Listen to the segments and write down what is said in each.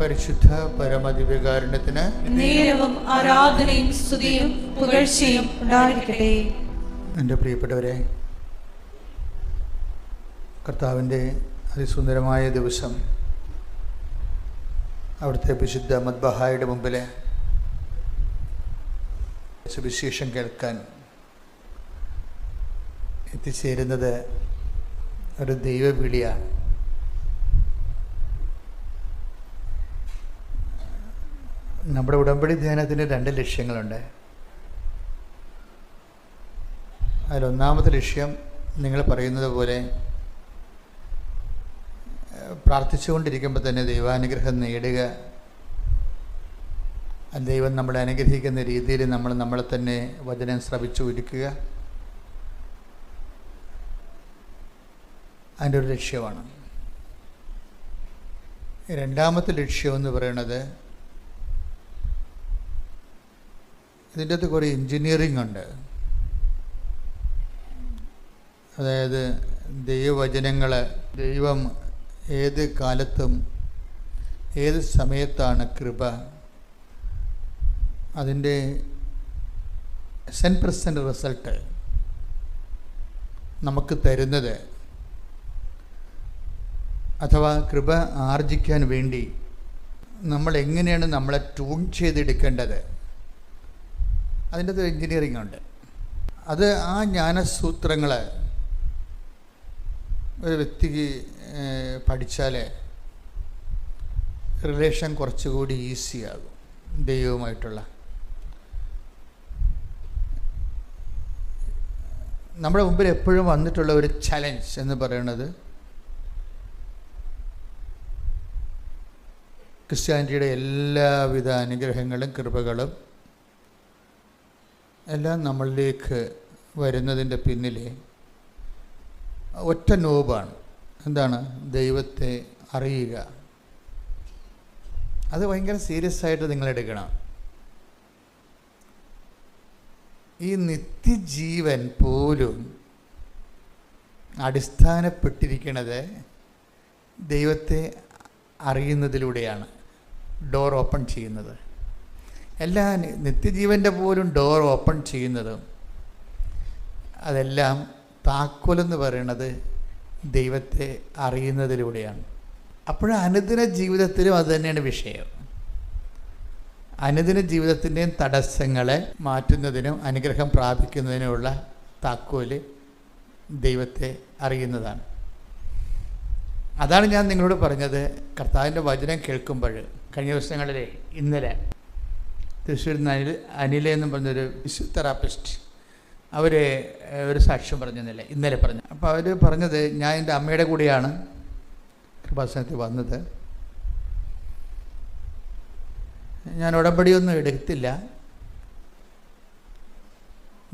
പരിശുദ്ധ പരമദിവ്യകാരുണ്യത്തിന് നേരവും ആരാധനയും സ്തുതിയും പുകഴ്ചയും ഉണ്ടായിരിക്കട്ടെ. എൻ്റെ പ്രിയപ്പെട്ടവരെ, കർത്താവിൻ്റെ അതിസുന്ദരമായ ദിവസം അവിടുത്തെ വിശുദ്ധ മദ്ബഹായുടെ മുമ്പിൽ സുവിശേഷം കേൾക്കാൻ എത്തിച്ചേരുന്നത് ഒരു ദൈവവിളിയാണ്. നമ്മുടെ ഉടമ്പടി ധ്യാനത്തിന് 2 ലക്ഷ്യങ്ങളുണ്ട്. അതിലൊന്നാമത്തെ ലക്ഷ്യം നിങ്ങൾ പറയുന്നത് പോലെ പ്രാർത്ഥിച്ചുകൊണ്ടിരിക്കുമ്പോൾ തന്നെ ദൈവാനുഗ്രഹം നേടുക, ദൈവം നമ്മളെ അനുഗ്രഹിക്കുന്ന രീതിയിൽ നമ്മളെ തന്നെ വചനം ശ്രവിച്ചു ഒരുക്കുക, അതിൻ്റെ ഒരു ലക്ഷ്യമാണ്. രണ്ടാമത്തെ ലക്ഷ്യം എന്ന് പറയുന്നത്, ഇതിൻ്റെ അകത്ത് കുറേ എൻജിനീയറിംഗ് ഉണ്ട്. അതായത് ദൈവവചനങ്ങൾ ദൈവം ഏത് കാലത്തും ഏത് സമയത്താണ് കൃപ അതിൻ്റെ 100% റിസൾട്ട് നമുക്ക് തരുന്നത്, അഥവാ കൃപ ആർജിക്കാൻ വേണ്ടി നമ്മൾ എങ്ങനെയാണ് നമ്മളെ ട്യൂൺ ചെയ്തെടുക്കേണ്ടത്, അതിൻ്റെ ഒരു എൻജിനീയറിംഗ് ഉണ്ട്. അത് ആ ജ്ഞാനസൂത്രങ്ങൾ ഒരു വ്യക്തിക്ക് പഠിച്ചാൽ റിലേഷൻ കുറച്ചുകൂടി ഈസിയാകും ദൈവവുമായിട്ടുള്ള. നമ്മുടെ മുമ്പിൽ എപ്പോഴും വന്നിട്ടുള്ള ഒരു ചലഞ്ച് എന്ന് പറയുന്നത്, ക്രിസ്ത്യാനിറ്റിയുടെ എല്ലാവിധ അനുഗ്രഹങ്ങളും കൃപകളും എല്ലാം നമ്മളിലേക്ക് വരുന്നതിൻ്റെ പിന്നിൽ ഒറ്റ നോബാണ്. എന്താണ്? ദൈവത്തെ അറിയുക. അത് ഭയങ്കര സീരിയസ് ആയിട്ട് നിങ്ങൾ എടുക്കണം. ഈ നിത്യജീവൻ പോലും അടിസ്ഥാനപ്പെട്ടിരിക്കുന്നത് ദൈവത്തെ അറിയുന്നതിലൂടെയാണ്. ഡോർ ഓപ്പൺ ചെയ്യുന്നത് എല്ലാ നിത്യജീവൻ്റെ പോലും ഡോർ ഓപ്പൺ ചെയ്യുന്നതും അതെല്ലാം താക്കോലെന്ന് പറയുന്നത് ദൈവത്തെ അറിയുന്നതിലൂടെയാണ്. അപ്പോൾ അനുദിന ജീവിതത്തിലും അത് തന്നെയാണ് വിഷയം. അനുദിന ജീവിതത്തിൻ്റെയും തടസ്സങ്ങളെ മാറ്റുന്നതിനും അനുഗ്രഹം പ്രാപിക്കുന്നതിനുമുള്ള താക്കോല് ദൈവത്തെ അറിയുന്നതാണ്. അതാണ് ഞാൻ നിങ്ങളോട് പറഞ്ഞത്. കർത്താവിൻ്റെ വചനം കേൾക്കുമ്പോൾ കഴിഞ്ഞ ദിവസങ്ങളിൽ ഇന്നലെ തൃശ്ശൂരിൽ നിന്ന് അനില എന്നും പറഞ്ഞൊരു ഫിസിയോതെറാപ്പിസ്റ്റ് അവർ ഒരു സാക്ഷ്യം പറഞ്ഞില്ല, ഇന്നലെ പറഞ്ഞു. അപ്പോൾ അവർ പറഞ്ഞത്, ഞാൻ എൻ്റെ അമ്മയുടെ കൂടെയാണ് കൃപാസനത്തിൽ വന്നത്. ഞാൻ ഉടമ്പടിയൊന്നും എടുത്തില്ല.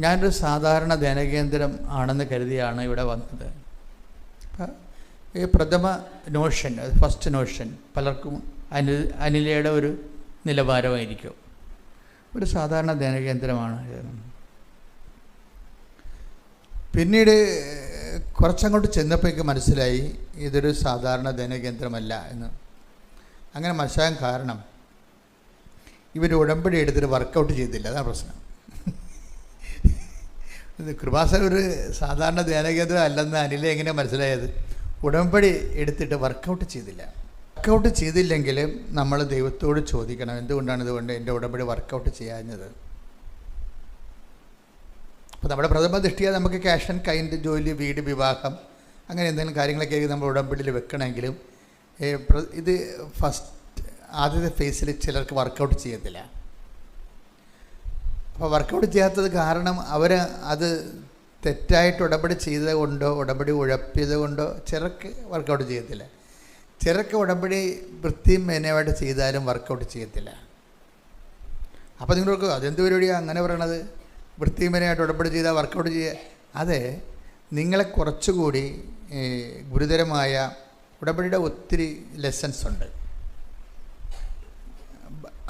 ഞാനൊരു സാധാരണ ധ്യാനകേന്ദ്രം ആണെന്ന് കരുതിയാണ് ഇവിടെ വന്നത്. അപ്പം ഈ പ്രഥമ നോഷൻ, ഫസ്റ്റ് നോഷൻ പലർക്കും അനിലയുടെ ഒരു നിലവാരമായിരിക്കും. ഒരു സാധാരണ ധ്യാനകേന്ദ്രമാണ്. പിന്നീട് കുറച്ചങ്ങോട്ട് ചെന്നപ്പോഴേക്ക് മനസ്സിലായി ഇതൊരു സാധാരണ ധ്യാനകേന്ദ്രമല്ല എന്ന്. അങ്ങനെ മനസ്സിലാകാൻ കാരണം, ഇവർ ഉടമ്പടി എടുത്തിട്ട് വർക്കൗട്ട് ചെയ്തില്ല. അതാണ് പ്രശ്നം. കൃപാസനം ഒരു സാധാരണ ധ്യാനകേന്ദ്രം അല്ലെന്ന് അനില എങ്ങനെ മനസ്സിലായത്? ഉടമ്പടി എടുത്തിട്ട് വർക്കൗട്ട് ചെയ്തില്ല. വർക്കൗട്ട് ചെയ്തില്ലെങ്കിൽ നമ്മൾ ദൈവത്തോട് ചോദിക്കണം, എന്തുകൊണ്ടാണ് ഇതുകൊണ്ട് എൻ്റെ ഉടമ്പടി വർക്കൗട്ട് ചെയ്യാഞ്ഞത്? അപ്പോൾ നമ്മുടെ പ്രഥമ ദൃഷ്ടിയ നമുക്ക് ക്യാഷ് ആൻഡ് കൈൻഡ്, ജോലി, വീട്, വിവാഹം, അങ്ങനെ എന്തെങ്കിലും കാര്യങ്ങളൊക്കെ നമ്മൾ ഉടമ്പടിയിൽ വെക്കണമെങ്കിലും ഇത് ആദ്യത്തെ ഫേസിൽ ചിലർക്ക് വർക്കൗട്ട് ചെയ്യത്തില്ല. അപ്പോൾ വർക്കൗട്ട് ചെയ്യാത്തത് കാരണം അവർ അത് തെറ്റായിട്ട് ഉടമ്പടി ചെയ്തത് കൊണ്ടോ ഉടമ്പടി ഉഴപ്പിയത് കൊണ്ടോ ചിലർക്ക് വർക്കൗട്ട് ചെയ്യത്തില്ല. ചിലർക്ക് ഉടമ്പടി വൃത്തിയും മേനയായിട്ട് ചെയ്താലും വർക്കൗട്ട് ചെയ്യത്തില്ല. അപ്പോൾ നിങ്ങൾക്ക് അതെന്ത് പരിപാടിയാണ് അങ്ങനെ പറയണത്? വൃത്തിയും മേനയായിട്ട് ഉടമ്പടി ചെയ്താൽ വർക്കൗട്ട് ചെയ്യുക. അതെ, നിങ്ങളെ കുറച്ചുകൂടി ഗുരുതരമായ ഉടമ്പടിയുടെ ഒത്തിരി ലെസൺസ് ഉണ്ട്.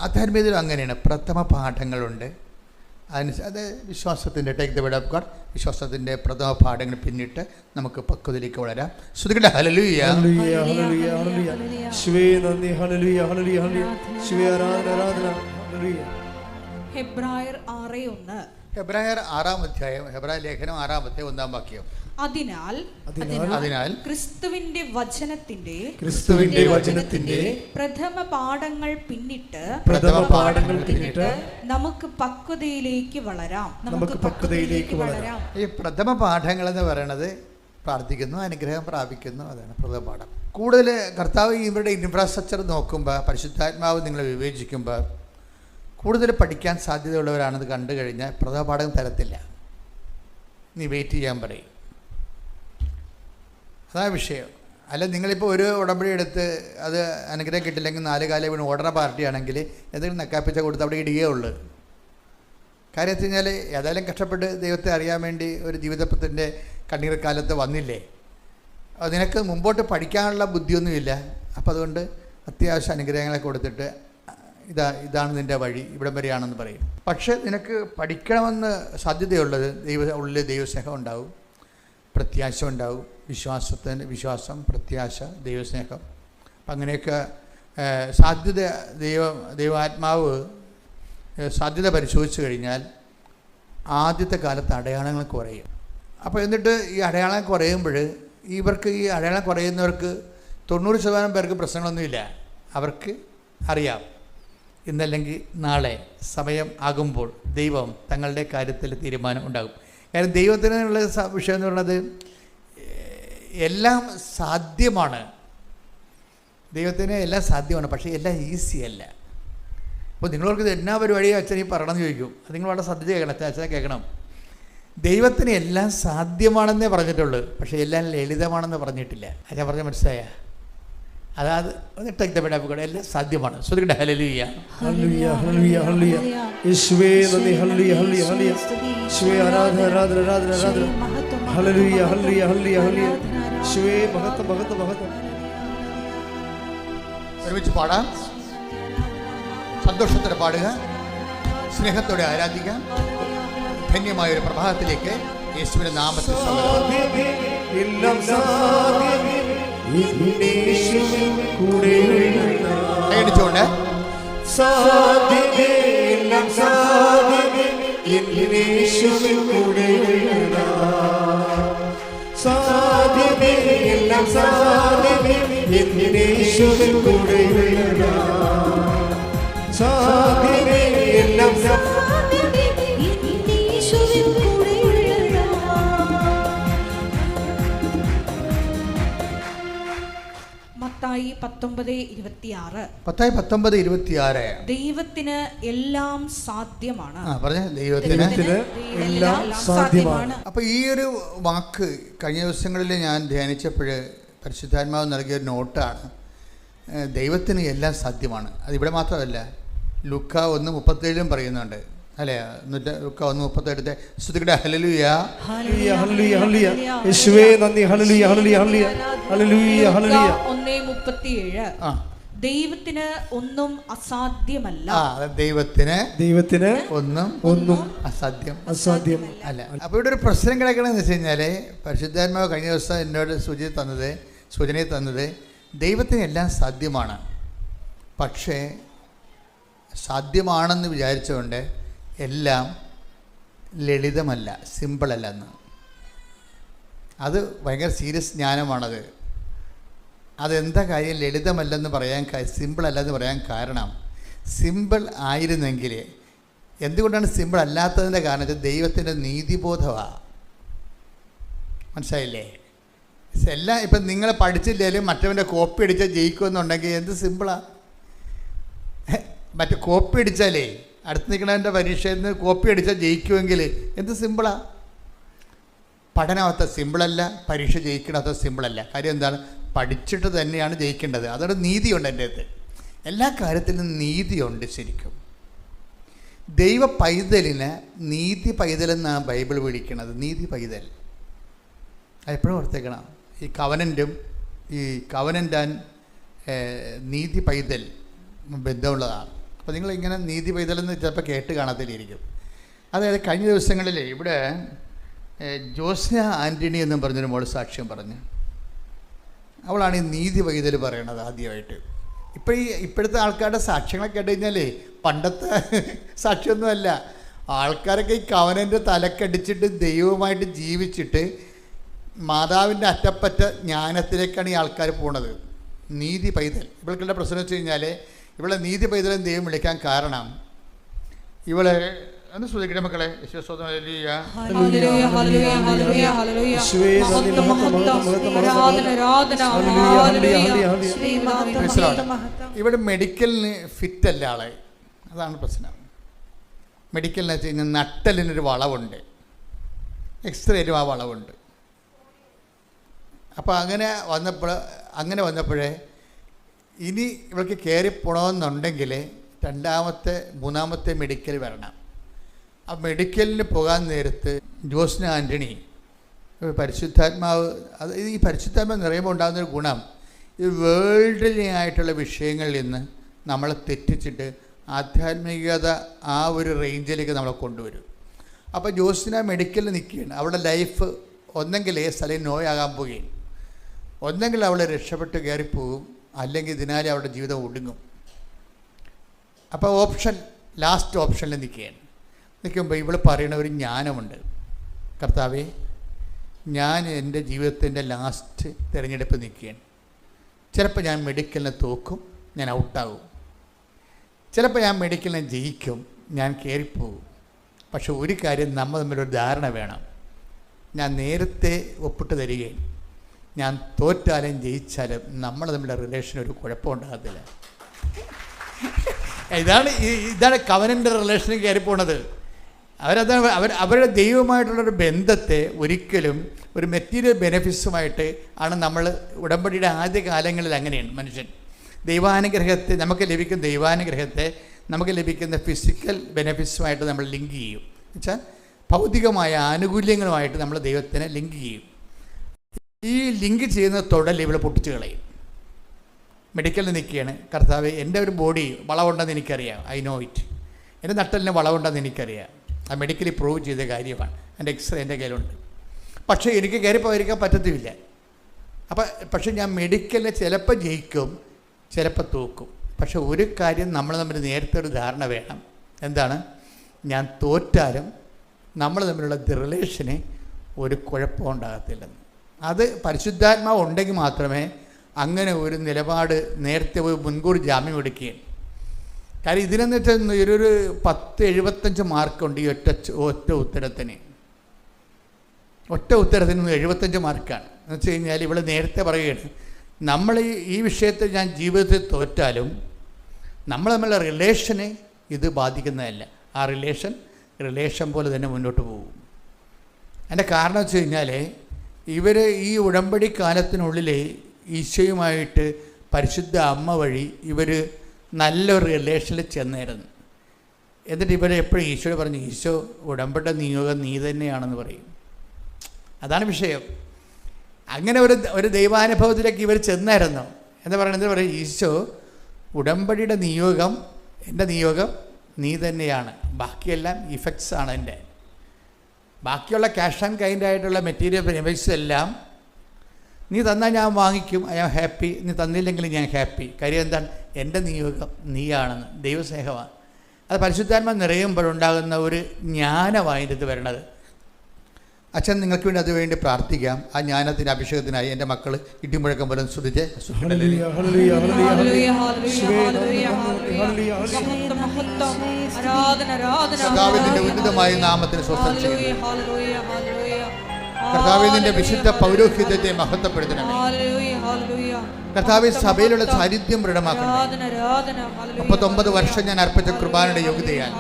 ആധ്യാത്മികതയിലും അങ്ങനെയാണ്. പ്രഥമ പാഠങ്ങളുണ്ട്, അത് വിശ്വാസത്തിൻ്റെ take the word of God, വിശ്വാസത്തിൻ്റെ പ്രഥമ പാഠങ്ങൾ പിന്നിട്ട് നമുക്ക് പക്വതയിലേക്ക് വളരാം. ശ്രുതികട ഹല്ലേലൂയ. ഹെബ്രായർ 6:1. ഹെബ്രായർ 6-ാം അധ്യായം, ഹെബ്രായ ലേഖനം 6-ാമത്തെ 1-ാം വാക്യം. അതിനാൽ ക്രിസ്തുവിന്റെ വചനത്തിന്റെ പ്രഥമ പാഠങ്ങൾ പിന്നിട്ട് നമുക്ക് പക്വതയിലേക്ക് വളരാം. ഈ പ്രഥമ പാഠങ്ങൾ എന്ന് പറയുന്നത് പ്രാർത്ഥിക്കുന്നു, അനുഗ്രഹം പ്രാപിക്കുന്നു, അതാണ് പ്രഥമ പാഠം. കൂടുതൽ കർത്താവ് ഇവരുടെ ഇൻഫ്രാസ്ട്രക്ചർ നോക്കുമ്പോൾ, പരിശുദ്ധാത്മാവ് നിങ്ങളെ വിവേചിക്കുമ്പോൾ കൂടുതൽ പഠിക്കാൻ സാധ്യതയുള്ളവരാണെന്ന് കണ്ടു കഴിഞ്ഞാൽ പ്രഥമ പാഠം തരത്തില്ല, നീ വെയിറ്റ് ചെയ്യാൻ പറയും. അതാ വിഷയം. അല്ല, നിങ്ങളിപ്പോൾ ഒരു ഉടമ്പടി എടുത്ത് അത് അനുഗ്രഹം കിട്ടില്ലെങ്കിൽ 4 കാലം വീണ് ഓടുന്ന പാർട്ടിയാണെങ്കിൽ എന്തെങ്കിലും നക്കാപ്പിച്ച കൊടുത്ത് അവിടെ ഇടുകയേ ഉള്ളൂ. കാര്യം വെച്ച് കഴിഞ്ഞാൽ ഏതായാലും കഷ്ടപ്പെട്ട് ദൈവത്തെ അറിയാൻ വേണ്ടി ഒരു ജീവിതത്തിൻ്റെ കണ്ണീർ കാലത്ത് വന്നില്ലേ, അത് നിനക്ക് മുമ്പോട്ട് പഠിക്കാനുള്ള ബുദ്ധിയൊന്നുമില്ല. അപ്പോൾ അതുകൊണ്ട് അത്യാവശ്യം അനുഗ്രഹങ്ങളെ കൊടുത്തിട്ട് ഇതാണ് നിൻ്റെ വഴി, ഇവിടം വരെയാണെന്ന് പറയും. പക്ഷേ നിനക്ക് പഠിക്കണമെന്ന് സാധ്യതയുള്ളത് ഉള്ളിൽ ദൈവസ്നേഹം ഉണ്ടാവും, പ്രത്യാശ ഉണ്ടാവും. വിശ്വാസം, പ്രത്യാശ, ദൈവസ്നേഹം. അപ്പം അങ്ങനെയൊക്കെ ദൈവാത്മാവ് സാധ്യത പരിശോധിച്ച് കഴിഞ്ഞാൽ ആദ്യത്തെ കാലത്ത് അടയാളങ്ങൾ കുറയും. അപ്പോൾ എന്നിട്ട് ഈ അടയാളം കുറയുമ്പോൾ ഇവർക്ക്, ഈ അടയാളം കുറയുന്നവർക്ക് 90% പേർക്ക് പ്രശ്നങ്ങളൊന്നുമില്ല. അവർക്ക് അറിയാം ഇന്നല്ലെങ്കിൽ നാളെ സമയം ആകുമ്പോൾ ദൈവം തങ്ങളുടെ കാര്യത്തിൽ തീരുമാനം ഉണ്ടാകും. കാരണം ദൈവത്തിനുള്ള വിഷയം എന്ന് പറയുന്നത് എല്ലാം സാധ്യമാണ്. ദൈവത്തിന് എല്ലാം സാധ്യമാണ്, പക്ഷേ എല്ലാം ഈസി അല്ല. അപ്പോൾ നിങ്ങളവർക്ക് ഇത് എന്നാ പരിപാടിയോ അച്ഛൻ ഈ പറയണമെന്ന് ചോദിക്കും. അത് നിങ്ങൾ വളരെ ശ്രദ്ധിച്ച് കേൾക്കണം, അച്ഛനെ കേൾക്കണം. ദൈവത്തിന് എല്ലാം സാധ്യമാണെന്നേ പറഞ്ഞിട്ടുള്ളൂ, പക്ഷേ എല്ലാം ലളിതമാണെന്ന് പറഞ്ഞിട്ടില്ല. അച്ഛൻ പറഞ്ഞ മനസ്സിലായ? അതായത് എല്ലാം സാധ്യമാണ്. ശ്രദ്ധിക്കട്ടെ. ഹല്ലേലൂയ. യേശുവേ നന്ദി. ഹല്ലേലൂയ, ഹല്ലേലൂയ, ഹല്ലേലൂയ. യേശുവേ ആരാധന, ആരാധന, ആരാധന, ആരാധന. ഹല്ലേലൂയ, ഹല്ലേലൂയ, ഹല്ലേലൂയ, ഹല്ലേലൂയ. യേശുവേ മഹത്വം, മഹത്വം, മഹത്വം. ഒരുമിച്ച് പാടാം. സന്തോഷത്തോടെ പാടുക, സ്നേഹത്തോടെ ആരാധിക്കുക. ധന്യമായൊരു പ്രഭാതത്തിലേക്ക് യേശുവിന്റെ നാമത്തിൽ ോണ്ട് മത്തായി 19:26. മത്തായി 19:26. ദൈവത്തിന് എല്ലാം സാധ്യമാണ്. ദൈവത്തിന് എല്ലാം സാധ്യമാണ്. അപ്പൊ ഈ ഒരു വാക്ക് കഴിഞ്ഞ ദിവസങ്ങളിൽ ഞാൻ ധ്യാനിച്ചപ്പോൾ പരിശുദ്ധാത്മാവ് നൽകിയ ഒരു നോട്ടാണ്. ദൈവത്തിന് എല്ലാം സാധ്യമാണ്. അതിവിടെ മാത്രമല്ല, ലൂക്ക 1:37 പറയുന്നുണ്ട്, അല്ലേ? ലൂക്ക 1:37 സ്തുതിക്കട്ടെ. ഹല്ലേലൂയ, ഹല്ലേലൂയ, ഹല്ലേലൂയ, ഹല്ലേലൂയ. യേശുവേ നന്ദി. ഹല്ലേലൂയ, ഹല്ലേലൂയ, ഹല്ലേലൂയ, ഹല്ലേലൂയ, ഹല്ലേലൂയ. 1:37. ദൈവത്തിന് ഒന്നും അസാധ്യമല്ല. ദൈവത്തിന് ഒന്നും അസാധ്യം അല്ല. അപ്പോൾ ഇവിടെ ഒരു പ്രശ്നം കിടക്കണമെന്ന് വെച്ച് കഴിഞ്ഞാൽ, പരിശുദ്ധാത്മാവ് കഴിഞ്ഞ ദിവസം എന്നോട് സൂചനയെ തന്നത് ദൈവത്തിന് എല്ലാം സാധ്യമാണ്, പക്ഷേ സാധ്യമാണെന്ന് വിചാരിച്ചുകൊണ്ട് എല്ലാം ലളിതമല്ല, സിമ്പിളല്ല എന്ന്. അത് ഭയങ്കര സീരിയസ് ജ്ഞാനമാണത്. അതെന്താ കാര്യം ലളിതമല്ലെന്ന് പറയാൻ, സിമ്പിൾ അല്ലെന്ന് പറയാൻ കാരണം, സിമ്പിൾ ആയിരുന്നെങ്കിൽ, എന്തുകൊണ്ടാണ് സിമ്പിൾ അല്ലാത്തതിൻ്റെ കാരണം വെച്ചാൽ ദൈവത്തിൻ്റെ നീതിബോധമാണ്. മനസ്സിലായില്ലേ? എല്ലാം ഇപ്പം നിങ്ങൾ പഠിച്ചില്ലെങ്കിലും മറ്റവൻ്റെ കോപ്പി അടിച്ചാൽ ജയിക്കുമെന്നുണ്ടെങ്കിൽ എന്ത് സിമ്പിളാണ്. മറ്റേ കോപ്പി അടിച്ചാലേ അടുത്ത് നിൽക്കണവൻ്റെ പരീക്ഷയിൽ നിന്ന് കോപ്പി അടിച്ചാൽ ജയിക്കുമെങ്കിൽ എന്ത് സിമ്പിളാണ്. പഠനമത്ര സിമ്പിളല്ല, പരീക്ഷ ജയിക്കണത്ര സിമ്പിളല്ല. കാര്യം എന്താണ്? പഠിച്ചിട്ട് തന്നെയാണ് ജയിക്കേണ്ടത്. അതോടെ നീതിയുണ്ട് എൻ്റെ അടുത്ത്. എല്ലാ കാര്യത്തിലും നീതിയുണ്ട്. ശരിക്കും ദൈവ പൈതലിന് നീതി പൈതലെന്നാണ് ബൈബിൾ വിളിക്കുന്നത്. നീതി പൈതൽ എപ്പോഴും ഓർത്തേക്കണം. ഈ കവനൻ്റ് ആൻഡ് നീതി പൈതൽ ബന്ധമുള്ളതാണ്. അപ്പോൾ നിങ്ങളിങ്ങനെ നീതി പൈതലെന്ന് ചിലപ്പോൾ കേട്ട് കാണത്തിലിരിക്കും. അതായത് കഴിഞ്ഞ ദിവസങ്ങളിൽ ഇവിടെ ജോസ്ന ആൻ്റണി എന്നും പറഞ്ഞൊരു മോൾ സാക്ഷ്യം പറഞ്ഞു. അവളാണ് ഈ നീതി വൈതൽ പറയണത് ആദ്യമായിട്ട്. ഇപ്പോഴത്തെ ആൾക്കാരുടെ സാക്ഷ്യങ്ങളൊക്കെ കേട്ട് കഴിഞ്ഞാലേ പണ്ടത്തെ സാക്ഷ്യമൊന്നുമല്ല. ആൾക്കാരൊക്കെ ഈ കവനൻ്റെ തലക്കടിച്ചിട്ട് ദൈവമായിട്ട് ജീവിച്ചിട്ട് മാതാവിൻ്റെ അറ്റപ്പറ്റ ജ്ഞാനത്തിലേക്കാണ് ഈ ആൾക്കാർ പോണത്. നീതി പൈതൽ. ഇവൾക്കുള്ള പ്രശ്നം വെച്ച് കഴിഞ്ഞാൽ ഇവളെ നീതി പൈതലും ദൈവം വിളിക്കാൻ കാരണം ഇവളെ ഒന്ന് ശ്രദ്ധിക്കട്ടെ മക്കളെ. ഇവിടെ മെഡിക്കലിന് ഫിറ്റല്ല ആളെ, അതാണ് പ്രശ്നം. മെഡിക്കലിന് വെച്ച് കഴിഞ്ഞാൽ നട്ടലിനൊരു വളവുണ്ട്, എക്സ്റേയിലും ആ വളവുണ്ട്. അപ്പോൾ അങ്ങനെ വന്നപ്പോഴേ ഇനി ഇവൾക്ക് കയറിപ്പോണമെന്നുണ്ടെങ്കിൽ മൂന്നാമത്തെ മെഡിക്കൽ വരണം. ആ മെഡിക്കലിന് പോകാൻ നേരത്ത് ജോസ്ന ആൻ്റണി പരിശുദ്ധാത്മാവ്, ഈ പരിശുദ്ധാത്മാവ് നിറയുമ്പോൾ ഉണ്ടാകുന്നൊരു ഗുണം, ഈ വേൾഡിലി ആയിട്ടുള്ള വിഷയങ്ങളിൽ നിന്ന് നമ്മളെ തെറ്റിച്ചിട്ട് ആധ്യാത്മികത ആ ഒരു റേഞ്ചിലേക്ക് നമ്മളെ കൊണ്ടുവരും. അപ്പോൾ ജോസ്ന മെഡിക്കലിൽ നിൽക്കുകയാണ്. അവളുടെ ലൈഫ് ഒന്നെങ്കിൽ സ്ഥലം നോയാകാൻ പോവുകയും, ഒന്നെങ്കിൽ അവൾ രക്ഷപ്പെട്ട് കയറിപ്പോകും, അല്ലെങ്കിൽ ഇതിനാലെ അവളുടെ ജീവിതം ഒടുങ്ങും. അപ്പോൾ ലാസ്റ്റ് ഓപ്ഷനിൽ നിൽക്കുമ്പോൾ ഇവൾ പറയുന്ന ഒരു ജ്ഞാനമുണ്ട്. കർത്താവേ, ഞാൻ എൻ്റെ ജീവിതത്തിൻ്റെ ലാസ്റ്റ് തിരഞ്ഞെടുപ്പ് നിൽക്കുകയാണ്. ചിലപ്പോൾ ഞാൻ മെഡിക്കലിനെ തോക്കും, ഞാൻ ഔട്ടാകും. ചിലപ്പോൾ ഞാൻ മെഡിക്കലിനെ ജയിക്കും, ഞാൻ കയറിപ്പോകും. പക്ഷെ ഒരു കാര്യം നമ്മൾ തമ്മിലൊരു ധാരണ വേണം. ഞാൻ നേരത്തെ ഒപ്പിട്ട് തരികയും ഞാൻ തോറ്റാലും ജയിച്ചാലും നമ്മൾ തമ്മിലുള്ള റിലേഷൻ ഒരു കുഴപ്പമുണ്ടാകത്തില്ല. ഇതാണ് കവനൻ്റെ റിലേഷനിൽ കയറിപ്പോണത്. അവരുടെ ദൈവമായിട്ടുള്ളൊരു ബന്ധത്തെ ഒരിക്കലും ഒരു മെറ്റീരിയൽ ബെനഫിറ്റ്സുമായിട്ട് ആണ് നമ്മൾ ഉടമ്പടിയുടെ ആദ്യ കാലങ്ങളിൽ അങ്ങനെയാണ് മനുഷ്യൻ ദൈവാനുഗ്രഹത്തെ നമുക്ക് ലഭിക്കുന്ന ഫിസിക്കൽ ബെനഫിറ്റ്സുമായിട്ട് നമ്മൾ ലിങ്ക് ചെയ്യും. എന്നുവെച്ചാൽ ഭൗതികമായ ആനുകൂല്യങ്ങളുമായിട്ട് നമ്മൾ ദൈവത്തിനെ ലിങ്ക് ചെയ്യും. ഈ ലിങ്ക് ചെയ്യുന്ന തൊടൽ ഇവിടെ പൊട്ടിച്ച് കളയും. മെഡിക്കലിൽ നിൽക്കുകയാണ്, കർത്താവ് എൻ്റെ ഒരു ബോഡി വളവുണ്ടെന്ന് എനിക്കറിയാം, ഐ നോ ഇറ്റ്. എൻ്റെ നട്ടലിന് വളവുണ്ടെന്ന് എനിക്കറിയാം, ആ മെഡിക്കലി പ്രൂവ് ചെയ്ത കാര്യമാണ്, എൻ്റെ എക്സ്റേ എൻ്റെ കയ്യിലുണ്ട്. പക്ഷേ എനിക്ക് കയറിപ്പോയിരിക്കാൻ പറ്റത്തുമില്ല. പക്ഷേ ഞാൻ മെഡിക്കലിൽ ചിലപ്പോൾ ജയിക്കും, ചിലപ്പോൾ തോക്കും. പക്ഷെ ഒരു കാര്യം നമ്മൾ തമ്മിൽ നേരത്തെ ഒരു ധാരണ വേണം. എന്താണ്? ഞാൻ തോറ്റാലും നമ്മൾ തമ്മിലുള്ള റിലേഷന് ഒരു കുഴപ്പം ഉണ്ടാകത്തില്ലെന്ന്. അത് പരിശുദ്ധാത്മാവ് ഉണ്ടെങ്കിൽ മാത്രമേ അങ്ങനെ ഒരു നിലപാട് നേരത്തെ ഒരു മുൻകൂർ ജാമ്യം എടുക്കുകയും. കാര്യം ഇതിനെന്ന് വെച്ചാൽ ഒരു 10-75 മാർക്കുണ്ട് ഈ ഒറ്റ ഉത്തരത്തിന് 75 മാർക്കാണ്. എന്ന് വെച്ച് കഴിഞ്ഞാൽ ഇവിടെ നേരത്തെ പറയുകയാണ്, നമ്മൾ ഈ വിഷയത്തിൽ ഞാൻ ജീവിതത്തിൽ തോറ്റാലും നമ്മൾ തമ്മിലുള്ള റിലേഷനെ ഇത് ബാധിക്കുന്നതല്ല. ആ റിലേഷൻ പോലെ തന്നെ മുന്നോട്ട് പോകും. അതിൻ്റെ കാരണം വെച്ച് കഴിഞ്ഞാൽ ഇവർ ഈ ഉടമ്പടി കാലത്തിനുള്ളിൽ ഈശോയുമായിട്ട് പരിശുദ്ധ അമ്മ വഴി ഇവർ നല്ലൊരു റിലേഷനിൽ ചെന്നായിരുന്നു. എന്നിട്ട് ഇവർ എപ്പോഴും ഈശോയോട് പറഞ്ഞു, ഈശോ ഉടമ്പടി നിയോഗം നീ തന്നെയാണെന്ന് പറയും. അതാണ് വിഷയം. അങ്ങനെ ഒരു ദൈവാനുഭവത്തിലേക്ക് ഇവർ ചെന്നായിരുന്നു. എന്താ പറയും, ഈശോ ഉടമ്പടിയുടെ നിയോഗം, എൻ്റെ നിയോഗം നീ തന്നെയാണ്, ബാക്കിയെല്ലാം ഇഫക്ട്സ് ആണ് എൻ്റെ. ബാക്കിയുള്ള ക്യാഷ് ആൻഡ് കൈൻഡ് ആയിട്ടുള്ള മെറ്റീരിയൽ ബെനിഫിറ്റ്സ് എല്ലാം നീ തന്നാൽ ഞാൻ വാങ്ങിക്കും, ഐ ആം ഹാപ്പി. നീ തന്നില്ലെങ്കിൽ ഞാൻ ഹാപ്പി. കാര്യം എന്താണ്? എൻ്റെ നിയോഗം നീയാണെന്ന്. ദൈവസ്നേഹമാണ്. അത് പരിശുദ്ധാത്മ നിറയുമ്പോഴുണ്ടാകുന്ന ഒരു ജ്ഞാനമായിട്ട് വരണത്. അച്ഛൻ നിങ്ങൾക്ക് വേണ്ടി അതുവേണ്ടി പ്രാർത്ഥിക്കാം. ആ ജ്ഞാനത്തിൻ്റെ അഭിഷേകത്തിനായി എൻ്റെ മക്കൾ ഇടിമുഴക്കം പോലെ ശ്രദ്ധിച്ച് കർത്താവിന്റെ ഉന്നതമായ നാമത്തിന് സ്വസ്ഥം ചെയ്യുന്നു. കർത്താവിന്റെ വിശുദ്ധ പൗരോഹിത്യത്തെ മഹത്വപ്പെടുത്തണമേ. കർത്താവ് സഭയിലുള്ള സാന്നിധ്യം ദൃഢമാക്കണം. 39 വർഷം ഞാൻ അർപ്പിച്ച കൃപാനയുടെ യോഗ്യതയാൽ,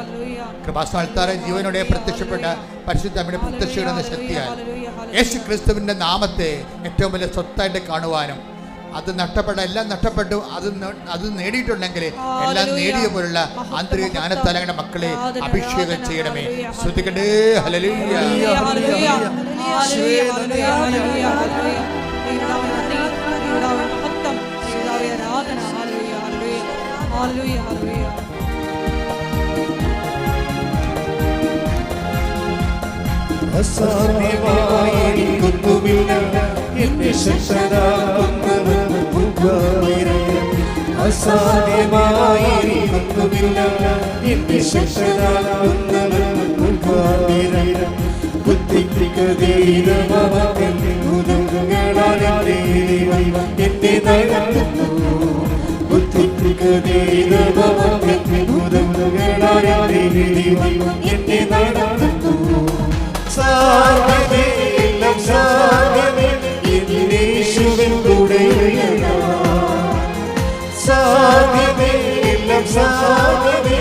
കൃപാസ്ഥാനത്താറെ ജീവനോടെ പ്രത്യക്ഷപ്പെട്ട പരിശുദ്ധ അമ്മയുടെ പ്രത്യക്ഷയുടെ ശക്തിയാൽ യേശു ക്രിസ്തുവിൻ്റെ നാമത്തെ ഏറ്റവും വലിയ സ്വത്തായിട്ട് കാണുവാനും, അത് എല്ലാം നഷ്ടപ്പെട്ടു, അത് നേടിയിട്ടുണ്ടെങ്കിൽ എല്ലാം നേടിയ പോലുള്ള ആന്തരിക ജ്ഞാനത്താലങ്ങളുടെ മക്കളെ അഭിഷേകം ചെയ്യണമേ. ശ്രദ്ധിക്കട്ടെ. ഹല്ലേലൂയ. അസാധ്യമായിരിക്കുന്നുമില്ല എന്നെ ശക്തനാക്കുന്നവൻ മുഖായിരം. അസാധ്യമായിരിക്കുന്നുമില്ല എന്നെ ശക്തനാക്കുന്നവൻ മുഖായിരം. ബുദ്ധിമുട്ടുകളാലെ എന്നെ നടത്തുന്നു. ബുദ്ധിമുട്ടുകളാലെ എന്നെ നടത്തുന്നു. സാധ്യമേ എല്ലാം സാധ്യമേ യേശുവിൻ കൂടെയാണ്. സാധ്യമേ എല്ലാം സാധ്യമേ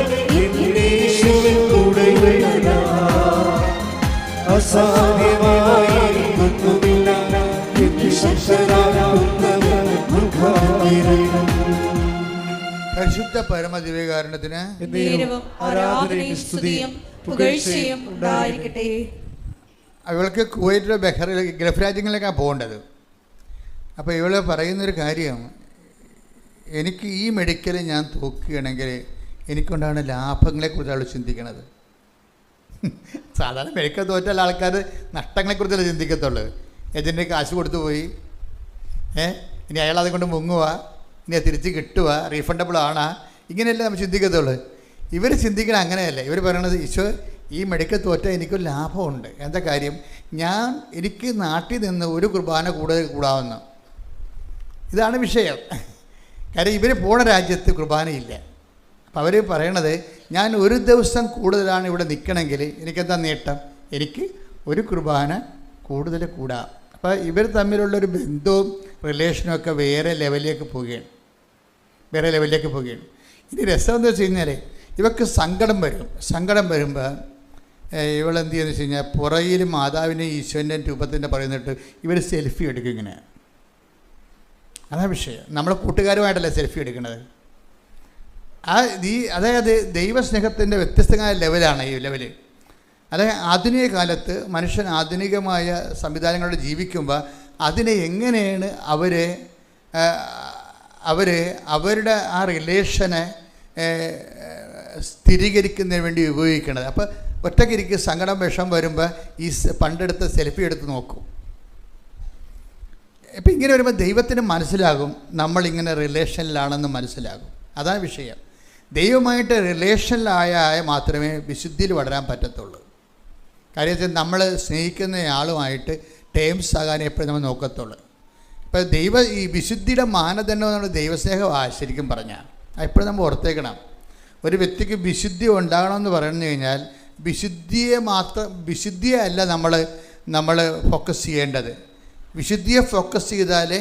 യേശുവിൻ കൂടെയാണ്. അസാധ്യമായിരിക്കുന്നുമില്ല എന്നെ ശക്തനാക്കുന്നവൻ മുഖായിരം. പരിശുദ്ധ പരമദിവ്യകാരുണ്യത്തിന് നേരവും ആരാധനയും സ്തുതിയും പുകഴ്ചയും ഉണ്ടായിരിക്കട്ടെ. അവൾക്ക് കുവൈറ്റിലോ ബഹ്റൈനിലോ ഗൾഫ് രാജ്യങ്ങളിലേക്കാണ് പോകേണ്ടത്. അപ്പോൾ ഇവൾ പറയുന്നൊരു കാര്യം, എനിക്ക് ഈ മെഡിക്കൽ ഞാൻ തൂക്കുകയാണെങ്കിൽ എനിക്കുണ്ടാകുന്ന ലാഭങ്ങളെക്കുറിച്ച് അവൾ ചിന്തിക്കണത്. സാധാരണ മെഡിക്കൽ തോറ്റാൽ ആൾക്കാർ നഷ്ടങ്ങളെക്കുറിച്ചല്ല ചിന്തിക്കത്തുള്ളൂ. ഏജൻറ്റിന് കാശ് കൊടുത്തു പോയി, ഇനി അയാൾ അത് കൊണ്ട് മുങ്ങുക, ഇനി അത് തിരിച്ച് കിട്ടുക, റീഫണ്ടബിൾ ആണാ, ഇങ്ങനെയല്ലേ നമ്മൾ ചിന്തിക്കത്തുള്ളൂ. ഇവർ ചിന്തിക്കണം അങ്ങനെയല്ല. ഇവർ പറയണത്, ഈശോ ഈ മെഡിക്കൽ തോറ്റാൽ എനിക്കൊരു ലാഭമുണ്ട്. എന്താ കാര്യം? എനിക്ക് നാട്ടിൽ നിന്ന് ഒരു കുർബാന കൂടുതൽ കൂടാവുന്ന, ഇതാണ് വിഷയം. കാര്യം ഇവർ പോണ രാജ്യത്ത് കുർബാനയില്ല. അപ്പം അവർ പറയണത്, ഞാൻ ഒരു ദിവസം കൂടുതലാണ് ഇവിടെ നിൽക്കണമെങ്കിൽ എനിക്കെന്താ നേട്ടം? എനിക്ക് ഒരു കുർബാന കൂടുതൽ കൂടാം. അപ്പോൾ ഇവർ തമ്മിലുള്ളൊരു ബന്ധവും റിലേഷനും ഒക്കെ വേറെ ലെവലിലേക്ക് പോവുകയാണ്. ഇനി രസം എന്താ വെച്ച് കഴിഞ്ഞാൽ, ഇവർക്ക് സങ്കടം വരുമ്പോൾ ഇവളെന്ത് ചെയ്യുന്നത് വെച്ച് കഴിഞ്ഞാൽ, പുറയിൽ മാതാവിൻ്റെയും ഈശോൻ്റെ രൂപത്തിൻ്റെ പറയുന്നിട്ട് ഇവർ സെൽഫി എടുക്കും ഇങ്ങനെ. അതാണ് വിഷയം. നമ്മളെ കൂട്ടുകാരുമായിട്ടല്ല സെൽഫി എടുക്കുന്നത്. അതായത് ദൈവസ്നേഹത്തിൻ്റെ വ്യത്യസ്തമായ ലെവലാണ് ഈ ലെവൽ. അതായത് ആധുനിക കാലത്ത് മനുഷ്യൻ ആധുനികമായ സംവിധാനങ്ങളോട് ജീവിക്കുമ്പോൾ അതിനെ എങ്ങനെയാണ് അവരുടെ ആ റിലേഷനെ സ്ഥിരീകരിക്കുന്നതിന് വേണ്ടി ഉപയോഗിക്കുന്നത്. അപ്പോൾ ഒറ്റയ്ക്കിരിക്ക് സങ്കടം വിഷം വരുമ്പോൾ ഈ പണ്ടെടുത്ത സെൽഫി എടുത്ത് നോക്കും. ഇപ്പം ഇങ്ങനെ വരുമ്പോൾ ദൈവത്തിന് മനസ്സിലാകും നമ്മളിങ്ങനെ റിലേഷനിലാണെന്ന് മനസ്സിലാകും. അതാണ് വിഷയം. ദൈവമായിട്ട് റിലേഷനിലായ മാത്രമേ വിശുദ്ധിയിൽ വളരാൻ പറ്റത്തുള്ളൂ. കാര്യം വെച്ചാൽ നമ്മൾ സ്നേഹിക്കുന്ന ആളുമായിട്ട് ടേംസ് ആകാൻ എപ്പോഴും നമ്മൾ നോക്കത്തുള്ളൂ. ഇപ്പോൾ ഈ വിശുദ്ധിയുടെ മാനദണ്ഡം നമ്മൾ ദൈവസ്നേഹമാണ് ശരിക്കും പറഞ്ഞാൽ. എപ്പോഴും നമ്മൾ ഓർത്തേക്കണം. ഒരു വ്യക്തിക്ക് വിശുദ്ധി ഉണ്ടാകണമെന്ന് പറഞ്ഞു കഴിഞ്ഞാൽ വിശുദ്ധിയെ അല്ല നമ്മൾ ഫോക്കസ് ചെയ്യേണ്ടത്. വിശുദ്ധിയെ ഫോക്കസ് ചെയ്താൽ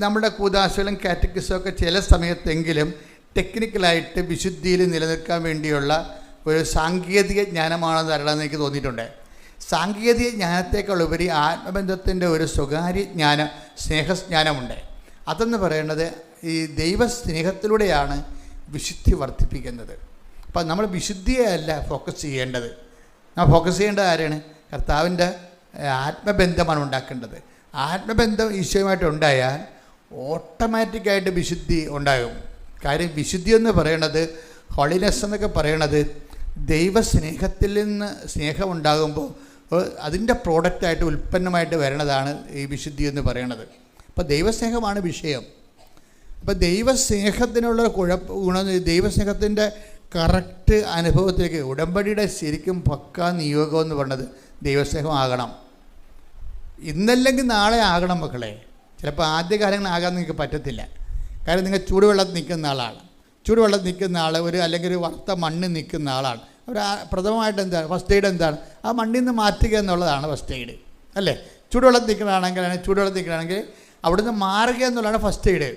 നമ്മുടെ കൂദാശകളും കാറ്റക്കിസമൊക്കെ ചില സമയത്തെങ്കിലും ടെക്നിക്കലായിട്ട് വിശുദ്ധിയിൽ നിലനിൽക്കാൻ വേണ്ടിയുള്ള ഒരു സാങ്കേതിക ജ്ഞാനമാണെന്ന് അറിയണമെന്ന് എനിക്ക് തോന്നിയിട്ടുണ്ട്. സാങ്കേതിക ജ്ഞാനത്തേക്കാൾ ഉപരി ആത്മബന്ധത്തിൻ്റെ ഒരു സ്വകാര്യ ജ്ഞാനം, സ്നേഹജ്ഞാനമുണ്ട്. അതെന്ന് പറയുന്നത് ഈ ദൈവസ്നേഹത്തിലൂടെയാണ് വിശുദ്ധി വർദ്ധിപ്പിക്കുന്നത്. അപ്പം നമ്മൾ വിശുദ്ധിയെ അല്ല ഫോക്കസ് ചെയ്യേണ്ടത്. നമ്മൾ ഫോക്കസ് ചെയ്യേണ്ടത് ആരാണ്? കർത്താവിൻ്റെ ആത്മബന്ധമാണ് ഉണ്ടാക്കേണ്ടത്. ആത്മബന്ധം ഈശോയുമായിട്ട് ഉണ്ടായാൽ ഓട്ടോമാറ്റിക്കായിട്ട് വിശുദ്ധി ഉണ്ടാകും. കാര്യം വിശുദ്ധി എന്ന് പറയണത്, ഹോളിനെസ് എന്നൊക്കെ പറയണത് ദൈവസ്നേഹത്തിൽ നിന്ന് സ്നേഹം ഉണ്ടാകുമ്പോൾ അതിൻ്റെ പ്രോഡക്റ്റായിട്ട് ഉൽപ്പന്നമായിട്ട് വരണതാണ് ഈ വിശുദ്ധി എന്ന് പറയണത്. അപ്പോൾ ദൈവസ്നേഹമാണ് വിഷയം. അപ്പോൾ ദൈവസ്നേഹത്തിനുള്ള ഗുണം, ദൈവസ്നേഹത്തിൻ്റെ കറക്റ്റ് അനുഭവത്തിലേക്ക് ഉടമ്പടിയുടെ ശരിക്കും പക്കാ നിയോഗം എന്ന് പറയുന്നത് ദൈവസ്നേഹമാകണം. ഇന്നല്ലെങ്കിൽ നാളെ ആകണം മക്കളെ. ചിലപ്പോൾ ആദ്യകാലങ്ങളാകാൻ നിങ്ങൾക്ക് പറ്റത്തില്ല. കാര്യം നിങ്ങൾ ചൂടുവെള്ളത്തിൽ നിൽക്കുന്ന ആളാണ്. ചൂടുവെള്ളത്തിൽ നിൽക്കുന്ന ആൾ അല്ലെങ്കിൽ ഒരു വറുത്ത മണ്ണിൽ നിൽക്കുന്ന ആളാണ്. അവർ പ്രഥമമായിട്ട് എന്താണ് ഫസ്റ്റ് എയ്ഡ് എന്താണ്? ആ മണ്ണിൽ നിന്ന് മാറ്റുക എന്നുള്ളതാണ് ഫസ്റ്റ് എയ്ഡ് അല്ലേ? ചൂടുവെള്ളത്തിൽ നിൽക്കുകയാണെങ്കിൽ അവിടുന്ന് മാറുക എന്നുള്ളതാണ് ഫസ്റ്റ് എയ്ഡ്.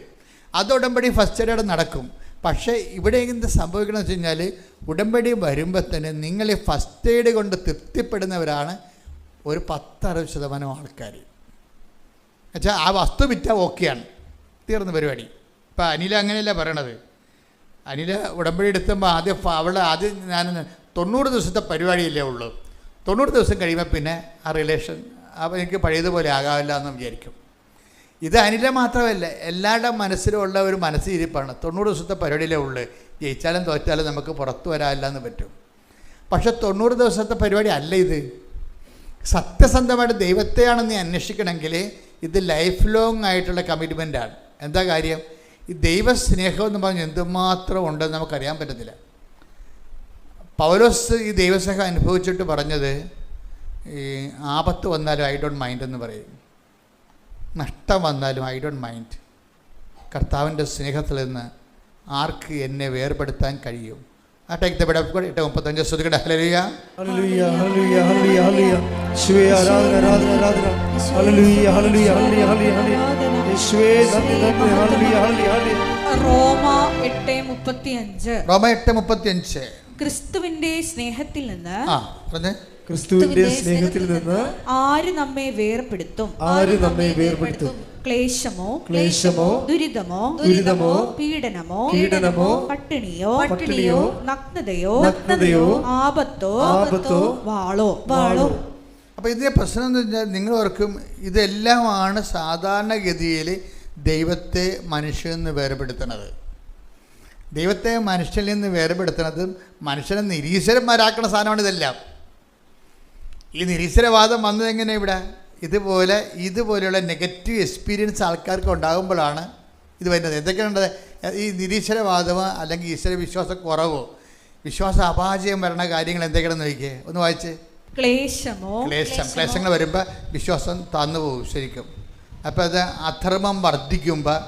അത് ഉടമ്പടി ഫസ്റ്റ് എയ്ഡ് നടക്കും. പക്ഷേ ഇവിടെ എന്ത് സംഭവിക്കണമെന്ന് വെച്ച് കഴിഞ്ഞാൽ, ഉടമ്പടി വരുമ്പോൾ തന്നെ നിങ്ങൾ ഈ ഫസ്റ്റ് എയ്ഡ് കൊണ്ട് തൃപ്തിപ്പെടുന്നവരാണ് ഒരു 10-60% ആൾക്കാർ. എന്നുവെച്ചാൽ ആ വസ്തു വിറ്റാൽ ഓക്കെയാണ്, തീർന്ന പരിപാടി. ഇപ്പം അനില അങ്ങനെയല്ല പറയണത്. അനില ഉടമ്പടി എടുത്തുമ്പോൾ ആദ്യം ഞാൻ 90 ദിവസത്തെ പരിപാടിയല്ലേ ഉള്ളൂ. 90 ദിവസം കഴിയുമ്പോൾ പിന്നെ ആ റിലേഷൻ എനിക്ക് പഴയതുപോലെ ആകാവില്ല എന്ന് വിചാരിക്കും. ഇത് അനില മാത്രമല്ല, എല്ലാവരുടെ മനസ്സിലുള്ള ഒരു മനസ്സിരിപ്പാണ്. 90 ദിവസത്തെ പരിപാടിയിലേ ഉള്ളൂ. ജയിച്ചാലും തോറ്റാലും നമുക്ക് പുറത്തു വരാനില്ല എന്ന് പറ്റും. പക്ഷെ 90 ദിവസത്തെ പരിപാടി അല്ല ഇത്. സത്യസന്ധമായിട്ട് ദൈവത്തെയാണ് നീ അന്വേഷിക്കണമെങ്കിൽ ഇത് ലൈഫ് ലോങ് ആയിട്ടുള്ള കമ്മിറ്റ്മെൻറ്റാണ്. എന്താ കാര്യം? ഈ ദൈവസ്നേഹം എന്ന് പറഞ്ഞാൽ എന്തുമാത്രം ഉണ്ടെന്ന് നമുക്കറിയാൻ പറ്റത്തില്ല. പൗലോസ് ഈ ദൈവസ്നേഹം അനുഭവിച്ചിട്ട് പറഞ്ഞത്, ഈ ആപത്ത് വന്നാലും ഐ ഡോണ്ട് മൈൻഡ് എന്ന് പറയും, നഷ്ടം വന്നാലും ഐ ഡോണ്ട് മൈൻഡ്. കർത്താവിൻ്റെ സ്നേഹത്തിൽ നിന്ന് ആർക്ക് എന്നെ വേർപെടുത്താൻ കഴിയും? ആ take the word of God. 8:35 ശ്രുതികട. ഹല്ലേലൂയ ഹല്ലേലൂയ ഹല്ലേലൂയ ഹല്ലേലൂയ ഹല്ലേലൂയ. യേശുവേ ആരാധന ആരാധന ആരാധന. ഹല്ലേലൂയ ഹല്ലേലൂയ ഹല്ലേലൂയ ഹല്ലേലൂയ. യേശുവേ നന്ദി നന്ദി. ഹല്ലേലൂയ ഹല്ലേലൂയ ഹല്ലേലൂയ. റോമ 8:35. റോമ 8:35. ക്രിസ്തുവിന്റെ സ്നേഹത്തിൽ നിന്ന് ക്രിസ്തുവിന്റെ സ്നേഹത്തിൽ നിന്ന് ആര് നമ്മെ വേർപെടുത്തും? ആര് നമ്മെ വേർപെടുത്തും? ക്ലേശമോ ക്ലേശമോ ദുരിതമോ ദുരിതമോ പീഡനമോ പീഡനമോ പട്ടിണിയോ നഗ്നതയോ ആപത്തോ വാളോ. അപ്പോൾ ഇതിൻ്റെ പ്രശ്നം എന്ന് വെച്ചാൽ, നിങ്ങൾ ഓർക്കും ഇതെല്ലാമാണ് സാധാരണഗതിയിൽ ദൈവത്തെ മനുഷ്യനിൽ നിന്ന് വേർപെടുത്തുന്നത്. ദൈവത്തെ മനുഷ്യനിൽ നിന്ന് വേർപെടുത്തുന്നതും മനുഷ്യനെ നിരീശ്വരന്മാരാക്കുന്ന സാധനമാണ് ഇതെല്ലാം. ഈ നിരീശ്വരവാദം വന്നതെങ്ങനെ ഇവിടെ? ഇതുപോലെയുള്ള നെഗറ്റീവ് എക്സ്പീരിയൻസ് ആൾക്കാർക്ക് ഉണ്ടാകുമ്പോഴാണ് ഇത് വരുന്നത്. എന്തൊക്കെയുണ്ട്? ഈ നിരീശ്വരവാദമോ അല്ലെങ്കിൽ ഈശ്വര വിശ്വാസക്കുറവോ വിശ്വാസ അപാചയം വരണ കാര്യങ്ങൾ എന്തൊക്കെയാണെന്ന് നോക്കിയേ, ഒന്ന് വായിച്ച്. ക്ലേശങ്ങൾ വരുമ്പോൾ വിശ്വാസം തന്നു പോകും ശരിക്കും. അപ്പോൾ അത് അധർമ്മം വർദ്ധിക്കുമ്പോൾ,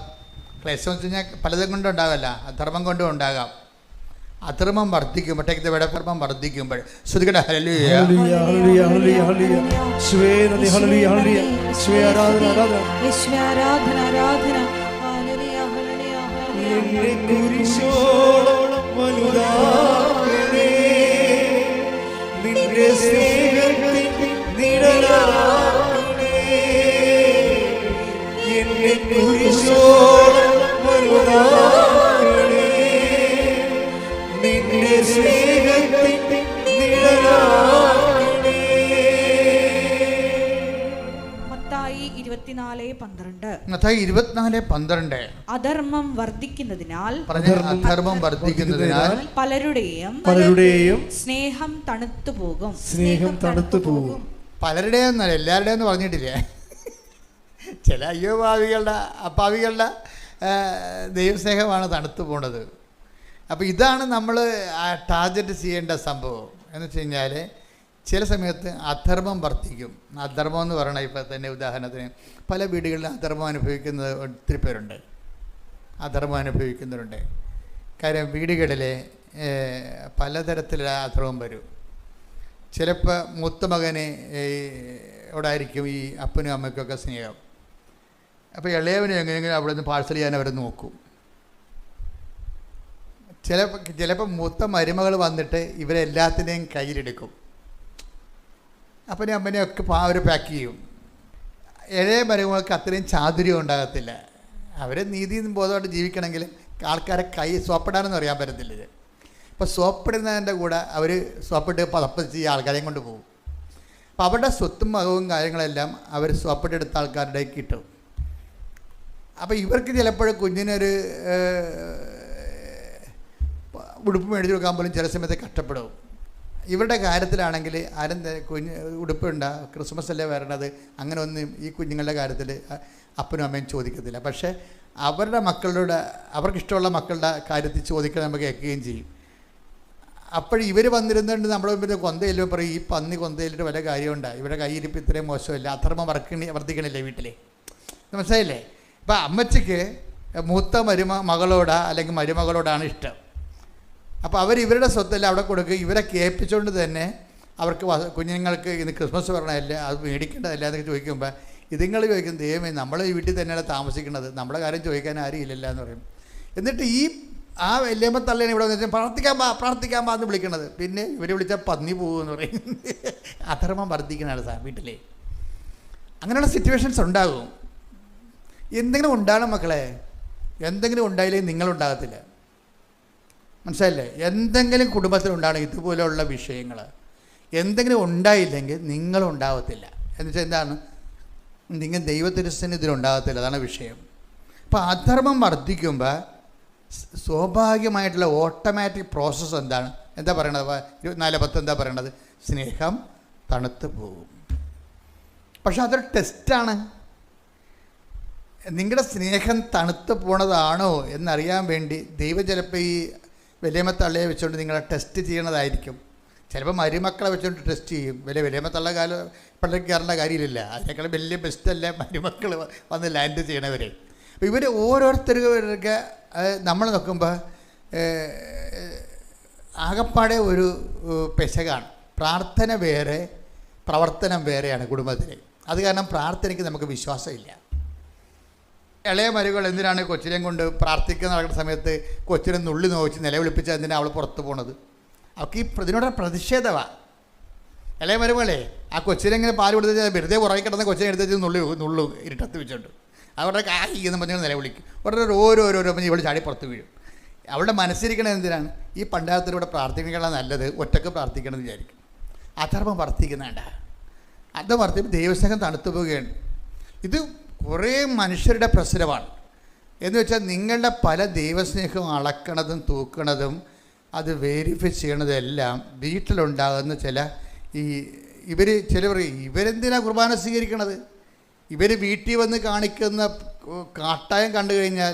ക്ലേശം എന്ന് വെച്ച് കഴിഞ്ഞാൽ പലതും കൊണ്ടും ഉണ്ടാകല്ല, അധർമ്മം കൊണ്ടും ഉണ്ടാകാം. അധർമ്മം വർദ്ധിക്കുമ്പോൾ, അധർമ്മം വർദ്ധിക്കുമ്പോൾ ശ്രുതികട. ഹല്ലേലൂയ ഹല്ലേലൂയ ഹല്ലേലൂയ ഹല്ലേലൂയ. യേശുവേ നന്ദി. ഹല്ലേലൂയ ഹല്ലേലൂയ. യേശുവേ ആരാധന ആരാധന. യേശുവേ ആരാധന ആരാധന. ഹല്ലേലൂയ ഹല്ലേലൂയ ഹല്ലേലൂയ. എന്നെ കുരിശോളം വലുതാക്കണേ, നിന്റെ സ്നേഹത്തിൽ നിഴലാക്കണേ. എന്നെ കുരിശോളം വലുതാക്കണേ, നിന്റെ സ്നേഹത്തിൽ നിഴലാക്കണേ. മത്തായി 24:12. മത്തായി 24:12. അധർമ്മം വർദ്ധിക്കുന്നതിനാൽ പലരുടെയും സ്നേഹം തണുത്തു പോകും. പലരുടെയും എന്നല്ല, എല്ലാവരുടെയും എന്ന് പറഞ്ഞിട്ടില്ലേ? ചില അപ്പാവികളുടെ ദൈവസ്നേഹമാണ് തണുത്തു പോണത്. അപ്പോൾ ഇതാണ് നമ്മൾ ടാർഗറ്റ് ചെയ്യേണ്ട സംഭവം. എന്ന് വെച്ച് കഴിഞ്ഞാൽ ചില സമയത്ത് അധർമ്മം വർദ്ധിക്കും. അധർമ്മം എന്ന് പറയണത് ഇപ്പോൾ തന്നെ ഉദാഹരണത്തിന് പല വീടുകളിൽ അധർമ്മം അനുഭവിക്കുന്നത് ഒത്തിരി പേരുണ്ട്. കാര്യം വീടുകളിൽ പലതരത്തിലുള്ള അധർമ്മം വരും. ചിലപ്പോൾ മൂത്ത മകന് ഓടായിരിക്കും ഈ അപ്പനും അമ്മയ്ക്കൊക്കെ സ്നേഹം. അപ്പോൾ ഇളയവനും എങ്ങനെയെങ്കിലും അവിടെ നിന്ന് പാഴ്സൽ ചെയ്യാൻ അവർ നോക്കും. ചിലപ്പോൾ മൂത്ത മരുമകൾ വന്നിട്ട് ഇവരെല്ലാത്തിനെയും കയ്യിലെടുക്കും. അപ്പനെയും അമ്മനെയും ഒക്കെ അവർ പാക്ക് ചെയ്യും. ഇളയ മരുമകൾക്ക് അത്രയും ചാതുര്യം ഉണ്ടാകത്തില്ല. അവർ നീതി ബോധമായിട്ട് ജീവിക്കണമെങ്കിൽ ആൾക്കാരെ സോപ്പിടാനൊന്നും അറിയാൻ പറ്റത്തില്ല. ഇപ്പോൾ സോപ്പിടുന്നതിൻ്റെ കൂടെ അവർ സോപ്പിട്ട് പതപ്പിച്ച് ഈ ആൾക്കാരെയും കൊണ്ട് പോകും. അപ്പോൾ അവരുടെ സ്വത്തും മകവും കാര്യങ്ങളെല്ലാം അവർ സോപ്പിട്ടെടുത്ത ആൾക്കാരുടെ കിട്ടും. അപ്പോൾ ഇവർക്ക് ചിലപ്പോഴും കുഞ്ഞിനൊരു ഉടുപ്പ് മേടിച്ച് കൊടുക്കാൻ പോലും ചില സമയത്ത് കഷ്ടപ്പെടും. ഇവരുടെ കാര്യത്തിലാണെങ്കിൽ ആരും ഉടുപ്പുണ്ട ക്രിസ്മസ് അല്ലേ വരണത്, അങ്ങനെ ഒന്നും ഈ കുഞ്ഞുങ്ങളുടെ കാര്യത്തിൽ അപ്പനും അമ്മയും ചോദിക്കത്തില്ല. പക്ഷേ അവരുടെ മക്കളുടെ അവർക്കിഷ്ടമുള്ള മക്കളുടെ കാര്യത്തിൽ ചോദിക്കാൻ നമുക്ക് കേൾക്കുകയും ചെയ്യും. അപ്പോൾ ഇവർ വന്നിരുന്നുകൊണ്ട് നമ്മുടെ മുമ്പിൽ കൊന്തയില്ലോ പറയും, ഈ പന്നി കൊന്തയിലിട്ട് വല്ല കാര്യമുണ്ടോ, ഇവരുടെ കയ്യിരിപ്പ് ഇത്രയും മോശമില്ല, അധർമ്മം വർദ്ധിക്കണില്ലേ വീട്ടിൽ, മനസ്സിലായില്ലേ? ഇപ്പം അമ്മച്ചിക്ക് മൂത്ത മകളോടാ അല്ലെങ്കിൽ മരുമകളോടാണ് ഇഷ്ടം. അപ്പോൾ അവർ ഇവരുടെ സ്വത്തെല്ലാം അവിടെ കൊടുക്കുക. ഇവരെ കേൾപ്പിച്ചുകൊണ്ട് തന്നെ അവർക്ക് കുഞ്ഞുങ്ങൾക്ക് ഇന്ന് ക്രിസ്മസ് പറഞ്ഞതല്ലേ, അത് മേടിക്കേണ്ടതല്ല എന്നൊക്കെ ചോദിക്കുമ്പോൾ ഇതുങ്ങൾ ചോദിക്കും, ദൈവമേ നമ്മൾ ഈ വീട്ടിൽ തന്നെയാണ് താമസിക്കുന്നത്, നമ്മുടെ കാര്യം ചോദിക്കാൻ ആരും ഇല്ലല്ലോ എന്ന് പറയും. എന്നിട്ട് ആ വല്യമ്മ തള്ളേനെ ഇവിടെ വന്ന് പ്രാർത്ഥിക്കാൻ പാ എന്ന് വിളിക്കണത്. പിന്നെ ഇവർ വിളിച്ചാൽ പന്നി പോകുമെന്ന് പറയും. അധർമ്മം വർദ്ധിക്കുന്നതാണ് സാർ വീട്ടിലെ. അങ്ങനെയുള്ള സിറ്റുവേഷൻസ് ഉണ്ടാകും. എന്തെങ്കിലും ഉണ്ടാകണം മക്കളെ, എന്തെങ്കിലും ഉണ്ടായില്ലെങ്കിൽ നിങ്ങളുണ്ടാകത്തില്ല, മനസ്സിലായില്ലേ? എന്തെങ്കിലും കുടുംബത്തിലുണ്ടാകണം ഇതുപോലെയുള്ള വിഷയങ്ങൾ. എന്തെങ്കിലും ഉണ്ടായില്ലെങ്കിൽ നിങ്ങളുണ്ടാകത്തില്ല. എന്നുവെച്ചാൽ എന്താണ്, നിങ്ങൾ ദൈവത്തിരുസ്ഥന് ഇതിലുണ്ടാകത്തില്ല, അതാണ് വിഷയം. അപ്പോൾ അധർമ്മം വർദ്ധിക്കുമ്പോൾ സ്വാഭാവികമായിട്ടുള്ള ഓട്ടോമാറ്റിക് പ്രോസസ്സ് എന്താ പറയണത്? 24:10 എന്താ പറയണത്? സ്നേഹം തണുത്ത് പോകും. പക്ഷെ അതൊരു ടെസ്റ്റാണ്. നിങ്ങളുടെ സ്നേഹം തണുത്ത് പോണതാണോ എന്നറിയാൻ വേണ്ടി ദൈവം ചിലപ്പോൾ ഈ വലിയമ്മ തള്ളയെ വെച്ചുകൊണ്ട് നിങ്ങളെ ടെസ്റ്റ് ചെയ്യണതായിരിക്കും. ചിലപ്പോൾ മരുമക്കളെ വെച്ചുകൊണ്ട് ടെസ്റ്റ് ചെയ്യും. വലിയമ്മ തള്ള കാലം പള്ളിക്ക് കയറേണ്ട കാര്യമില്ല. അതിനേക്കാൾ വലിയ ബെസ്റ്റല്ലേ മരുമക്കൾ വന്ന് ലാൻഡ് ചെയ്യണവർ. അപ്പോൾ ഇവർ ഓരോരുത്തർക്ക് നമ്മൾ നോക്കുമ്പോൾ ആകപ്പാടെ ഒരു പെശകാണ്. പ്രാർത്ഥന വേറെ, പ്രവർത്തനം വേറെയാണ് കുടുംബത്തിൽ. അത് കാരണം പ്രാർത്ഥനയ്ക്ക് നമുക്ക് വിശ്വാസമില്ല. ഇളയ മരുകൾ എന്തിനാണ് കൊച്ചിനെയും കൊണ്ട് പ്രാർത്ഥിക്കാൻ നടക്കുന്ന സമയത്ത് കൊച്ചിനെ നുള്ളി നോച്ച് നിലവിളിപ്പിച്ച് എന്തിനാണ് അവൾ പുറത്ത് പോണത്? അവൾക്ക് ഈ ഇതിനോട് പ്രതിഷേധമാണ്. ഇളയ മരുമകളെ ആ കൊച്ചിനെങ്ങനെ പാൽ കൊടുത്ത് വെറുതെ പുറകെ കിടന്ന കൊച്ചിനെ എടുത്ത് നുള്ളു ഇരുട്ടത്ത് വെച്ചിട്ടുണ്ട്. അവരുടെ കാഹിന്ന് പറഞ്ഞാൽ നിലവിളിക്കും. ഉടനെ ഓരോരോ പറഞ്ഞ് ഇവൾ ചാടി പുറത്ത് വീഴും. അവളുടെ മനസ്സിരിക്കണത് എന്തിനാണ്? ഈ പണ്ടാരത്തിലൂടെ പ്രാർത്ഥിക്കണ നല്ലത്, ഒറ്റക്ക് പ്രാർത്ഥിക്കണം എന്ന് വിചാരിക്കും. അധർമ്മം വർദ്ധിക്കുന്നുണ്ട. അത് വർദ്ധിപ്പോൾ ദൈവസ്നേഹം തണുത്തു പോവുകയാണ്. ഇത് കുറേ മനുഷ്യരുടെ പ്രശ്നമാണ്. എന്ന് വെച്ചാൽ നിങ്ങളുടെ പല ദൈവസ്നേഹവും അളക്കണതും തൂക്കണതും അത് വെരിഫൈ ചെയ്യണതെല്ലാം വീട്ടിലുണ്ടാകുന്ന ചില ചിലവർ ഇവരെന്തിനാണ് കുർബാന സ്വീകരിക്കണത്? ഇവർ വീട്ടിൽ വന്ന് കാണിക്കുന്ന കാട്ടായം കണ്ടു കഴിഞ്ഞാൽ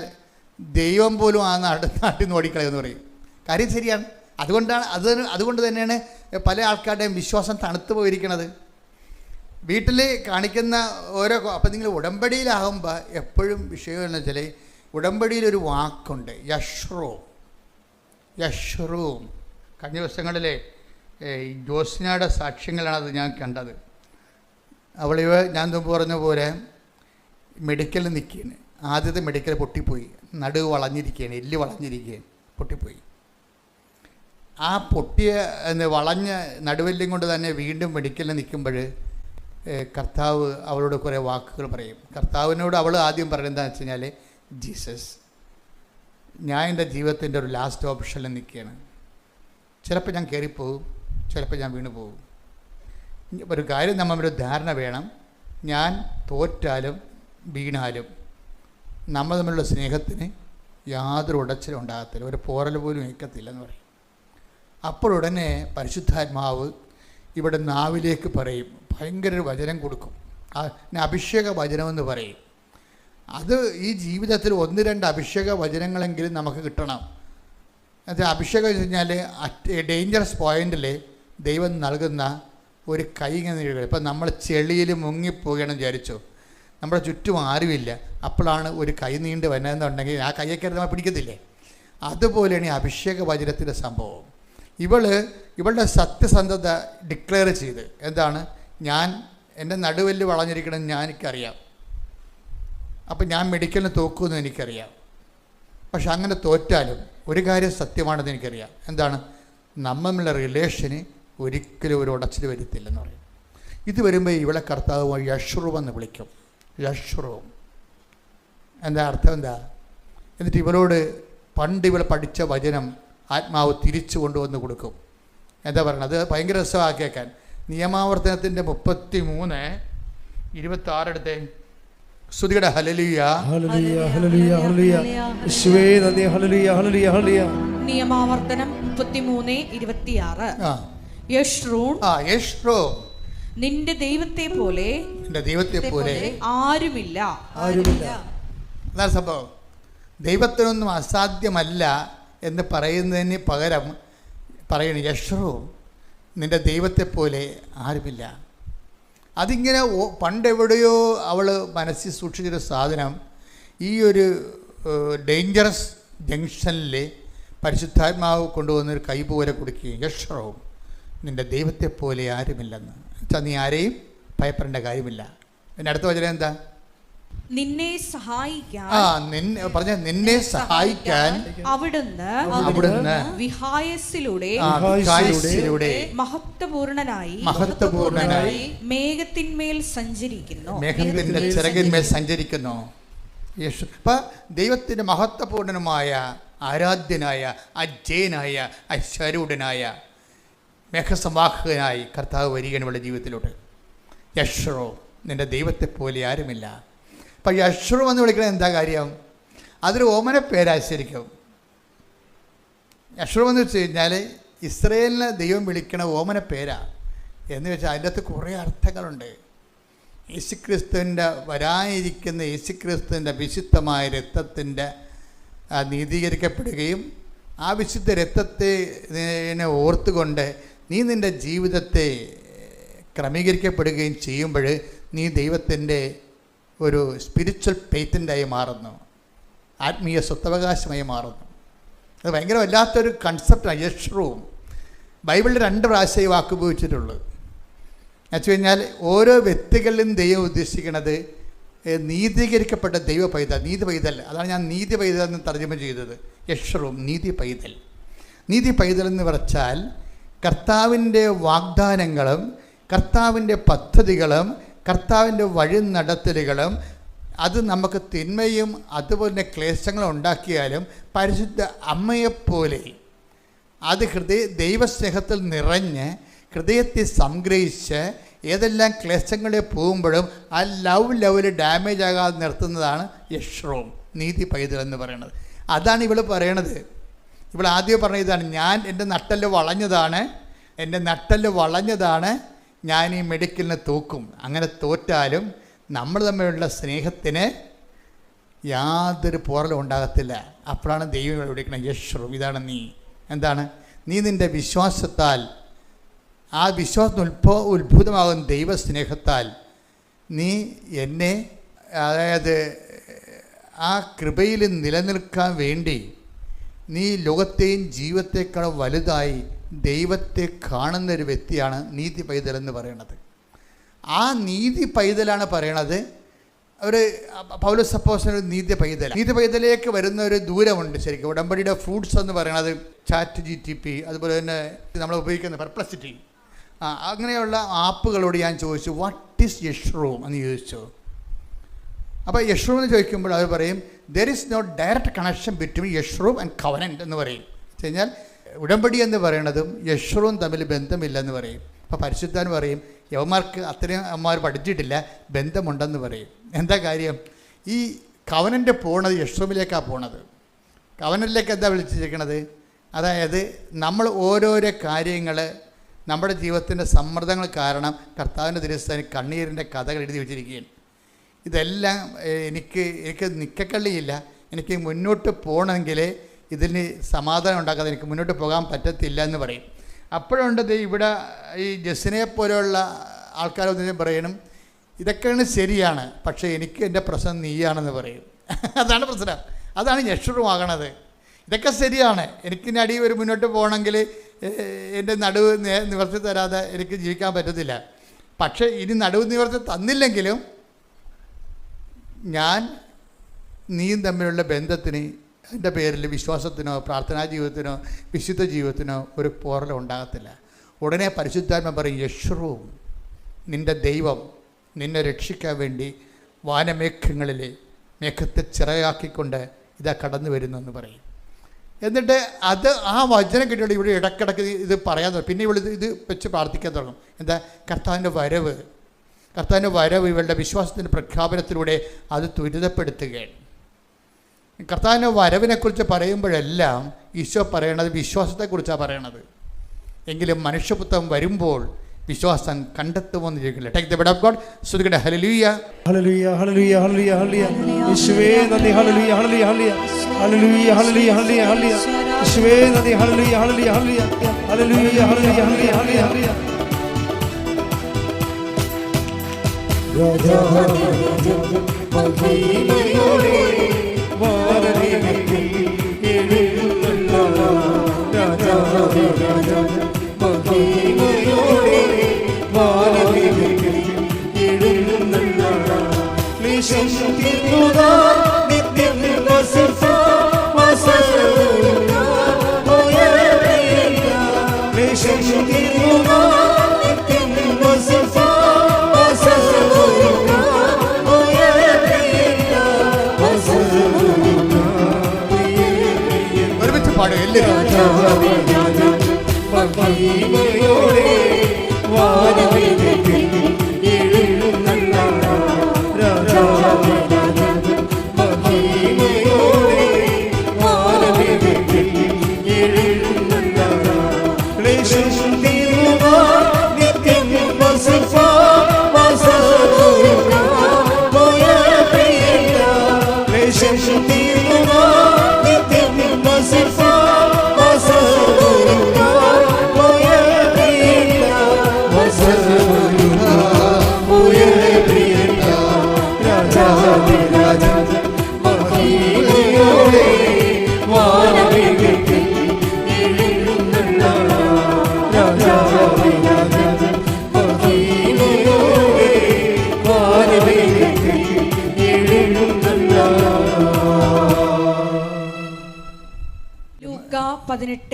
ദൈവം പോലും ആ നാട്ടിൽ നിന്ന് ഓടിക്കളയെന്ന് പറയും. കാര്യം ശരിയാണ്. അതുകൊണ്ട് തന്നെയാണ് പല ആൾക്കാരുടെയും വിശ്വാസം തണുത്തു പോയിരിക്കുന്നത്. വീട്ടിൽ കാണിക്കുന്ന അപ്പം നിങ്ങൾ ഉടമ്പടിയിലാകുമ്പോൾ എപ്പോഴും വിഷയം എന്ന് വെച്ചാൽ ഉടമ്പടിയിലൊരു വാക്കുണ്ട്, യശ്രൂം. കഴിഞ്ഞ ദിവസങ്ങളിലെ ജോസ്നയുടെ സാക്ഷ്യങ്ങളാണത് ഞാൻ കണ്ടത്. ഞാൻ മുമ്പ് പറഞ്ഞ പോലെ മെഡിക്കലിൽ നിൽക്കുകയാണ്. ആദ്യത്തെ മെഡിക്കൽ പൊട്ടിപ്പോയി, നടുവ് വളഞ്ഞിരിക്കുകയാണ്, എല്ല് വളഞ്ഞിരിക്കുകയാണ്, പൊട്ടിപ്പോയി. ആ പൊട്ടിയ വളഞ്ഞ നടുവെല്ലും കൊണ്ട് തന്നെ വീണ്ടും മെഡിക്കലിൽ നിൽക്കുമ്പോൾ കർത്താവ് അവളോട് കുറേ വാക്കുകൾ പറയും. കർത്താവിനോട് അവൾ ആദ്യം പറയുന്നത് എന്താണെന്ന് വെച്ച് കഴിഞ്ഞാൽ, ജീസസ്, ഞാൻ എൻ്റെ ജീവിതത്തിൻ്റെ ഒരു ലാസ്റ്റ് ഓപ്ഷനിൽ നിൽക്കുകയാണ്. ചിലപ്പോൾ ഞാൻ കയറിപ്പോവും, ചിലപ്പോൾ ഞാൻ വീണു പോകും. ഒരു കാര്യം നമ്മളൊരു ധാരണ വേണം, ഞാൻ തോറ്റാലും വീണാലും നമ്മൾ തമ്മിലുള്ള സ്നേഹത്തിന് യാതൊരു ഉടച്ചിലും ഉണ്ടാകത്തില്ല, ഒരു പോറൽ പോലും ഏൽക്കത്തില്ലെന്ന് പറയും. അപ്പോഴുടനെ പരിശുദ്ധാത്മാവ് ഇവിടെ നാവിലേക്ക് പറയും, ഭയങ്കര ഒരു വചനം കൊടുക്കും. അഭിഷേക വചനമെന്ന് പറയും. അത് ഈ ജീവിതത്തിൽ 1-2 അഭിഷേക വചനങ്ങളെങ്കിലും നമുക്ക് കിട്ടണം. അത് അഭിഷേകം എന്ന് വെച്ച് കഴിഞ്ഞാൽ ഡേഞ്ചറസ് പോയിന്റിൽ ദൈവം നൽകുന്ന ഒരു കൈ ഇങ്ങനെ. ഇപ്പം നമ്മൾ ചെളിയിൽ മുങ്ങിപ്പോവുകയാണെന്ന് വിചാരിച്ചോ, നമ്മുടെ ചുറ്റും ആരുമില്ല, അപ്പോഴാണ് ഒരു കൈ നീണ്ട് വന്നതെന്നുണ്ടെങ്കിൽ ആ കൈയൊക്കെ നമ്മൾ പിടിക്കത്തില്ലേ? അതുപോലെയാണ് ഈ അഭിഷേക വചനത്തിൻ്റെ സംഭവം. ഇവളുടെ സത്യസന്ധത ഡിക്ലെയർ ചെയ്ത്, എന്താണ്, എൻ്റെ നടുവെല്ല് വളഞ്ഞിരിക്കണം എനിക്കറിയാം, അപ്പം ഞാൻ മെഡിക്കലിന് തോക്കുമെന്ന് എനിക്കറിയാം. പക്ഷെ അങ്ങനെ തോറ്റാലും ഒരു കാര്യം സത്യമാണെന്ന് എനിക്കറിയാം, എന്താണ്, നമ്മളുടെ റിലേഷന് ഒരിക്കലും ഒരു ഉടച്ചിൽ വരുത്തില്ലെന്ന് പറയും. ഇത് വരുമ്പോൾ ഇവളെ കർത്താവ് യശ്രൂവെന്ന് വിളിക്കും. യശ്രൂം എന്താ അർത്ഥം? എന്താ? എന്നിട്ട് ഇവളോട് പണ്ട് ഇവൾ പഠിച്ച വചനം ആത്മാവ് തിരിച്ചു കൊണ്ടുവന്ന് കൊടുക്കും. എന്താ പറയുന്നത്? അത് ഭയങ്കര രസമാണ് കേൾക്കാൻ. നിയമാവർത്തനത്തിൻ്റെ 33:26 എടുത്തേ. സ്തുതിയുടെ ഹല്ലേലൂയ, ഹല്ലേലൂയ, ഹല്ലേലൂയ, ഹല്ലേലൂയ. യേശുവേ നന്ദി. ഹല്ലേലൂയ, ഹല്ലേലൂയ, ഹല്ലേലൂയ. നിയമാവർത്തനം 33:26. യശ്രൂൺ, നിന്റെ ദൈവത്തെ പോലെ ആരുമില്ല. അതാണ് സംഭവം. ദൈവത്തിനൊന്നും അസാധ്യമല്ല എന്ന് പറയുന്നതിന് പകരം പറയണം, യശ്രൂൺ, നിന്റെ ദൈവത്തെ പോലെ ആരുമില്ല. അതിങ്ങനെ പണ്ടെവിടെയോ അവൾ മനസ്സിൽ സൂക്ഷിച്ചൊരു സാധനം ഈ ഒരു ഡേഞ്ചറസ് ജംഗ്ഷനിൽ പരിശുദ്ധാത്മാവ് കൊണ്ടുവന്നൊരു കൈ പോലെ കൊടുക്കുകയും, യശ്രൂൺ, നിന്റെ ദൈവത്തെ പോലെ ആരുമില്ലെന്ന് വെച്ചാൽ നീ ആരെയും ഭയപ്പെടേണ്ട കാര്യമില്ല. പിന്നെ അടുത്ത വചനം എന്താ? നിന്നെ സഹായിക്കാൻ അവിടുന്ന് വിഹായസിലൂടെ മഹത്വപൂർണനായി മേഘത്തിന്മേൽ സഞ്ചരിക്കുന്നു. മേഘത്തിൻ്റെ ചിറകിന്മേൽ സഞ്ചരിക്കുന്നു. അപ്പം ദൈവത്തിൻ്റെ മഹത്വപൂർണനുമായ, ആരാധ്യനായ, അജയനായ, അശരൂഢനായ, മേഘസമാഹകനായി കർത്താവ് വരികയാണ് ഇവിടെ ജീവിതത്തിലോട്ട്. യശ്രോ, നിൻ്റെ ദൈവത്തെ പോലെ ആരുമില്ല. അപ്പം യശ്രൂ എന്ന് വിളിക്കുന്നത് എന്താ കാര്യം? അതൊരു ഓമന പേരായി ശരിക്കും. യശ്രൂ എന്ന് വെച്ച് കഴിഞ്ഞാൽ ഇസ്രയേലിനെ ദൈവം വിളിക്കണ ഓമന പേരാ. എന്ന് വെച്ചാൽ അതിൻ്റെ അകത്ത് കുറേ അർത്ഥങ്ങളുണ്ട്. യേശുക്രിസ്തുവിൻ്റെ വരാനിരിക്കുന്ന യേശുക്രിസ്തുവിൻ്റെ വിശുദ്ധമായ രക്തത്തിൻ്റെ നീതീകരിക്കപ്പെടുകയും ആ വിശുദ്ധ രക്തത്തെ ഓർത്തുകൊണ്ട് നീ നിൻ്റെ ജീവിതത്തെ ക്രമീകരിക്കപ്പെടുകയും ചെയ്യുമ്പോൾ നീ ദൈവത്തിൻ്റെ ഒരു സ്പിരിച്വൽ പേറ്റൻ്റായി മാറുന്നു, ആത്മീയ സ്വത്തവകാശമായി മാറുന്നു. അത് ഭയങ്കര വല്ലാത്തൊരു കൺസെപ്റ്റാണ് യശ്രൂം. ബൈബിളിൽ 2 പ്രാവശ്യം ഈ വാക്ക് ഉപയോഗിച്ചിട്ടുള്ളൂ. എന്ന് വെച്ച് കഴിഞ്ഞാൽ ഓരോ വ്യക്തികളിലും ദൈവം ഉദ്ദേശിക്കുന്നത് നീതീകരിക്കപ്പെട്ട ദൈവ പൈതൽ, നീതി പൈതൽ. അതാണ് ഞാൻ നീതി പൈതൽ എന്ന് തർജ്ജമ ചെയ്തത്. യശ്രൂം, നീതി പൈതൽ. നീതി പൈതൽ എന്ന് പറഞ്ഞാൽ കർത്താവിൻ്റെ വാഗ്ദാനങ്ങളും കർത്താവിൻ്റെ പദ്ധതികളും കർത്താവിൻ്റെ വഴി നടത്തലുകളും അത് നമുക്ക് തിന്മയും അതുപോലെ ക്ലേശങ്ങളും ഉണ്ടാക്കിയാലും പരിശുദ്ധ അമ്മയെപ്പോലെ അത് ദൈവസ്നേഹത്തിൽ നിറഞ്ഞ് ഹൃദയത്തെ സംഗ്രഹിച്ച് ഏതെല്ലാം ക്ലേശങ്ങളെ പോകുമ്പോഴും ആ ലെവൽ ഡാമേജ് ആകാതെ നിർത്തുന്നതാണ് യശ്രൂം, നീതി പൈതൽ എന്ന് പറയുന്നത്. അതാണ് ഇവൾ പറയണത്. ഇവൾ ആദ്യം പറഞ്ഞ ഇതാണ്, എൻ്റെ നട്ടെല്ല് വളഞ്ഞതാണ്, ഞാൻ ഈ മെഡിക്കലിനെ തോക്കും. അങ്ങനെ തോറ്റാലും നമ്മൾ തമ്മിലുള്ള സ്നേഹത്തിന് യാതൊരു പോറലും ഉണ്ടാകത്തില്ല. അപ്പോഴാണ് ദൈവം വിളിക്കുന്നത് യശ്രൂം, ഇതാണ് നീ. എന്താണ്? നീ നിൻ്റെ വിശ്വാസത്താൽ, ആ വിശ്വാസം ഉത്ഭുതമാകുന്ന ദൈവസ്നേഹത്താൽ നീ എന്നെ, അതായത് ആ കൃപയിൽ നിലനിൽക്കാൻ വേണ്ടി നീ ലോകത്തെയും ജീവിതത്തെക്കാളും വലുതായി ദൈവത്തെ കാണുന്നൊരു വ്യക്തിയാണ് നീതി പൈതൽ എന്ന് പറയുന്നത്. ആ നീതി പൈതലാണ് പറയണത്. ഒരു പൗലോസ് അപ്പോസ്തലൻ നീതി പൈതലേക്ക് വരുന്ന ഒരു ദൂരമുണ്ട്. ശരിക്കും ഉടമ്പടിയുടെ ഫ്രൂട്ട്സ് എന്ന് പറയുന്നത് ChatGPT, അതുപോലെ തന്നെ നമ്മൾ ഉപയോഗിക്കുന്ന പെർപ്ലക്സിറ്റി, അങ്ങനെയുള്ള ആപ്പുകളോട് ഞാൻ ചോദിച്ചു വാട്ട് ഈസ് യശ്രൂം എന്ന് ചോദിച്ചു. അപ്പോൾ യശ്രൂം എന്ന് ചോദിക്കുമ്പോൾ അവർ പറയും there is no direct connection between Jeshurun and covenant എന്ന് പറയും. എന്ന് വെച്ച് കഴിഞ്ഞാൽ ഉടമ്പടി എന്ന് പറയുന്നതും യശ്രൂവും തമ്മിൽ ബന്ധമില്ലെന്ന് പറയും. അപ്പോൾ പരിശുദ്ധൻ പറയും യവന്മാർക്ക് അത്രയും അമ്മമാർ പഠിച്ചിട്ടില്ല, ബന്ധമുണ്ടെന്ന് പറയും. എന്താ കാര്യം? ഈ കവനൻ്റ് പോണത് യശ്രൂമിലേക്കാണ് പോണത്. കവനനിലേക്ക് എന്താ വിളിച്ചിരിക്കണത്? അതായത് നമ്മൾ ഓരോരോ കാര്യങ്ങൾ നമ്മുടെ ജീവിതത്തിൻ്റെ സമ്മർദ്ദങ്ങൾ കാരണം കർത്താവിൻ്റെ തിരുസ്ഥാനിൽ കണ്ണീരിൻ്റെ കഥകൾ എഴുതി വെച്ചിരിക്കുകയാണ്. ഇതെല്ലാം എനിക്ക് നിക്കക്കള്ളിയില്ല, എനിക്ക് മുന്നോട്ട് പോകണമെങ്കിൽ ഇതിന് സമാധാനം ഉണ്ടാക്കാതെ എനിക്ക് മുന്നോട്ട് പോകാൻ പറ്റത്തില്ല എന്ന് പറയും. അപ്പോഴുണ്ട് ഇവിടെ ഈ ജസ്സിനെ പോലെയുള്ള ആൾക്കാരൊന്നും പറയണം ഇതൊക്കെയാണ് ശരിയാണ്, പക്ഷേ എനിക്ക് എൻ്റെ പ്രശ്നം നീയാണെന്ന് പറയും. അതാണ് പ്രശ്നം, അതാണ് യശ്രൂമാകണത്. ഇതൊക്കെ ശരിയാണ്, എനിക്കിനി അടി ഒരു മുന്നോട്ട് പോകണമെങ്കിൽ എൻ്റെ നടുവ് നിവർത്തി തരാതെ എനിക്ക് ജീവിക്കാൻ പറ്റത്തില്ല. പക്ഷേ ഇനി നടുവ് നിവർത്തി തന്നില്ലെങ്കിലും ഞാൻ നീയും തമ്മിലുള്ള ബന്ധത്തിന് എൻ്റെ പേരിൽ വിശ്വാസത്തിനോ പ്രാർത്ഥനാ ജീവിതത്തിനോ വിശുദ്ധ ജീവിതത്തിനോ ഒരു പോറലും ഉണ്ടാകത്തില്ല. ഉടനെ പരിശുദ്ധാത്മ പറയും യശ്രൂം, നിൻ്റെ ദൈവം നിന്നെ രക്ഷിക്കാൻ വേണ്ടി വാനമേഘങ്ങളിൽ മേഘത്തെ ചിറയാക്കിക്കൊണ്ട് ഇതാ കടന്നു വരുന്നു എന്ന് പറയും. എന്നിട്ട് അത് ആ വചനം കിട്ടിയിട്ട് ഇവിടെ ഇടയ്ക്കിടയ്ക്ക് ഇത് പറയാൻ തുടങ്ങും. പിന്നെ ഇവിടെ ഇത് വെച്ച് പ്രാർത്ഥിക്കാൻ തുടങ്ങും. എന്താ? കർത്താവിൻ്റെ വരവ് ഇവളുടെ വിശ്വാസത്തിൻ്റെ പ്രഖ്യാപനത്തിലൂടെ അത് ത്വരിതപ്പെടുത്തുകയാണ്. കർത്താവിൻ്റെ വരവിനെക്കുറിച്ച് പറയുമ്പോഴെല്ലാം ഈശോ പറയണത് വിശ്വാസത്തെക്കുറിച്ചാണ് പറയണത്. എങ്കിലും മനുഷ്യപുത്രൻ വരുമ്പോൾ വിശ്വാസം കണ്ടെത്തുമെന്ന് ചോദിക്കില്ല. Take the word of God. സ്തുതിക്കട്ടെ. ഹല്ലേലൂയ ഹല്ലേലൂയ ഹല്ലേലൂയ ഹല്ലേലൂയ ഹല്ലേലൂയ. യേശുവേ നന്ദി. ഹല്ലേലൂയ ഹല്ലേലൂയ ഹല്ലേലൂയ ഹല്ലേലൂയ ഹല്ലേലൂയ ഹല്ലേലൂയ ഹല്ലേലൂയ. യേശുവേ നന്ദി. ഹല്ലേലൂയ ഹല്ലേലൂയ ഹല്ലേലൂയ ഹല്ലേലൂയ ഹല്ലേലൂയ ഹല്ലേലൂയ ഹല്ലേലൂയ. മഹിമയോടെ വാനമേഘത്തിൽ എഴുന്നള്ള രാജാവേ മഹിമയോടെ വാനമേഘത്തിൽ എഴുന്നള്ള ക്ലേശം തീർക്കുക നിത്യം ക്ലേശം തീർക്കുക നിത്യം ഒരുമിച്ച് പാടുക എല്ലാവരും. മഹിമയോടെ വാനമേഘത്തിൽ എഴുന്നള്ള രാജാവേ മഹിമയോടെ വാനമേഘത്തിൽ എഴുന്നള്ള ക്ലേശം തീർക്കുക നിത്യം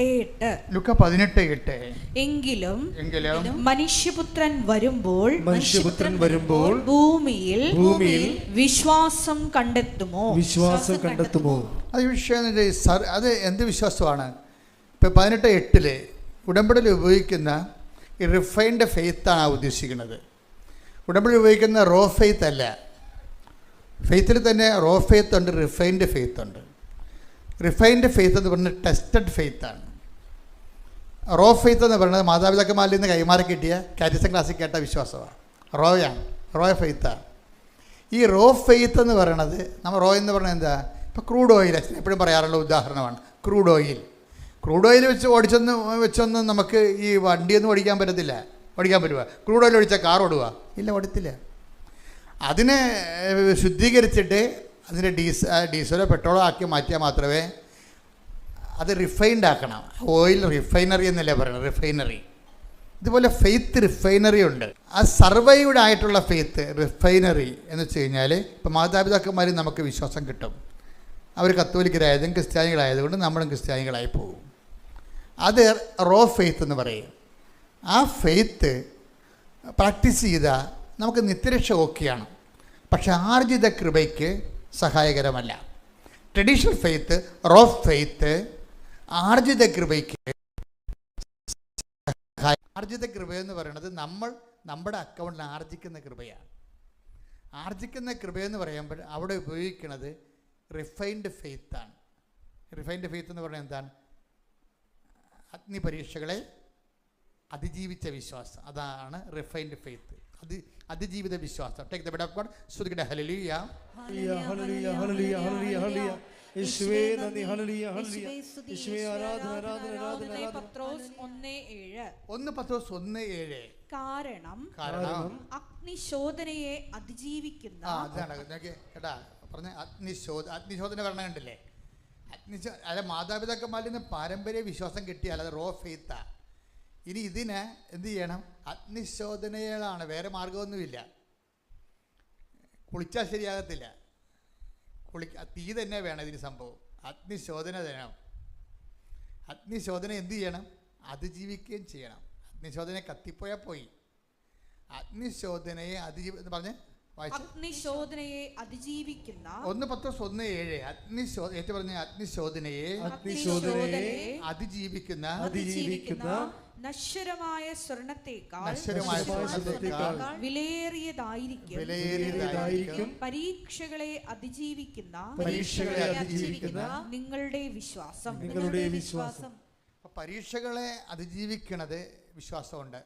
18:8. ലുക്ക 18:8. എങ്കിലും എങ്കിലും മനുഷ്യപുത്രൻ വരുമ്പോൾ ഭൂമിയിൽ വിശ്വാസം കണ്ടെത്തുമോ? അത് വിഷയം അത് എന്ത് വിശ്വാസമാണ്? ഇപ്പം 18:8 ഉടമ്പടിയിൽ ഉപയോഗിക്കുന്ന ഈ റിഫൈൻഡ് ഫെയ്ത്താണ് ഉദ്ദേശിക്കുന്നത്. ഉടമ്പടി ഉപയോഗിക്കുന്ന റോ ഫെയ്ത്ത് അല്ല. ഫെയ്ത്തിൽ തന്നെ റോ ഫെയ്ത്ത് ഉണ്ട്, റിഫൈൻഡ് ഫെയ്ത്ത് ഉണ്ട്. റിഫൈൻഡ് ഫെയ്ത്ത് എന്ന് പറഞ്ഞാൽ ടെസ്റ്റഡ് ഫെയ്ത്താണ്. റോ ഫെയ്ത്ത് എന്ന് പറയുന്നത് മാതാപിതാക്കന്മാരിൽ നിന്ന് കൈമാറി കിട്ടിയ കാറ്റഗറിസം ക്ലാസ്സിൽ കേട്ട വിശ്വാസമാണ്. റോ ഫെയ്ത്താണ്. ഈ റോ ഫെയ്ത്ത് എന്ന് പറയണത് നമ്മൾ റോ എന്ന് പറഞ്ഞാൽ എന്താ? ഇപ്പോൾ ക്രൂഡ് ഓയിൽ എപ്പോഴും പറയാറുള്ള ഉദാഹരണമാണ് ക്രൂഡ് ഓയിൽ. ക്രൂഡ് ഓയിൽ വെച്ചൊന്നും നമുക്ക് ഈ വണ്ടിയൊന്നും ഓടിക്കാൻ പറ്റുമോ? ക്രൂഡ് ഓയിൽ ഒഴിച്ചാൽ കാർ ഓടുക? ഇല്ല, ഓടത്തില്ല. അതിനെ ശുദ്ധീകരിച്ചിട്ട് അതിൻ്റെ ഡീസലോ പെട്രോളോ ആക്കി മാറ്റിയാൽ മാത്രമേ അത് റിഫൈൻഡ് ആക്കണം. ഓയിൽ റിഫൈനറി എന്നല്ലേ പറയുന്നത്, റിഫൈനറി. ഇതുപോലെ ഫെയ്ത്ത് റിഫൈനറി ഉണ്ട്. ആ സർവൈവ്ഡ് ആയിട്ടുള്ള ഫെയ്ത്ത് റിഫൈനറി എന്ന് വെച്ച് കഴിഞ്ഞാൽ ഇപ്പോൾ മാതാപിതാക്കന്മാർ നമുക്ക് വിശ്വാസം കിട്ടും. അവർ കത്തോലിക്കരായതും ക്രിസ്ത്യാനികളായതുകൊണ്ട് നമ്മളും ക്രിസ്ത്യാനികളായി പോകും. അത് റോ ഫെയ്ത്ത് എന്ന് പറയും. ആ ഫെയ്ത്ത് പ്രാക്ടീസ് ചെയ്താൽ നമുക്ക് നിത്യരക്ഷ ഓക്കെയാണ്. പക്ഷെ ആർജിത കൃപയ്ക്ക് സഹായകരമല്ല. ട്രഡീഷണൽ ഫെയ്ത്ത്, റോ ഫെയ്ത്ത് ആർജിത കൃപയ്ക്ക്. ആർജിത കൃപയെന്ന് പറയുന്നത് നമ്മുടെ അക്കൗണ്ടിൽ ആർജിക്കുന്ന കൃപയാണ്. ആർജിക്കുന്ന കൃപയെന്ന് പറയുമ്പോൾ അവിടെ ഉപയോഗിക്കുന്നത് റിഫൈൻഡ് ഫെയ്ത്താണ്. റിഫൈൻഡ് ഫെയ്ത്ത് എന്ന് പറയുന്നത് എന്താണ്? അഗ്നി പരീക്ഷകളെ അതിജീവിച്ച വിശ്വാസം, അതാണ് റിഫൈൻഡ് ഫെയ്ത്ത്. അതിജീവിത വിശ്വാസം. Take the word of God. സ്തുതിക്കട്ടെ. ഹല്ലേലൂയ, ഹല്ലേലൂയ, ഹല്ലേലൂയ, ഹല്ലേലൂയ, ഹല്ലേലൂയ. യേശുവേ നന്ദി. ഹല്ലേലൂയ, ഹല്ലേലൂയ. യേശുവേ ആരാധന, ആരാധന, ആരാധന. 1 പത്രോസ് 1:7. 1 പത്രോസ് 1:7. കാരണം അഗ്നിശോധനയെ അതിജീവിക്കുന്ന. അതാണ് കേട്ടാ പറഞ്ഞ അഗ്നിശോധന പറഞ്ഞ കണ്ടില്ലേ? അല്ല, മാതാപിതാക്കന്മാരിൽ നിന്ന് പാരമ്പര്യ വിശ്വാസം കിട്ടിയാൽ അത് റോ ഫെയ്ത്താ. ഇനി ഇതിന് എന്ത് ചെയ്യണം? അഗ്നിശോധനകളാണ്, വേറെ മാർഗമൊന്നുമില്ല. കുളിച്ചാൽ ശരിയാകത്തില്ല. തീ തന്നെ വേണം ഇതിന് സംഭവം. അഗ്നിശോധന വേണം. അഗ്നിശോധന എന്ത് ചെയ്യണം? അതിജീവിക്കുകയും ചെയ്യണം. അഗ്നിശോധന കത്തിപ്പോയാൽ പോയി. അഗ്നിശോധനയെ പറഞ്ഞ് അഗ്നിശോധനയെ അതിജീവിക്കുന്ന. 1 പത്രോസ് 1:7. അഗ്നിശോധനയെ അതിജീവിക്കുന്ന നശ്വരമായ സ്വർണത്തേക്കാൾ വിലയേറിയതായിരിക്കും പരീക്ഷകളെ അതിജീവിക്കുന്ന നിങ്ങളുടെ വിശ്വാസം. പരീക്ഷകളെ അതിജീവിക്കണത് വിശ്വാസമുണ്ട്.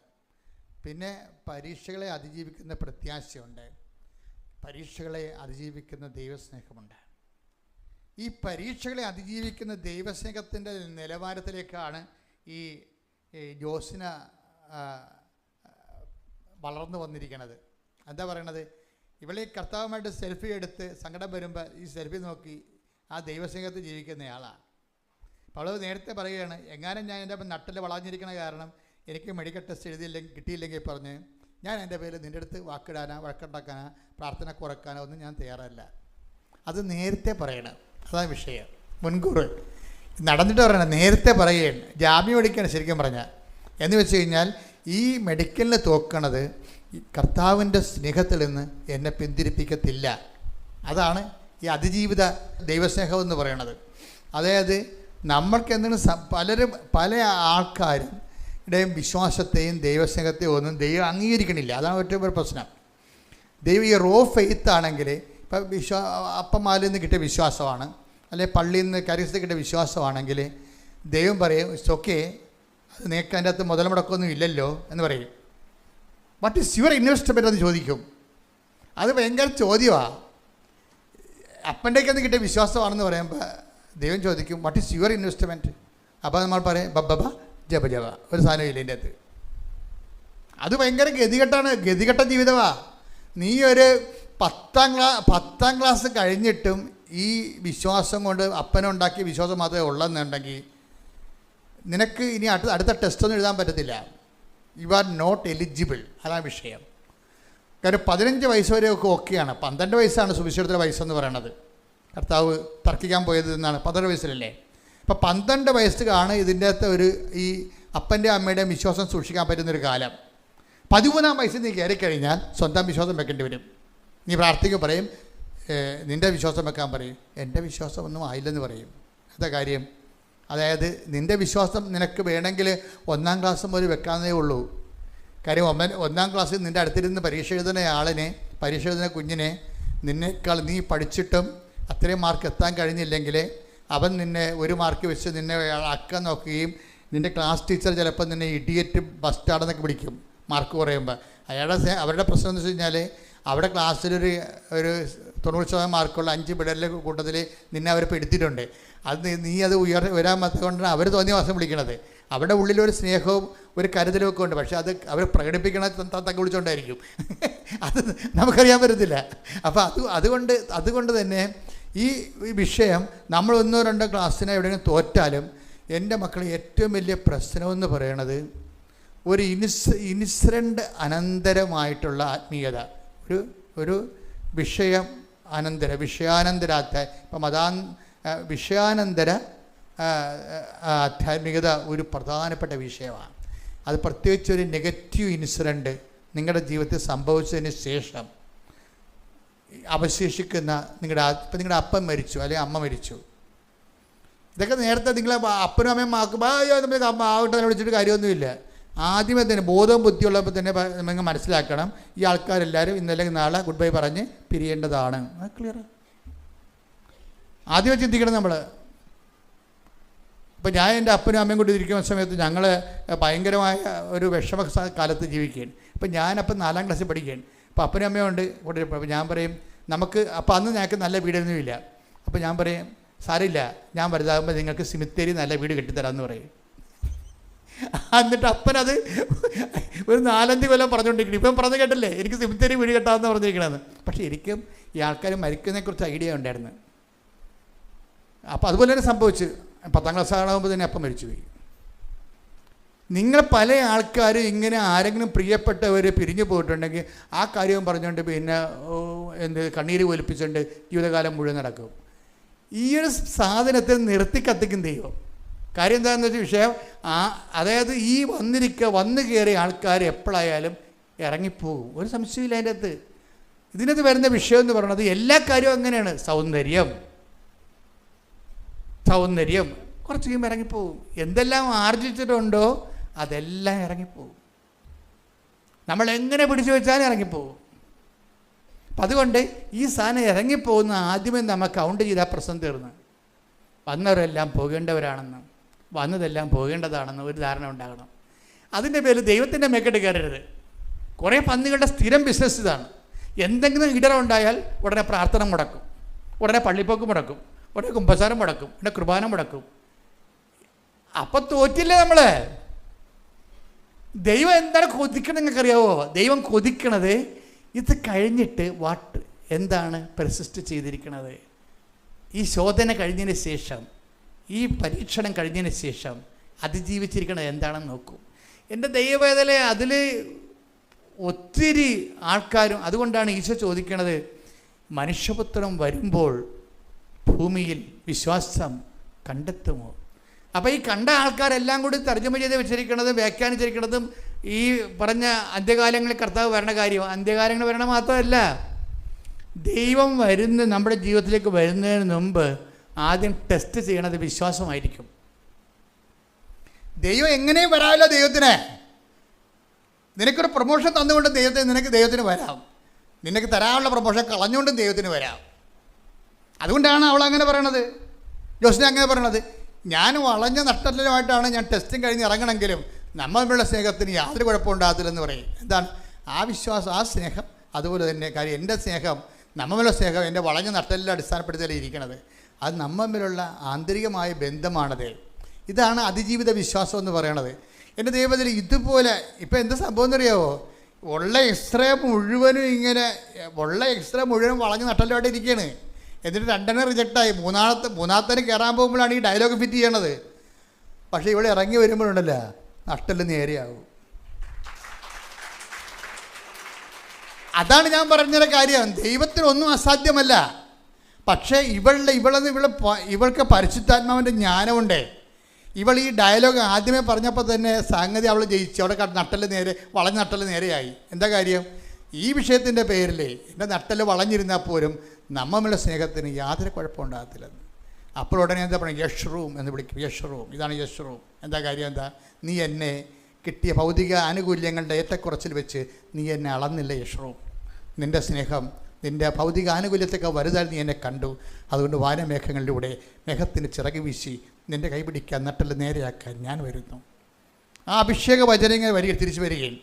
പിന്നെ പരീക്ഷകളെ അതിജീവിക്കുന്ന പ്രത്യാശയുണ്ട്. പരീക്ഷകളെ അതിജീവിക്കുന്ന ദൈവസ്നേഹമുണ്ട്. ഈ പരീക്ഷകളെ അതിജീവിക്കുന്ന ദൈവസ്നേഹത്തിൻ്റെ നിലവാരത്തിലേക്കാണ് ഈ ജോസിന വളർന്നു വന്നിരിക്കുന്നത്. എന്താ പറയണത്? ഇവളെ കർത്താവുമായിട്ട് സെൽഫി എടുത്ത് സങ്കടം വരുമ്പോൾ ഈ സെൽഫി നോക്കി ആ ദൈവസ്നേഹത്തിൽ ജീവിക്കുന്നയാളാണ്. അപ്പോൾ അവൾ നേരത്തെ പറയുകയാണ്, എങ്ങാനും ഞാൻ എൻ്റെ നട്ടിൽ വളഞ്ഞിരിക്കണ കാരണം എനിക്ക് മെഡിക്കൽ ടെസ്റ്റ് കിട്ടിയില്ലെങ്കിൽ പറഞ്ഞ് ഞാൻ എൻ്റെ പേരിൽ നിൻ്റെ അടുത്ത് വാക്കിടാനോ വഴക്കുണ്ടാക്കാനോ പ്രാർത്ഥന കുറക്കാനോ ഒന്നും ഞാൻ തയ്യാറല്ല. അത് നേരത്തെ പറയണം. അതാണ് വിഷയം. മുൻകൂർ നടന്നിട്ട് പറയണം, നേരത്തെ പറയുകയാണ്. ജാമ്യം എടുക്കുകയാണ് ശരിക്കും പറഞ്ഞാൽ. എന്ന് വെച്ച് കഴിഞ്ഞാൽ ഈ മെഡിക്കലിന് തോക്കണത് കർത്താവിൻ്റെ സ്നേഹത്തിൽ നിന്ന് എന്നെ പിന്തിരിപ്പിക്കത്തില്ല. അതാണ് ഈ അതിജീവിത ദൈവസ്നേഹം എന്ന് പറയണത്. അതായത് നമ്മൾക്ക് എന്തെങ്കിലും പല ആൾക്കാരും ടെയും വിശ്വാസത്തെയും ദൈവസ്നേഹത്തെയും ഒന്നും ദൈവം അംഗീകരിക്കണില്ല. അതാണ് ഏറ്റവും ഒരു പ്രശ്നം. ദൈവം ഈ റോ ഫെയ്ത്ത് ആണെങ്കിൽ ഇപ്പം അപ്പന്മാരിൽ നിന്ന് കിട്ടിയ വിശ്വാസമാണ്, അല്ലെങ്കിൽ പള്ളിയിൽ നിന്ന് കരിസ്ത കിട്ടിയ വിശ്വാസമാണെങ്കിൽ ദൈവം പറയും ഇറ്റ്സ് ഓക്കെ, അത് നിനക്ക് അതിൻ്റെ അകത്ത് മുതൽ മുടക്കമൊന്നും ഇല്ലല്ലോ എന്ന് പറയും. വാട്ട് ഈസ് യുവർ ഇൻവെസ്റ്റ്മെൻ്റ് എന്ന് ചോദിക്കും. അത് ഭയങ്കര ചോദ്യമാണ്. അപ്പൻ്റെയൊക്കെ കിട്ടിയ വിശ്വാസമാണെന്ന് പറയുമ്പോൾ ദൈവം ചോദിക്കും വാട്ട് ഈസ് യുവർ ഇൻവെസ്റ്റ്മെൻറ്റ്. അപ്പോൾ നമ്മൾ പറയും ബബ്ബ ജപ ഒരു സാധനം ഇല്ല എൻ്റെ അകത്ത്. അത് ഭയങ്കര ഗതികെട്ട ജീവിതമാണ്. നീ ഒരു 10ാം ക്ലാസ് കഴിഞ്ഞിട്ടും ഈ വിശ്വാസം കൊണ്ട് അപ്പനുണ്ടാക്കിയ വിശ്വാസം മാത്രമേ ഉള്ളെന്നുണ്ടെങ്കിൽ നിനക്ക് ഇനി അടുത്ത ടെസ്റ്റൊന്നും എഴുതാൻ പറ്റത്തില്ല. You are not eligible. അതാണ് വിഷയം. കാര്യം 15 വയസ്സ് വരെയൊക്കെ ഓക്കെയാണ്. 12 വയസ്സാണ് സുവിശേഷത്തിലെ വയസ്സെന്ന് പറയണത്. കർത്താവ് തർക്കിക്കാൻ പോയത് എന്നാണ്. 12 വയസ്സിലല്ലേ. ഇപ്പം 12 വയസ്സാണ് ഇതിൻ്റെ അകത്ത് ഈ അപ്പൻ്റെ അമ്മയുടെയും വിശ്വാസം സൂക്ഷിക്കാൻ പറ്റുന്നൊരു കാലം. 13-ാം വയസ്സിൽ നീ കയറിക്കഴിഞ്ഞാൽ സ്വന്തം വിശ്വാസം വെക്കേണ്ടി വരും. നീ പ്രാർത്ഥിക്കുക, പറയും നിൻ്റെ വിശ്വാസം വെക്കാൻ പറയും. എൻ്റെ വിശ്വാസം ഒന്നും ആയില്ലെന്ന് പറയും. എന്താ കാര്യം? അതായത് നിൻ്റെ വിശ്വാസം നിനക്ക് വേണമെങ്കിൽ 1-ാം ക്ലാസ് മുതൽ വെക്കാവുന്നേ ഉള്ളൂ. കാര്യം 1-ാം ക്ലാസ്സിൽ നിൻ്റെ അടുത്തിരുന്ന് പരീക്ഷ എഴുതുന്ന കുഞ്ഞിനെ നിന്നേക്കാൾ നീ പഠിച്ചിട്ടും അത്രയും മാർക്ക് എത്താൻ കഴിഞ്ഞില്ലെങ്കിൽ അവൻ നിന്നെ 1 മാർക്ക് വെച്ച് നിന്നെ അക്കാൻ നോക്കുകയും നിൻ്റെ ക്ലാസ് ടീച്ചർ ചിലപ്പോൾ നിന്നെ ഇഡിയറ്റ് ബസ്റ്റാർഡെന്നൊക്കെ പിടിക്കും മാർക്ക് കുറയുമ്പോൾ. അവരുടെ പ്രശ്നം എന്ന് വെച്ച് കഴിഞ്ഞാൽ അവിടെ ക്ലാസ്സിലൊരു 90% മാർക്കുള്ള 5 പിള്ളേരുടെ കൂട്ടത്തിൽ നിന്നെ അവർ പെടുത്തിയിട്ടുണ്ട്. നീ അത് വരാൻ പറ്റാത്തതുകൊണ്ടാണ് അവർ തോന്നിയ മാസം വിളിക്കണത്. അവരുടെ ഉള്ളിലൊരു സ്നേഹവും ഒരു കരുതലുമൊക്കെ ഉണ്ട്. പക്ഷെ അത് അവർ പ്രകടിപ്പിക്കണത് തക്ക വിളിച്ചുകൊണ്ടായിരിക്കും. അത് നമുക്കറിയാൻ പറ്റത്തില്ല. അപ്പോൾ അതുകൊണ്ട് തന്നെ ഈ വിഷയം നമ്മൾ 1-2 ക്ലാസ്സിനെ എവിടെയെങ്കിലും തോറ്റാലും എൻ്റെ മക്കൾ ഏറ്റവും വലിയ പ്രശ്നമെന്ന് പറയണത് ഒരു ഇൻസിഡൻ്റ് അനന്തരമായിട്ടുള്ള ആത്മീയത, ഒരു വിഷയാനന്തരാത്ത ഇപ്പം വിഷയാനന്തര ആധ്യാത്മികത ഒരു പ്രധാനപ്പെട്ട വിഷയമാണ്. അത് പ്രത്യേകിച്ച് ഒരു നെഗറ്റീവ് ഇൻസിഡൻറ്റ് നിങ്ങളുടെ ജീവിതത്തിൽ സംഭവിച്ചതിന് ശേഷം അവശേഷിക്കുന്ന നിങ്ങളുടെ അപ്പൻ മരിച്ചു അല്ലെങ്കിൽ അമ്മ മരിച്ചു. ഇതൊക്കെ നേരത്തെ നിങ്ങളെ അപ്പനും അമ്മയും നമുക്ക് അമ്മ ആവട്ടെ വിളിച്ചിട്ട് കാര്യമൊന്നുമില്ല. ആദ്യമേ തന്നെ ബോധവും ബുദ്ധിയുള്ളപ്പോൾ തന്നെ നിങ്ങൾ മനസ്സിലാക്കണം, ഈ ആൾക്കാരെല്ലാവരും ഇന്നല്ലെങ്കിൽ നാളെ ഗുഡ് ബൈ പറഞ്ഞ് പിരിയേണ്ടതാണ്. അത് ക്ലിയർ ആദ്യമേ ചിന്തിക്കണം നമ്മൾ. ഇപ്പം ഞാൻ എൻ്റെ അപ്പനും അമ്മയും കൂടി ഇരിക്കുന്ന സമയത്ത് ഞങ്ങൾ ഭയങ്കരമായ ഒരു വിഷമ കാലത്ത് ജീവിക്കുകയാണ്. ഇപ്പം ഞാനപ്പം 4-ാം ക്ലാസ്സിൽ പഠിക്കുകയാണ്. അപ്പോൾ അപ്പനും അമ്മയും ഉണ്ട് കൂടെ. അപ്പോൾ ഞാൻ പറയും നമുക്ക് അപ്പോൾ അന്ന് ഞങ്ങൾക്ക് നല്ല വീടൊന്നുമില്ല. അപ്പോൾ ഞാൻ പറയും സാരമില്ല, ഞാൻ വലുതാകുമ്പോൾ നിങ്ങൾക്ക് സിമിത്തേരി നല്ല വീട് കെട്ടിത്തരാമെന്ന് പറയും. എന്നിട്ട് അപ്പനത് ഒരു 4-5 കൊല്ലം പറഞ്ഞുകൊണ്ടിരിക്കണം. ഇപ്പം പറഞ്ഞു കേട്ടല്ലേ എനിക്ക് സിമിത്തേരി വീട് കെട്ടാമെന്ന് പറഞ്ഞിരിക്കണമെന്ന്. പക്ഷേ എനിക്കും ഈ ആൾക്കാർ മരിക്കുന്നതിനെക്കുറിച്ച് ഐഡിയ ഉണ്ടായിരുന്നു. അപ്പോൾ അതുപോലെ തന്നെ സംഭവിച്ചു. 10-ാം ക്ലാസ് ആകുമ്പോൾ തന്നെ അപ്പം മരിച്ചുപോയി. നിങ്ങൾ പല ആൾക്കാരും ഇങ്ങനെ ആരെങ്കിലും പ്രിയപ്പെട്ടവർ പിരിഞ്ഞു പോയിട്ടുണ്ടെങ്കിൽ ആ കാര്യവും പറഞ്ഞുകൊണ്ട് പിന്നെ കണ്ണീര് ഒലിപ്പിച്ചുകൊണ്ട് ജീവിതകാലം മുഴുവൻ നടക്കും. ഈ ഒരു സാധനത്തെ നിർത്തി കത്തിക്കും ദൈവം. കാര്യം എന്താണെന്ന് വെച്ചാൽ വിഷയം അതായത് ഈ വന്നു കയറിയ ആൾക്കാർ എപ്പോഴായാലും ഇറങ്ങിപ്പോകും. ഒരു സംശയമില്ല അതിൻ്റെ അകത്ത്. ഇതിനകത്ത് വരുന്ന വിഷയം എന്ന് പറയുന്നത് എല്ലാ കാര്യവും അങ്ങനെയാണ്. സൗന്ദര്യം കുറച്ച് കഴിയുമ്പോൾ ഇറങ്ങിപ്പോകും. എന്തെല്ലാം ആർജിച്ചിട്ടുണ്ടോ അതെല്ലാം ഇറങ്ങിപ്പോകും. നമ്മളെങ്ങനെ പിടിച്ചു വെച്ചാലും ഇറങ്ങിപ്പോകും. അപ്പം അതുകൊണ്ട് ഈ സാധനം ഇറങ്ങിപ്പോകുന്ന ആദ്യമേ നമ്മൾ കൗണ്ട് ചെയ്താൽ പ്രശ്നം തീർന്ന്. വന്നവരെല്ലാം പോകേണ്ടവരാണെന്ന്, വന്നതെല്ലാം പോകേണ്ടതാണെന്ന് ഒരു ധാരണ ഉണ്ടാകണം. അതിൻ്റെ പേരിൽ ദൈവത്തിൻ്റെ മേക്കെട്ട് കയറരുത്. കുറേ പന്നികളുടെ സ്ഥിരം ബിസിനസ് ഇതാണ്. എന്തെങ്കിലും ഇടറുണ്ടായാൽ ഉടനെ പ്രാർത്ഥന മുടക്കും, ഉടനെ പള്ളിപ്പോക്ക് മുടക്കും, ഉടനെ കുമ്പസാരം മുടക്കും, ഉടനെ കുർബാന മുടക്കും. അപ്പം തോറ്റില്ലേ നമ്മൾ? ദൈവം എന്താണ് കൊതിക്കണം നിങ്ങൾക്കറിയാവോ? ദൈവം കൊതിക്കണത് ഇത് കഴിഞ്ഞിട്ട് എന്താണ് പെർസിസ്റ്റ് ചെയ്തിരിക്കണത്. ഈ ശോധന കഴിഞ്ഞതിന് ശേഷം, ഈ പരീക്ഷണം കഴിഞ്ഞതിന് ശേഷം അതിജീവിച്ചിരിക്കണത് എന്താണെന്ന് നോക്കൂ. എൻ്റെ ദൈവവേദന അതിൽ ഒത്തിരി ആൾക്കാരും. അതുകൊണ്ടാണ് ഈശോ ചോദിക്കണത്, മനുഷ്യപുത്രൻ വരുമ്പോൾ ഭൂമിയിൽ വിശ്വാസം കണ്ടെത്തുമോ? അപ്പോൾ ഈ കണ്ട ആൾക്കാരെല്ലാം കൂടി തർജ്ജമ ചെയ്ത് വെച്ചിരിക്കുന്നതും വ്യാഖ്യാനിച്ചിരിക്കുന്നതും ഈ പറഞ്ഞ അന്ത്യകാലങ്ങളിൽ കർത്താവ് വരണ കാര്യം. അന്ത്യകാലങ്ങൾ വരണ മാത്രമല്ല, ദൈവം നമ്മുടെ ജീവിതത്തിലേക്ക് വരുന്നതിന് മുമ്പ് ആദ്യം ടെസ്റ്റ് ചെയ്യണത് വിശ്വാസമായിരിക്കും. ദൈവം എങ്ങനെയും വരാമല്ലോ. നിനക്കൊരു പ്രൊമോഷൻ തന്നുകൊണ്ട് നിനക്ക് ദൈവത്തിന് വരാം. നിനക്ക് തരാനുള്ള പ്രൊമോഷൻ കളഞ്ഞുകൊണ്ടും ദൈവത്തിന് വരാം. അതുകൊണ്ടാണ് അവൾ അങ്ങനെ പറയണത്, ജോസിനെ അങ്ങനെ പറയണത്. ഞാൻ വളഞ്ഞ നഷ്ടത്തിലുമായിട്ടാണ് ഞാൻ ടെസ്റ്റും കഴിഞ്ഞ് ഇറങ്ങണമെങ്കിലും നമ്മളുള്ള സ്നേഹത്തിന് യാതൊരു കുഴപ്പമുണ്ടാകത്തില്ലെന്ന് പറയും. എന്താണ് ആ വിശ്വാസം, ആ സ്നേഹം? അതുപോലെ തന്നെ കാര്യം എൻ്റെ സ്നേഹം, നമ്മളുള്ള സ്നേഹം എൻ്റെ വളഞ്ഞ നഷ്ടലിൽ അടിസ്ഥാനപ്പെടുത്തിയല്ലേ ഇരിക്കണത്. അത് നമ്മളുള്ള ആന്തരികമായ ബന്ധമാണത്. ഇതാണ് അതിജീവിത വിശ്വാസം എന്ന് പറയണത്. എൻ്റെ ദൈവത്തിൽ ഇതുപോലെ ഇപ്പം എന്താ സംഭവം എന്നറിയാവോ? ഉള്ള എക്സ്റേ മുഴുവനും വളഞ്ഞ നട്ടലുമായിട്ട് ഇരിക്കുകയാണ്. എന്നിട്ട് 2 റിജക്റ്റായി. മൂന്നാമത്തെ കയറാൻ പോകുമ്പോഴാണ് ഈ ഡയലോഗ് ഫിറ്റ് ചെയ്യണത്. പക്ഷേ ഇവിടെ ഇറങ്ങി വരുമ്പോഴുണ്ടല്ല നഷ്ടല് നേരെയാകും. അതാണ് ഞാൻ പറഞ്ഞൊരു കാര്യം. ദൈവത്തിനൊന്നും അസാധ്യമല്ല. പക്ഷേ ഇവൾക്ക് പരിശുദ്ധാത്മാവിൻ്റെ ജ്ഞാനമുണ്ട്. ഇവൾ ഈ ഡയലോഗ് ആദ്യമേ പറഞ്ഞപ്പോൾ തന്നെ സംഗതി അവൾ ജയിച്ചു. അവിടെ വളഞ്ഞ നട്ടൽ നേരെയായി. എന്താ കാര്യം? ഈ വിഷയത്തിൻ്റെ പേരിൽ എൻ്റെ നട്ടൽ വളഞ്ഞിരുന്നാൽ പോലും നമ്മളുടെ സ്നേഹത്തിന് യാതൊരു കുഴപ്പമുണ്ടാകത്തില്ലെന്ന്. അപ്പോൾ ഉടനെ എന്താ പറയുക? യഷ്റൂം എന്ന് വിളിക്കും. യഷ്റൂം, ഇതാണ് യഷ്റൂം. എന്താ കാര്യം? എന്താ? നീ എന്നെ കിട്ടിയ ഭൗതിക ആനുകൂല്യങ്ങളുടെ ഏറ്റക്കുറച്ചിൽ വെച്ച് നീ എന്നെ അളന്നില്ല യഷ്റൂം. നിൻ്റെ സ്നേഹം നിൻ്റെ ഭൗതിക ആനുകൂല്യത്തൊക്കെ വലുതായി നീ എന്നെ കണ്ടു. അതുകൊണ്ട് വാനമേഘങ്ങളിലൂടെ മേഘത്തിന് ചിറക് വീശി നിൻ്റെ കൈപിടിക്കാൻ നട്ടൽ നേരെയാക്കാൻ ഞാൻ വരുന്നു. ആ അഭിഷേക വചനങ്ങൾ തിരിച്ചു വരികയും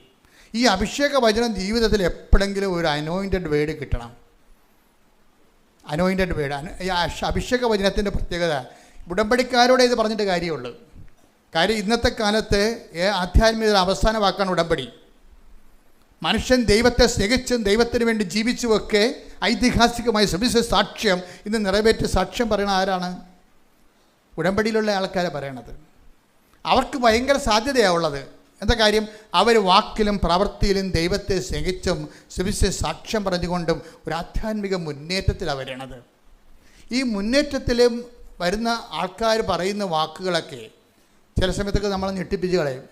ഈ അഭിഷേക വചനം ജീവിതത്തിൽ എപ്പോഴെങ്കിലും ഒരു അനോയിൻറ്റഡ് വേർഡ് കിട്ടണം. Anointed word. അഭിഷേക വചനത്തിൻ്റെ പ്രത്യേകത ഉടമ്പടിക്കാരോടെ ഇത് പറഞ്ഞിട്ട് കാര്യമുള്ളൂ. കാര്യം ഇന്നത്തെ കാലത്ത് ആധ്യാത്മികത അവസാന വാക്കാണ് ഉടമ്പടി. മനുഷ്യൻ ദൈവത്തെ സ്നേഹിച്ചും ദൈവത്തിന് വേണ്ടി ജീവിച്ചുമൊക്കെ ഐതിഹാസികമായി സുവിശേഷ സാക്ഷ്യം ഇന്ന് നിറവേറ്റി സാക്ഷ്യം പറയണ ആരാണ്? ഉടമ്പടിയിലുള്ള ആൾക്കാരെ പറയണത്. അവർക്ക് ഭയങ്കര സാധ്യതയാണ് ഉള്ളത്. എന്താ കാര്യം? അവർ വാക്കിലും പ്രവൃത്തിയിലും ദൈവത്തെ സ്നേഹിച്ചും സുവിശേഷ സാക്ഷ്യം പറഞ്ഞുകൊണ്ടും ഒരു ആധ്യാത്മിക മുന്നേറ്റത്തിലാണ് വരണത്. ഈ മുന്നേറ്റത്തിലും വരുന്ന ആൾക്കാർ പറയുന്ന വാക്കുകളൊക്കെ ചില സമയത്തൊക്കെ നമ്മളെ ഞെട്ടിപ്പിച്ച് കളയും.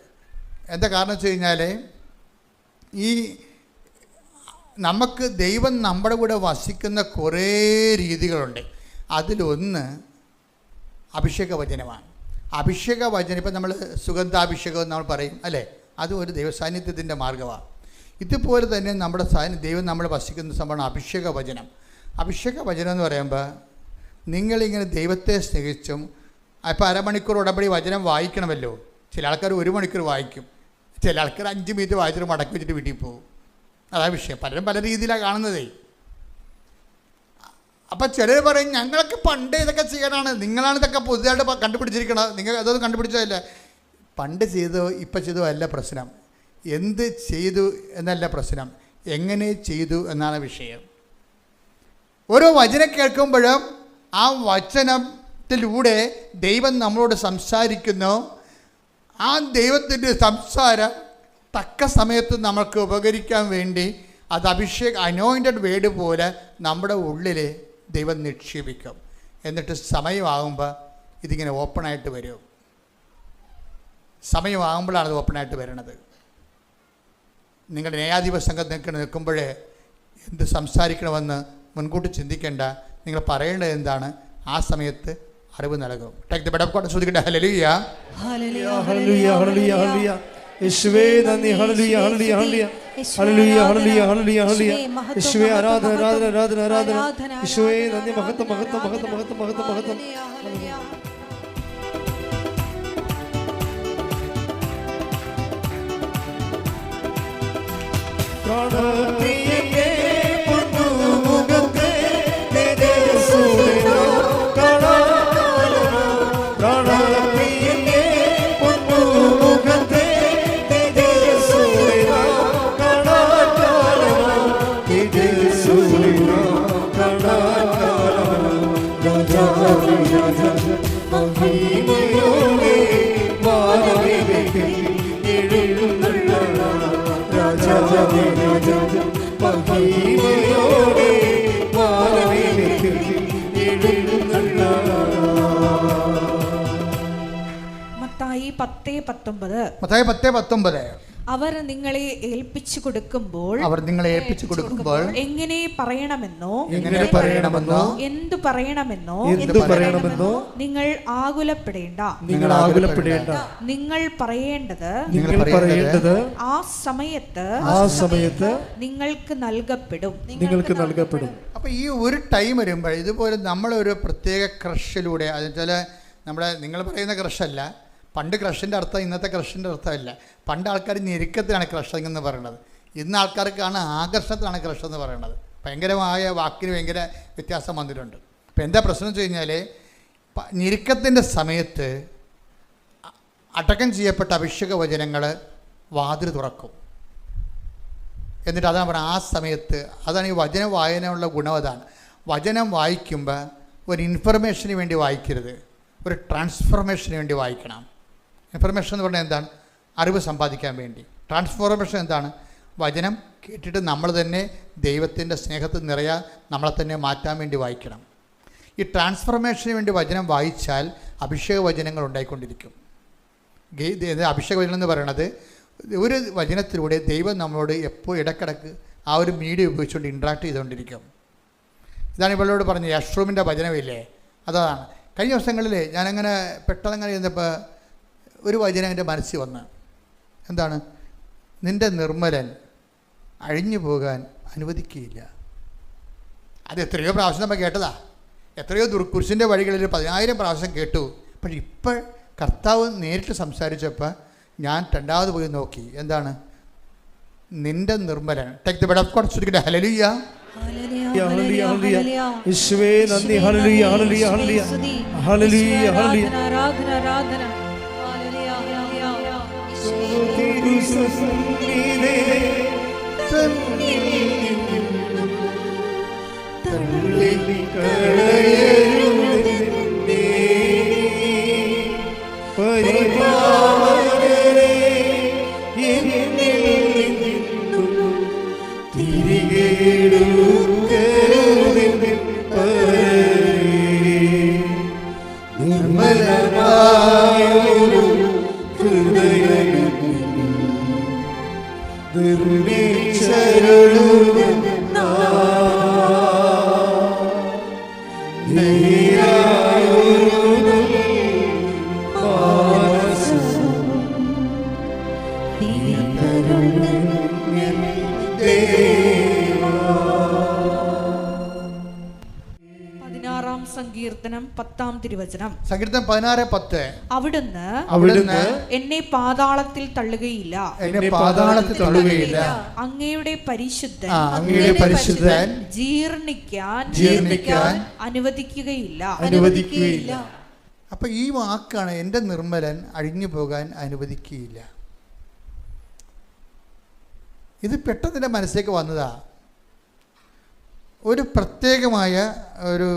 എന്താ കാരണം വെച്ച് കഴിഞ്ഞാൽ ഈ നമുക്ക് ദൈവം നമ്മുടെ കൂടെ വസിക്കുന്ന കുറേ രീതികളുണ്ട്. അതിലൊന്ന് അഭിഷേക വചനമാണ്. അഭിഷേക വചനം ഇപ്പം നമ്മൾ സുഗന്ധാഭിഷേകം എന്ന് നമ്മൾ പറയും അല്ലേ? അതും ഒരു ദൈവസാന്നിധ്യത്തിൻ്റെ മാർഗ്ഗമാണ്. ഇതുപോലെ തന്നെ നമ്മുടെ ദൈവം നമ്മൾ വസിക്കുന്ന സംഭവമാണ് അഭിഷേക വചനം. അഭിഷേക വചനം എന്ന് പറയുമ്പോൾ നിങ്ങളിങ്ങനെ ദൈവത്തെ സ്നേഹിച്ചും ഇപ്പോൾ അരമണിക്കൂർ ഉടമ്പടി വചനം വായിക്കണമല്ലോ. ചില ആൾക്കാർ 1 മണിക്കൂർ വായിക്കും, ചില ആൾക്കാർ 5 മിനിറ്റ് വായിച്ചിട്ട് മടക്കി വെച്ചിട്ട് വീട്ടിൽ പോകും. അതാ വിഷയം. പലരും പല രീതിയിലാണ് കാണുന്നതേ. അപ്പം ചിലർ പറയും ഞങ്ങളൊക്കെ പണ്ട് ഇതൊക്കെ ചെയ്യണമാണ്, നിങ്ങളാണ് ഇതൊക്കെ പുതുതായിട്ട് കണ്ടുപിടിച്ചിരിക്കണം, നിങ്ങൾ അതൊന്നും കണ്ടുപിടിച്ചതല്ല. പണ്ട് ചെയ്തോ ഇപ്പം ചെയ്തോ അല്ല പ്രശ്നം, എന്ത് ചെയ്തു എന്നല്ല പ്രശ്നം, എങ്ങനെ ചെയ്തു എന്നാണ് വിഷയം. ഓരോ വചനം കേൾക്കുമ്പോഴും ആ വചനത്തിലൂടെ ദൈവം നമ്മളോട് സംസാരിക്കുന്നു. ആ ദൈവത്തിൻ്റെ സംസാരം തക്ക സമയത്ത് നമുക്ക് ഉപകരിക്കാൻ വേണ്ടി അത് അനോയിൻറ്റഡ് വേർഡ് പോലെ നമ്മുടെ ഉള്ളിൽ ദൈവം നിക്ഷേപിക്കും. എന്നിട്ട് സമയമാകുമ്പോൾ ഇതിങ്ങനെ ഓപ്പണായിട്ട് വരും. സമയമാകുമ്പോഴാണ് അത് ഓപ്പണായിട്ട് വരണത്. നിങ്ങളുടെ ന്യായാധിപ സംഘം നിൽക്കുമ്പോഴേ എന്ത് സംസാരിക്കണമെന്ന് മുൻകൂട്ടി ചിന്തിക്കേണ്ട. നിങ്ങൾ പറയേണ്ടത് എന്താണ്, ആ സമയത്ത് അറിവ് നൽകും. Take the word of God. ശ്രദ്ധിക്കട്ടെ. ഹല്ലേലൂയ ഹല്ലേലൂയ ഹല്ലേലൂയ ഹല്ലേലൂയ. യേശുവേ നന്ദി. ഹല്ലേലൂയ ഹല്ലേലൂയ ഹല്ലേലൂയ ഹല്ലേലൂയ ഹല്ലേലൂയ ഹല്ലേലൂയ ഹല്ലേലൂയ. യേശുവേ ആരാധന ആരാധന ആരാധന ആരാധന. യേശുവേ നന്ദി. മഹത്വം മഹത്വം മഹത്വം മഹത്വം മഹത്വം മഹത്വം. പ്രാണപ്രിയനേ പൊന്നുമുഖത്തെ തേജസ്സുടേനോ കാണാനാലോ. പ്രാണപ്രിയനേ പൊന്നുമുഖത്തെ തേജസ്സുടേനോ കാണാനാലോ. തേജസ്സുടേനോ കാണാനാലോ. രാജാവേ രാജാ മഹിമയോടെ വാനമേഘത്തിൽ എഴുന്നള്ളണം. രാജാവേ രാജാ മഹിമയോടെ വാനമേഘത്തിൽ എഴുന്നള്ളണം. മത്തായി 10:19. മത്തായി 10:19. അവർ നിങ്ങളെ ഏൽപ്പിച്ചു കൊടുക്കുമ്പോൾ എങ്ങനെ പറയണമെന്നോ എന്തു പറയണമെന്നോ നിങ്ങൾ ആകുലപ്പെടേണ്ട. നിങ്ങൾ പറയേണ്ടത് ആ സമയത്ത് നിങ്ങൾക്ക് നൽകപ്പെടും. അപ്പോൾ ഈ ഒരു ടൈം വരുമ്പോൾ ഇതുപോലെ നമ്മളൊരു പ്രത്യേക ക്രഷിലൂടെ, അതെന്നുവെച്ചാൽ നിങ്ങൾ പറയുന്ന ക്രഷല്ല. പണ്ട് ക്രഷിൻ്റെ അർത്ഥം ഇന്നത്തെ ക്രഷിൻ്റെ അർത്ഥമല്ല. പണ്ട് ആൾക്കാർ ഞെരുക്കത്തിലാണ് ക്രഷ് എന്ന് പറയുന്നത്. ഇന്ന് ആൾക്കാർക്കാണ് ആകർഷണത്തിലാണ് ക്രഷ് എന്ന് പറയുന്നത്. ഭയങ്കരമായ വാക്കിന് ഭയങ്കര വ്യത്യാസം വന്നിട്ടുണ്ട്. അപ്പോൾ എന്താ പ്രശ്നം വെച്ച് കഴിഞ്ഞാൽ, ഞെരുക്കത്തിൻ്റെ സമയത്ത് അടക്കം ചെയ്യപ്പെട്ട അഭിഷേക വചനങ്ങൾ വാതിൽ തുറക്കും. എന്നിട്ട് അതാണ് പറയുക, ആ സമയത്ത്. അതാണ് ഈ വചന വായനയുള്ള ഗുണം. അതാണ് വചനം വായിക്കുമ്പോൾ ഒരു ഇൻഫർമേഷന് വേണ്ടി വായിക്കരുത്, ഒരു ട്രാൻസ്ഫോർമേഷന് വേണ്ടി വായിക്കണം. ഇൻഫർമേഷൻ എന്ന് പറഞ്ഞാൽ എന്താണ്? അറിവ് സമ്പാദിക്കാൻ വേണ്ടി. ട്രാൻസ്ഫോർമേഷൻ എന്താണ്? വചനം കേട്ടിട്ട് നമ്മൾ തന്നെ ദൈവത്തിൻ്റെ സ്നേഹത്തിൽ നിറയാൻ നമ്മളെ തന്നെ മാറ്റാൻ വേണ്ടി വായിക്കണം. ഈ ട്രാൻസ്ഫർമേഷന് വേണ്ടി വചനം വായിച്ചാൽ അഭിഷേക വചനങ്ങൾ ഉണ്ടായിക്കൊണ്ടിരിക്കും. അഭിഷേക വചനം എന്ന് പറയുന്നത് ഒരു വചനത്തിലൂടെ ദൈവം നമ്മളോട് എപ്പോൾ ഇടക്കിടക്ക് ആ ഒരു മീഡിയ ഉപയോഗിച്ചുകൊണ്ട് ഇൻട്രാക്ട് ചെയ്തുകൊണ്ടിരിക്കും. ഇതാണ് ഇവളോട് പറഞ്ഞത് യശ്രൂമിൻ്റെ വചനമില്ലേ, അതാണ്. കഴിഞ്ഞ ദിവസങ്ങളിൽ ഞാനങ്ങനെ പെട്ടെന്നങ്ങനെ ചെന്നപ്പോൾ ഒരു വചനം എൻ്റെ മനസ്സിൽ വന്ന്, എന്താണ്? നിൻ്റെ നിർമ്മലൻ അഴിഞ്ഞു പോകാൻ അനുവദിക്കുകയില്ല. അത് എത്രയോ പ്രാവശ്യം നമ്മൾ കേട്ടതാ, എത്രയോ കുരിശിൻ്റെ വഴികളിൽ 10,000 പ്രാവശ്യം കേട്ടു. പക്ഷെ ഇപ്പോൾ കർത്താവ് നേരിട്ട് സംസാരിച്ചപ്പോൾ ഞാൻ രണ്ടാമത് പോയി നോക്കി, എന്താണ്? നിൻ്റെ നിർമ്മലൻ. Take the word of God. ശ്രദ്ധിക്കട്ടെ. ഹല്ലേലൂയ, ഹല്ലേലൂയ, ഹല്ലേലൂയ. യേശുവേ നന്ദി. ഹല്ലേലൂയ, ഹല്ലേലൂയ, ഹല്ലേലൂയ, ഹല്ലേലൂയ, ഹല്ലേലൂയ. ആരാധന, ആരാധന. ഹല്ലേലൂയ, ഹല്ലേലൂയ. തിരുസന്നിധിയിലെ തള്ളിക്കളയരുതെന്നേ, പരിപാവകരെ എന്നിൽ നിന്നും തിരികെ എടുക്കരുതെന്ന് നിർമ്മലമായൊരു ഹൃദയം നിർമ്മിച്ചരുളുമെന്നാ സങ്കീർത്തനം 10-ാം തിരുവചനം. സങ്കീർത്തനം 16:10. അവിടുന്ന് എന്നെ പാതാളത്തിൽ തള്ളുകയില്ല, അങ്ങയുടെ പരിശുദ്ധൻ ജീർണിക്കാൻ അനുവദിക്കുകയില്ല. അപ്പൊ ഈ വാക്കാണ്, എൻ്റെ നിർമ്മലൻ അഴിഞ്ഞു പോകാൻ അനുവദിക്കുകയില്ല. ഇത് പെട്ടെന്ന് എൻ്റെ മനസ്സിലേക്ക് വന്നതാ. ഒരു പ്രത്യേകമായ ഒരു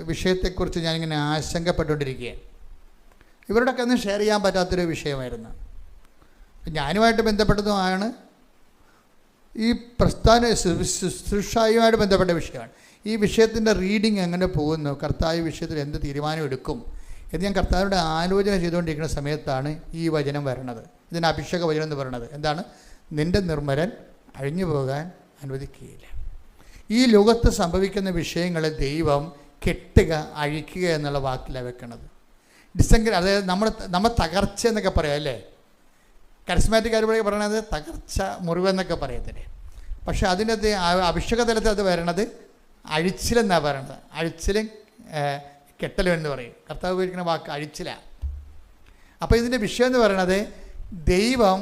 വിഷയത്തെക്കുറിച്ച് ഞാനിങ്ങനെ ആശങ്കപ്പെട്ടുകൊണ്ടിരിക്കുകയാണ്. ഇവരോടൊക്കെ ഒന്നും ഷെയർ ചെയ്യാൻ പറ്റാത്തൊരു വിഷയമായിരുന്നു. ഞാനുമായിട്ട് ബന്ധപ്പെട്ടതുമാണ്, ഈ പ്രസ്ഥാന ശുശ്രൂഷയുമായിട്ട് ബന്ധപ്പെട്ട വിഷയമാണ്. ഈ വിഷയത്തിൻ്റെ റീഡിങ് എങ്ങനെ പോകുന്നു, കർത്താവ് വിഷയത്തിൽ എന്ത് തീരുമാനം എടുക്കും എന്ന് ഞാൻ കർത്താവിനോട് ആലോചന ചെയ്തുകൊണ്ടിരിക്കുന്ന സമയത്താണ് ഈ വചനം വരണത്. ഇതിന് അഭിഷേക വചനം എന്ന് പറയുന്നത് എന്താണ്? നിൻ്റെ നിർമ്മലൻ അഴിഞ്ഞു പോകാൻ അനുവദിക്കുകയില്ല. ഈ ലോകത്ത് സംഭവിക്കുന്ന വിഷയങ്ങളെ ദൈവം കെട്ടുക, അഴിക്കുക എന്നുള്ള വാക്കിലാണ് വെക്കണത്. അതായത് നമ്മൾ തകർച്ച എന്നൊക്കെ പറയാം അല്ലേ? കരിസ്മാറ്റിക് ആരുപോലെ പറയണത് തകർച്ച, മുറിവെന്നൊക്കെ പറയത്തില്ലേ? പക്ഷെ അതിനകത്ത് അഭിഷേക തലത്തിൽ അത് വരണത് അഴിച്ചിലെന്നാണ് പറയണത്. അഴിച്ചിലും കെട്ടലും എന്ന് പറയും. കർത്താവ് ഉപയോഗിക്കുന്ന വാക്ക് അഴിച്ചിലാണ്. അപ്പോൾ ഇതിൻ്റെ വിഷയം എന്ന് പറയണത് ദൈവം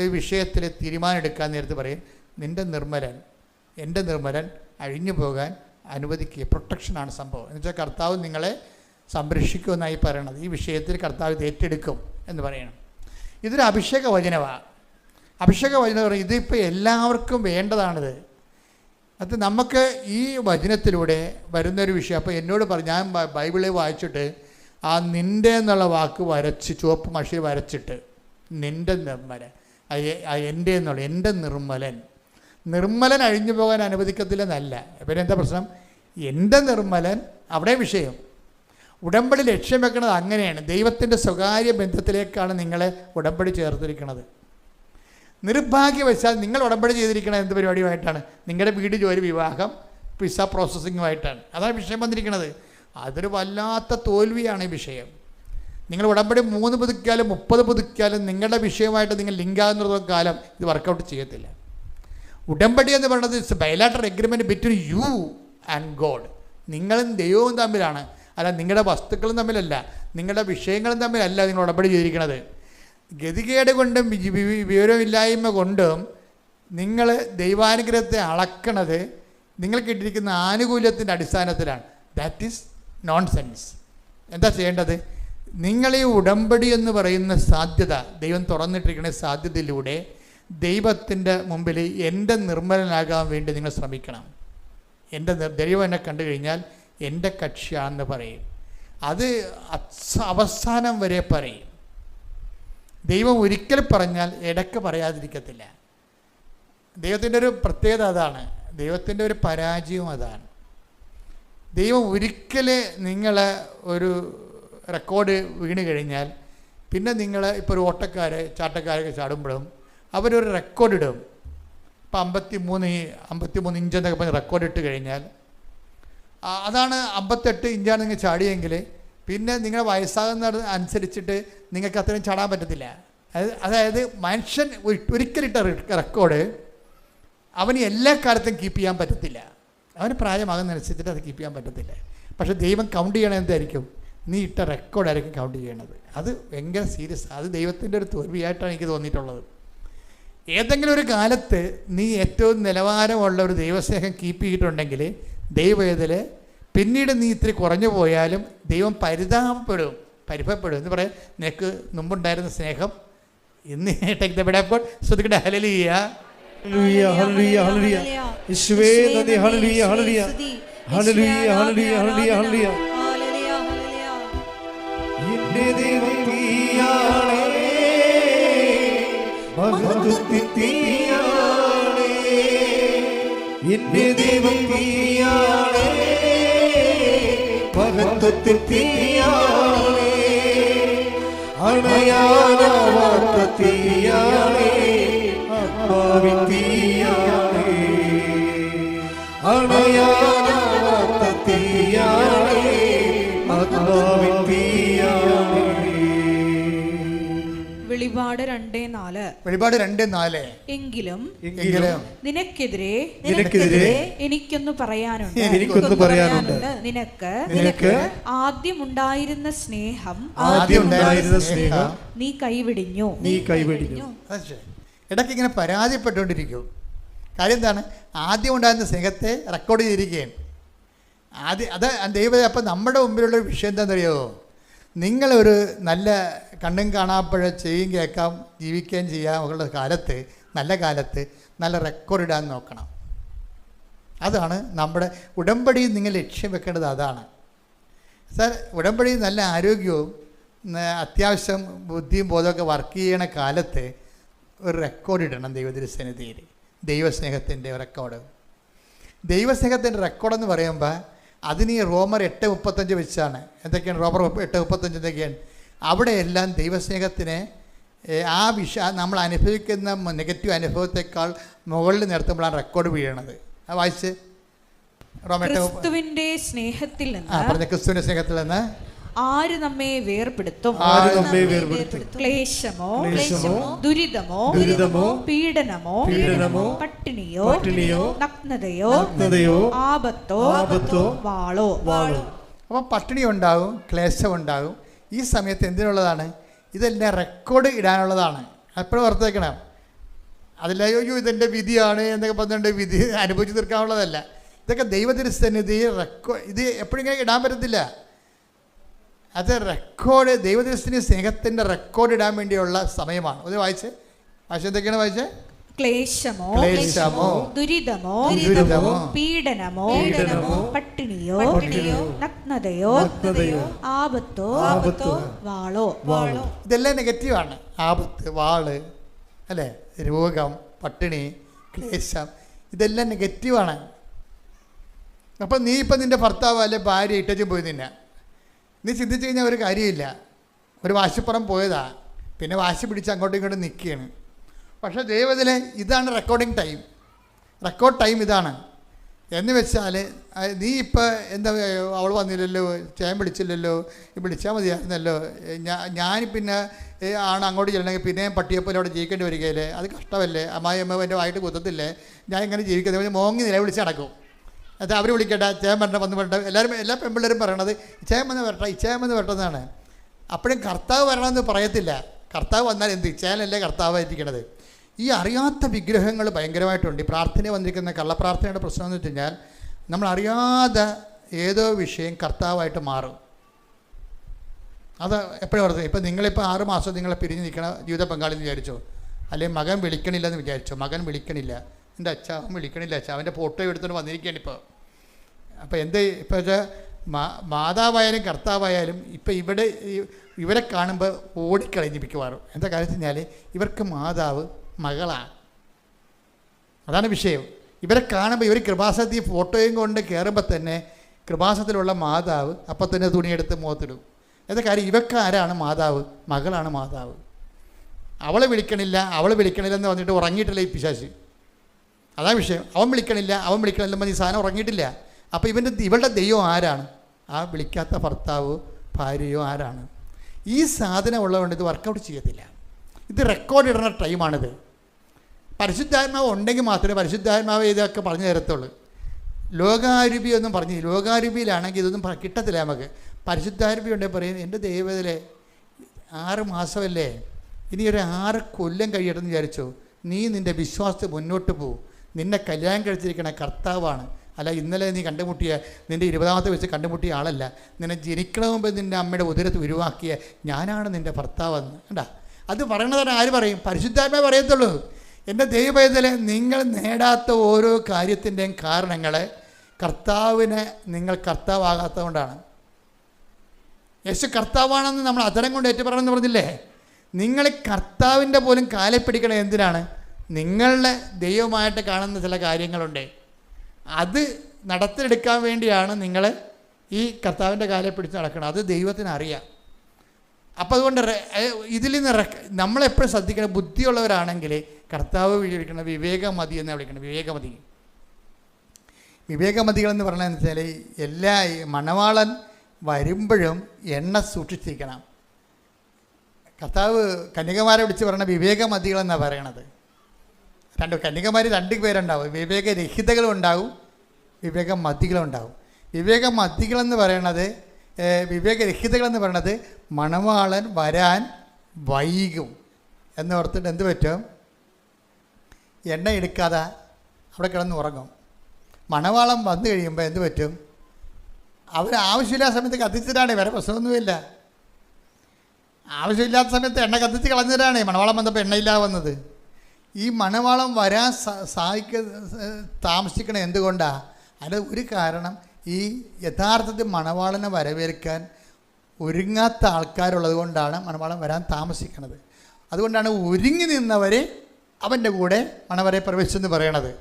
ഈ വിഷയത്തിൽ തീരുമാനം എടുക്കാൻ നേരത്ത് പറയും, നിൻ്റെ നിർമ്മലൻ, എൻ്റെ നിർമ്മലൻ അഴിഞ്ഞു പോകാൻ അനുവദിക്കുക. പ്രൊട്ടക്ഷനാണ് സംഭവം. എന്ന് വെച്ചാൽ കർത്താവ് നിങ്ങളെ സംരക്ഷിക്കുമെന്നായി പറയണത്. ഈ വിഷയത്തിൽ കർത്താവ് ഇത് ഏറ്റെടുക്കും എന്ന് പറയണം. ഇതൊരു അഭിഷേക വചനമാണ്. അഭിഷേക വചനം പറയും, ഇതിപ്പോൾ എല്ലാവർക്കും വേണ്ടതാണിത്. അത് നമുക്ക് ഈ വചനത്തിലൂടെ വരുന്നൊരു വിഷയം. അപ്പോൾ എന്നോട് പറഞ്ഞു, ഞാൻ ബൈബിളിൽ വായിച്ചിട്ട് ആ നിൻ്റെ എന്നുള്ള വാക്ക് വരച്ച് ചുവപ്പ് മഷിയിൽ വരച്ചിട്ട് നിൻ്റെ നിർമ്മലൻ, എൻ്റെ എന്നുള്ള എൻ്റെ നിർമ്മലൻ അഴിഞ്ഞു പോകാൻ അനുവദിക്കത്തില്ലെന്നല്ല. പിന്നെ എന്താ പ്രശ്നം? എൻ്റെ നിർമ്മലൻ അവിടെ വിഷയം. ഉടമ്പടി ലക്ഷ്യം വെക്കുന്നത് അങ്ങനെയാണ്. ദൈവത്തിൻ്റെ സ്വകാര്യ ബന്ധത്തിലേക്കാണ് നിങ്ങളെ ഉടമ്പടി ചേർത്തിരിക്കുന്നത്. നിർഭാഗ്യവശാൽ നിങ്ങൾ ഉടമ്പടി ചെയ്തിരിക്കുന്നത് എന്ത് പരിപാടിയുമായിട്ടാണ്? നിങ്ങളുടെ വീട്, ജോലി, വിവാഹം, വിസ പ്രോസസ്സിങ്ങുമായിട്ടാണ്. അതാണ് വിഷയം വന്നിരിക്കുന്നത്. അതൊരു വല്ലാത്ത തോൽവിയാണ് ഈ വിഷയം. നിങ്ങൾ ഉടമ്പടി 3 പുതുക്കിയാലും 30 പുതുക്കിയാലും നിങ്ങളുടെ വിഷയമായിട്ട് നിങ്ങൾ ലിങ്കാകുന്നിടത്തോളം കാലം ഇത് വർക്കൗട്ട് ചെയ്യത്തില്ല. ഉടമ്പടി എന്ന് പറയുന്നത് it's bilateral agreement between you and God. നിങ്ങളും ദൈവവും തമ്മിലാണ്, അല്ല നിങ്ങളുടെ വസ്തുക്കളും തമ്മിലല്ല, നിങ്ങളുടെ വിഷയങ്ങളും തമ്മിലല്ല നിങ്ങൾ ഉടമ്പടി ചെയ്തിരിക്കുന്നത്. ഗതികേട് കൊണ്ടും വിവരമില്ലായ്മ കൊണ്ടും നിങ്ങൾ ദൈവാനുഗ്രഹത്തെ അളക്കണത് നിങ്ങൾ കിട്ടിയിരിക്കുന്ന ആനുകൂല്യത്തിൻ്റെ അടിസ്ഥാനത്തിലാണ്. That is known sense. എന്താ ചെയ്യേണ്ടത്? നിങ്ങൾ ഈ ഉടമ്പടി എന്ന് പറയുന്ന സാധ്യത, ദൈവം തുറന്നിട്ടിരിക്കുന്ന സാധ്യതയിലൂടെ ദൈവത്തിൻ്റെ മുമ്പിൽ എൻ്റെ നിർമ്മലനാകാൻ വേണ്ടി നിങ്ങൾ ശ്രമിക്കണം. ദൈവം എന്നെ കണ്ടു കഴിഞ്ഞാൽ എൻ്റെ കക്ഷിയാണെന്ന് പറയും. അത് അവസാനം വരെ പറയും. ദൈവം ഒരിക്കൽ പറഞ്ഞാൽ ഇടയ്ക്ക് പറയാതിരിക്കത്തില്ല. ദൈവത്തിൻ്റെ ഒരു പ്രത്യേകത അതാണ്. ദൈവത്തിൻ്റെ ഒരു പരാജയവും അതാണ്. ദൈവം ഒരിക്കൽ നിങ്ങളെ ഒരു റെക്കോർഡ് വീണ് കഴിഞ്ഞാൽ പിന്നെ നിങ്ങൾ ഇപ്പോൾ ഒരു ചാട്ടക്കാരൊക്കെ ചാടുമ്പോഴും അവരൊരു റെക്കോർഡ് ഇടും. ഇപ്പോൾ 53 ഇഞ്ച് എന്നൊക്കെ പറഞ്ഞ് റെക്കോർഡ് ഇട്ട് കഴിഞ്ഞാൽ അതാണ് 58 ഇഞ്ചാണ് നിങ്ങൾ ചാടിയെങ്കിൽ പിന്നെ നിങ്ങൾ വയസ്സാകുന്ന അനുസരിച്ചിട്ട് നിങ്ങൾക്ക് അത്രയും ചാടാൻ പറ്റത്തില്ല. അതായത് മനുഷ്യൻ ഒരിക്കലിട്ട റെക്കോർഡ് അവന് എല്ലാ കാലത്തും കീപ്പ് ചെയ്യാൻ പറ്റത്തില്ല. അവന് പ്രായമാകുന്നതനുസരിച്ചിട്ട് അത് കീപ്പ് ചെയ്യാൻ പറ്റത്തില്ല. പക്ഷേ ദൈവം കൗണ്ട് ചെയ്യണത് എന്തായിരിക്കും? നീ ഇട്ട റെക്കോർഡായിരിക്കും കൗണ്ട് ചെയ്യണത്. അത് ഭയങ്കര സീരിയസ്. അത് ദൈവത്തിൻ്റെ ഒരു തോൽവിയായിട്ടാണ് എനിക്ക് തോന്നിയിട്ടുള്ളത്. ഏതെങ്കിലും ഒരു കാലത്ത് നീ ഏറ്റവും നിലവാരമുള്ള ഒരു ദൈവസ്നേഹം കീപ്പ് ചെയ്തിട്ടുണ്ടെങ്കിൽ ദൈവവേദന പിന്നീട് നീ ഇത്തിരി കുറഞ്ഞു പോയാലും ദൈവം പരിഭവപ്പെടും എന്ന് പറയാം. നിനക്ക് മുമ്പുണ്ടായിരുന്ന സ്നേഹം ഇന്ന് take the word of God. ശ്രദ്ധിക്കട്ടെ. ഹല്ലേലൂയ, ഹല്ലേലൂയ, ഹല്ലേലൂയ, ഹല്ലേലൂയ. യേശുവേ നന്ദി. ഹല്ലേലൂയ, ഹല്ലേലൂയ, ഹല്ലേലൂയ, ഹല്ലേലൂയ, ഹല്ലേലൂയ, ഹല്ലേലൂയ. എന്റെ ദൈവം നീയാണേ, മഹത്വത്തിൻ തീയാണേ. എന്റെ ദൈവം നീയാണേ, മഹത്വത്തിൻ തീയാണേ. അണയാനാവാത്ത തീയാണേ, ആത്മാവിൻ തീയാണേ. അണയാനാവാത്ത തീയാണേ, ആത്മാവിൻ തീയാണേ. വെളിപാട് 2:4. എങ്കിലും നിനക്കെതിരെ എനിക്കൊന്ന് പറയാനുണ്ട്. നിനക്ക് ആദ്യമുണ്ടായിരുന്ന സ്നേഹം നീ കൈവിടിഞ്ഞു. ഇടയ്ക്ക് ഇങ്ങനെ പരാതിപ്പെട്ടുകൊണ്ടിരിക്കും. കാര്യം എന്താണ്? ആദ്യം ഉണ്ടായിരുന്ന സ്നേഹത്തെ റെക്കോർഡ് ചെയ്തിരിക്കുകയാണ്. അത് ദൈവം. അപ്പം നമ്മുടെ മുമ്പിലുള്ള വിഷയം എന്താണെന്നറിയോ? നിങ്ങളൊരു നല്ല കണ്ണും കാണാപ്പഴ ചെയ്യും കേൾക്കാം ജീവിക്കുകയും ചെയ്യാമുള്ള കാലത്ത്, നല്ല കാലത്ത് നല്ല റെക്കോർഡ് ഇടാൻ നോക്കണം. അതാണ് നമ്മുടെ ഉടമ്പടി. നിങ്ങൾ ലക്ഷ്യം വെക്കേണ്ടത് അതാണ്. സാർ, ഉടമ്പടി നല്ല ആരോഗ്യവും അത്യാവശ്യം ബുദ്ധിയും ബോധമൊക്കെ വർക്ക് ചെയ്യണ കാലത്ത് ഒരു റെക്കോർഡ് ഇടണം ദൈവത്തിരുസന്നിധിയിൽ. ദൈവസ്നേഹത്തിൻ്റെ റെക്കോർഡ്. ദൈവസ്നേഹത്തിൻ്റെ റെക്കോർഡെന്ന് പറയുമ്പോൾ അതിന് ഈ റോമർ 8:35 വെച്ചാണ്. എന്തൊക്കെയാണ് റോമർ 8:35? എന്തൊക്കെയാണ്? അവിടെയെല്ലാം ദൈവസ്നേഹത്തിന് നമ്മൾ അനുഭവിക്കുന്ന നെഗറ്റീവ് അനുഭവത്തെക്കാൾ മുകളിൽ നിർത്തുമ്പോഴാണ് റെക്കോർഡ് വീഴണത്. വായിച്ച് ക്രിസ്തുവിന്റെ സ്നേഹത്തിൽ നിന്ന് ആര് നമ്മെ വേർപെടുത്തും? ക്ലേശമോ, ദുരിതമോ, പീഡനമോ, പട്ടിണിയോ, നഗ്നതയോ, ആപത്തോ, വാളോ. അപ്പോൾ പട്ടിണി ഉണ്ടാകും, ക്ലേശം ഉണ്ടാകും. ഈ സമയത്ത് എന്തിനുള്ളതാണ്? ഇതെല്ലാം റെക്കോർഡ് ഇടാനുള്ളതാണ്. എപ്പോഴും ഓർത്തേക്കണം. അതിലയോ ഇതെൻ്റെ വിധിയാണ് എന്നൊക്കെ പറഞ്ഞുകൊണ്ട് വിധി അനുഭവിച്ച് തീർക്കാനുള്ളതല്ല. ഇതൊക്കെ ദൈവത്തിരുസന്നിധി ഇത് എപ്പോഴും ഇങ്ങനെ ഇടാൻ പറ്റത്തില്ല. അത് റെക്കോർഡ് ദൈവത്തിരുസന്നിധി സ്നേഹത്തിൻ്റെ റെക്കോർഡ് ഇടാൻ വേണ്ടിയുള്ള സമയമാണ്. അത് വായിച്ച് എന്തൊക്കെയാണ് വായിച്ചത്? ക്ലേശമോ, ദുരിതമോ, പീഡനമോ, പട്ടിണിയോ, നഗ്നതയോ, ആപത്തോ, വാളോ. ഇതെല്ലാം നെഗറ്റീവാണ്. ആപത്ത്, വാള്, അല്ലേ? രോഗം, പട്ടിണി, ക്ലേശം, ഇതെല്ലാം നെഗറ്റീവാണ്. അപ്പം നീ ഇപ്പം നിൻ്റെ ഭർത്താവ് അല്ലെ ഭാര്യ ഇട്ടച്ചും പോയി നിന്നെ നീ ചിന്തിച്ച് കഴിഞ്ഞാൽ ഒരു കാര്യമില്ല. ഒരു വാശിപ്പുറം പോയതാ, പിന്നെ വാശി പിടിച്ച് അങ്ങോട്ടും ഇങ്ങോട്ടും നിൽക്കുകയാണ്. പക്ഷേ ദൈവത്തിലെ ഇതാണ് റെക്കോർഡ് ടൈം ഇതാണ്. എന്ന് വെച്ചാൽ നീ ഇപ്പോൾ എന്താ, അവൾ വന്നില്ലല്ലോ, ചേൻ വിളിച്ചില്ലല്ലോ, വിളിച്ചാൽ മതിയായിരുന്നല്ലോ, ഞാൻ പിന്നെ ആണ് അങ്ങോട്ട് ചെല്ലണമെങ്കിൽ പിന്നെയും പട്ടിയെപ്പോലെ അവിടെ ജീവിക്കേണ്ടി വരികയില്ലേ? അത് കഷ്ടമല്ലേ? അമ്മായിയമ്മ എൻ്റെ വായിട്ട് കുത്തത്തില്ലേ? ഞാൻ ഇങ്ങനെ ജീവിക്കുന്നത് മോങ്ങി നിലവിളിച്ച് നടക്കും. അത് അവർ വിളിക്കട്ടെ, ചേൻ വരട്ടെ, വന്ന് വരട്ടെ. എല്ലാ പെൺപിള്ളേരും പറയണത് ചേൻ വന്ന് വരട്ടെ, ഇച്ചേൻ വന്ന് വരട്ടെന്നാണ്. അപ്പോഴും കർത്താവ് വരണമെന്ന് പറയത്തില്ല. കർത്താവ് വന്നാൽ എന്ത്? ചേനല്ലേ കർത്താവായിരിക്കണത്. ഈ അറിയാത്ത വിഗ്രഹങ്ങൾ ഭയങ്കരമായിട്ടുണ്ട്. ഈ പ്രാർത്ഥന വന്നിരിക്കുന്ന കള്ളപ്രാർത്ഥനയുടെ പ്രശ്നം എന്ന് വെച്ച് കഴിഞ്ഞാൽ നമ്മൾ അറിയാതെ ഏതോ വിഷയം കർത്താവായിട്ട് മാറും. അത് എപ്പോഴും ഓർത്തത്. ഇപ്പം നിങ്ങളിപ്പോൾ 6 മാസം നിങ്ങളെ പിരിഞ്ഞ് നിൽക്കണ ജീവിത പങ്കാളി എന്ന് വിചാരിച്ചോ, അല്ലെങ്കിൽ മകൻ വിളിക്കണില്ലെന്ന് വിചാരിച്ചോ. മകൻ വിളിക്കണില്ല, എൻ്റെ അവൻ വിളിക്കണില്ല, അവൻ്റെ ഫോട്ടോ എടുത്തുകൊണ്ട് വന്നിരിക്കുകയാണ് ഇപ്പോൾ. അപ്പോൾ എന്ത് ഇപ്പോൾ വെച്ചാൽ മാതാവായാലും കർത്താവായാലും ഇപ്പം ഇവരെ കാണുമ്പോൾ ഓടിക്കളഞ്ഞ് മിക്കവാറും. എന്താ കാര്യം വെച്ച് കഴിഞ്ഞാൽ ഇവർക്ക് മാതാവ് മകളാണ്. അതാണ് വിഷയം. ഇവരെ കാണുമ്പോൾ ഇവർ കൃപാസനത്തിൽ ഫോട്ടോയും കൊണ്ട് കയറുമ്പോൾ തന്നെ കൃപാസനത്തിലുള്ള മാതാവ് അപ്പം തന്നെ തുണിയെടുത്ത് മുഖത്തിടും. എന്താ കാര്യം? ഇവക്ക് ആരാണ് മാതാവ്? മകളാണ് മാതാവ്. അവളെ വിളിക്കണില്ല എന്ന് പറഞ്ഞിട്ട് ഉറങ്ങിയിട്ടില്ല ഈ പിശാച്. അതാ വിഷയം. അവൻ വിളിക്കണില്ലെന്ന് ഈ സാധനം ഉറങ്ങിയിട്ടില്ല. അപ്പോൾ ഇവളുടെ ദൈവം ആരാണ്? ആ വിളിക്കാത്ത ഭർത്താവോ ഭാര്യയോ ആരാണ്? ഈ സാധനം ഉള്ളതുകൊണ്ട് ഇത് വർക്കൗട്ട് ചെയ്യത്തില്ല. ഇത് റെക്കോർഡ് ഇടുന്ന ടൈമാണിത്. പരിശുദ്ധാത്മാവ് ഉണ്ടെങ്കിൽ മാത്രമേ പരിശുദ്ധാത്മാവ് ഇതൊക്കെ പറഞ്ഞു തരത്തുള്ളൂ. ലോകാരൂപി ഒന്നും പറഞ്ഞു, ലോകാരൂപിയിലാണെങ്കിൽ ഇതൊന്നും കിട്ടത്തില്ല നമുക്ക്. പരിശുദ്ധാരൂപി ഉണ്ടെങ്കിൽ പറയും, എൻ്റെ ദൈവത്തിലെ 6 മാസമല്ലേ, ഇനി ഒരു 6 കൊല്ലം കഴിയട്ടെന്ന് വിചാരിച്ചോ, നീ നിൻ്റെ വിശ്വാസത്തിൽ മുന്നോട്ട് പോകും. നിന്നെ കല്യാണം കഴിച്ചിരിക്കണ കർത്താവാണ്, അല്ല ഇന്നലെ നീ കണ്ടുമുട്ടിയ നിൻ്റെ 20ാമത്തെ വയസ്സ് കണ്ടുമുട്ടിയ ആളല്ല. നിന്നെ ജനിക്കണ മുമ്പ് നിൻ്റെ അമ്മയുടെ ഉദരത്ത് ഉരുവാക്കിയ ഞാനാണ് നിൻ്റെ ഭർത്താവെന്ന്. കണ്ടാ, അത് പറയണതാണ്. ആര് പറയും? പരിശുദ്ധാത്മാവേ പറയത്തുള്ളൂ. എൻ്റെ ദൈവപൈതലെ, നിങ്ങൾ നേടാത്ത ഓരോ കാര്യത്തിൻ്റെയും കാരണങ്ങൾ കർത്താവിനെ നിങ്ങൾ കർത്താവാകാത്തത് കൊണ്ടാണ്. യേശു കർത്താവാണെന്ന് നമ്മൾ അതരം കൊണ്ട് ഏറ്റുപറയണമെന്ന് പറഞ്ഞില്ലേ? നിങ്ങൾ കർത്താവിൻ്റെ പോലും കാലെ പിടിക്കണത് എന്തിനാണ്? നിങ്ങളുടെ ദൈവമായിട്ട് കാണുന്ന ചില കാര്യങ്ങളുണ്ട്, അത് നടത്തിയെടുക്കാൻ വേണ്ടിയാണ് നിങ്ങൾ ഈ കർത്താവിൻ്റെ കാലെ പിടിച്ച് നടക്കണം. അത് ദൈവത്തിന് അറിയാം. അപ്പോൾ അതുകൊണ്ട് ഇതിൽ നിന്ന് നമ്മളെപ്പോഴും ശ്രദ്ധിക്കണം. ബുദ്ധിയുള്ളവരാണെങ്കിൽ കർത്താവ് വിളിക്കണം വിവേകമതി എന്ന് വിളിക്കണം. വിവേകമതികളെന്ന് പറഞ്ഞതെന്ന് വെച്ചാൽ എല്ലാ മണവാളൻ വരുമ്പോഴും എണ്ണ സൂക്ഷിച്ചിരിക്കണം. കർത്താവ് കന്യകമാരെ വിളിച്ച് പറയണ വിവേകമതികളെന്നാണ് പറയണത്. കന്യകമാർ 2 പേരുണ്ടാവും. വിവേകരഹിതകളും ഉണ്ടാവും, വിവേകമതികളും ഉണ്ടാവും. വിവേകമതികളെന്ന് പറയണത്, വിവേകരഹിതകളെന്ന് പറയണത് മണവാളൻ വരാൻ വൈകും എന്നോർത്തിട്ട് എന്ത് പറ്റും? എണ്ണ എടുക്കാതെ അവിടെ കിടന്ന് ഉറങ്ങും. മണവാളം വന്നു കഴിയുമ്പോൾ എന്ത് പറ്റും? അവർ ആവശ്യമില്ലാത്ത സമയത്ത് കത്തിച്ചിട്ടാണ്, വേറെ പ്രശ്നമൊന്നുമില്ല. ആവശ്യമില്ലാത്ത സമയത്ത് എണ്ണ കത്തിച്ച് കളഞ്ഞിട്ടാണ് മണവാളം വന്നപ്പോൾ എണ്ണയില്ലാതെ വന്നത്. ഈ മണവാളം വരാൻ താമസിക്കണത് എന്തുകൊണ്ടാണ്? അതിന് ഒരു കാരണം, ഈ യഥാർത്ഥത്തിൽ മണവാളനെ വരവേൽക്കാൻ ഒരുങ്ങാത്ത ആൾക്കാരുള്ളത് കൊണ്ടാണ് മണവാളൻ വരാൻ താമസിക്കുന്നത്. അതുകൊണ്ടാണ് ഒരുങ്ങി നിന്നവർ അവൻ്റെ കൂടെ മണവരെ പ്രവേശിച്ചെന്ന് പറയണത്.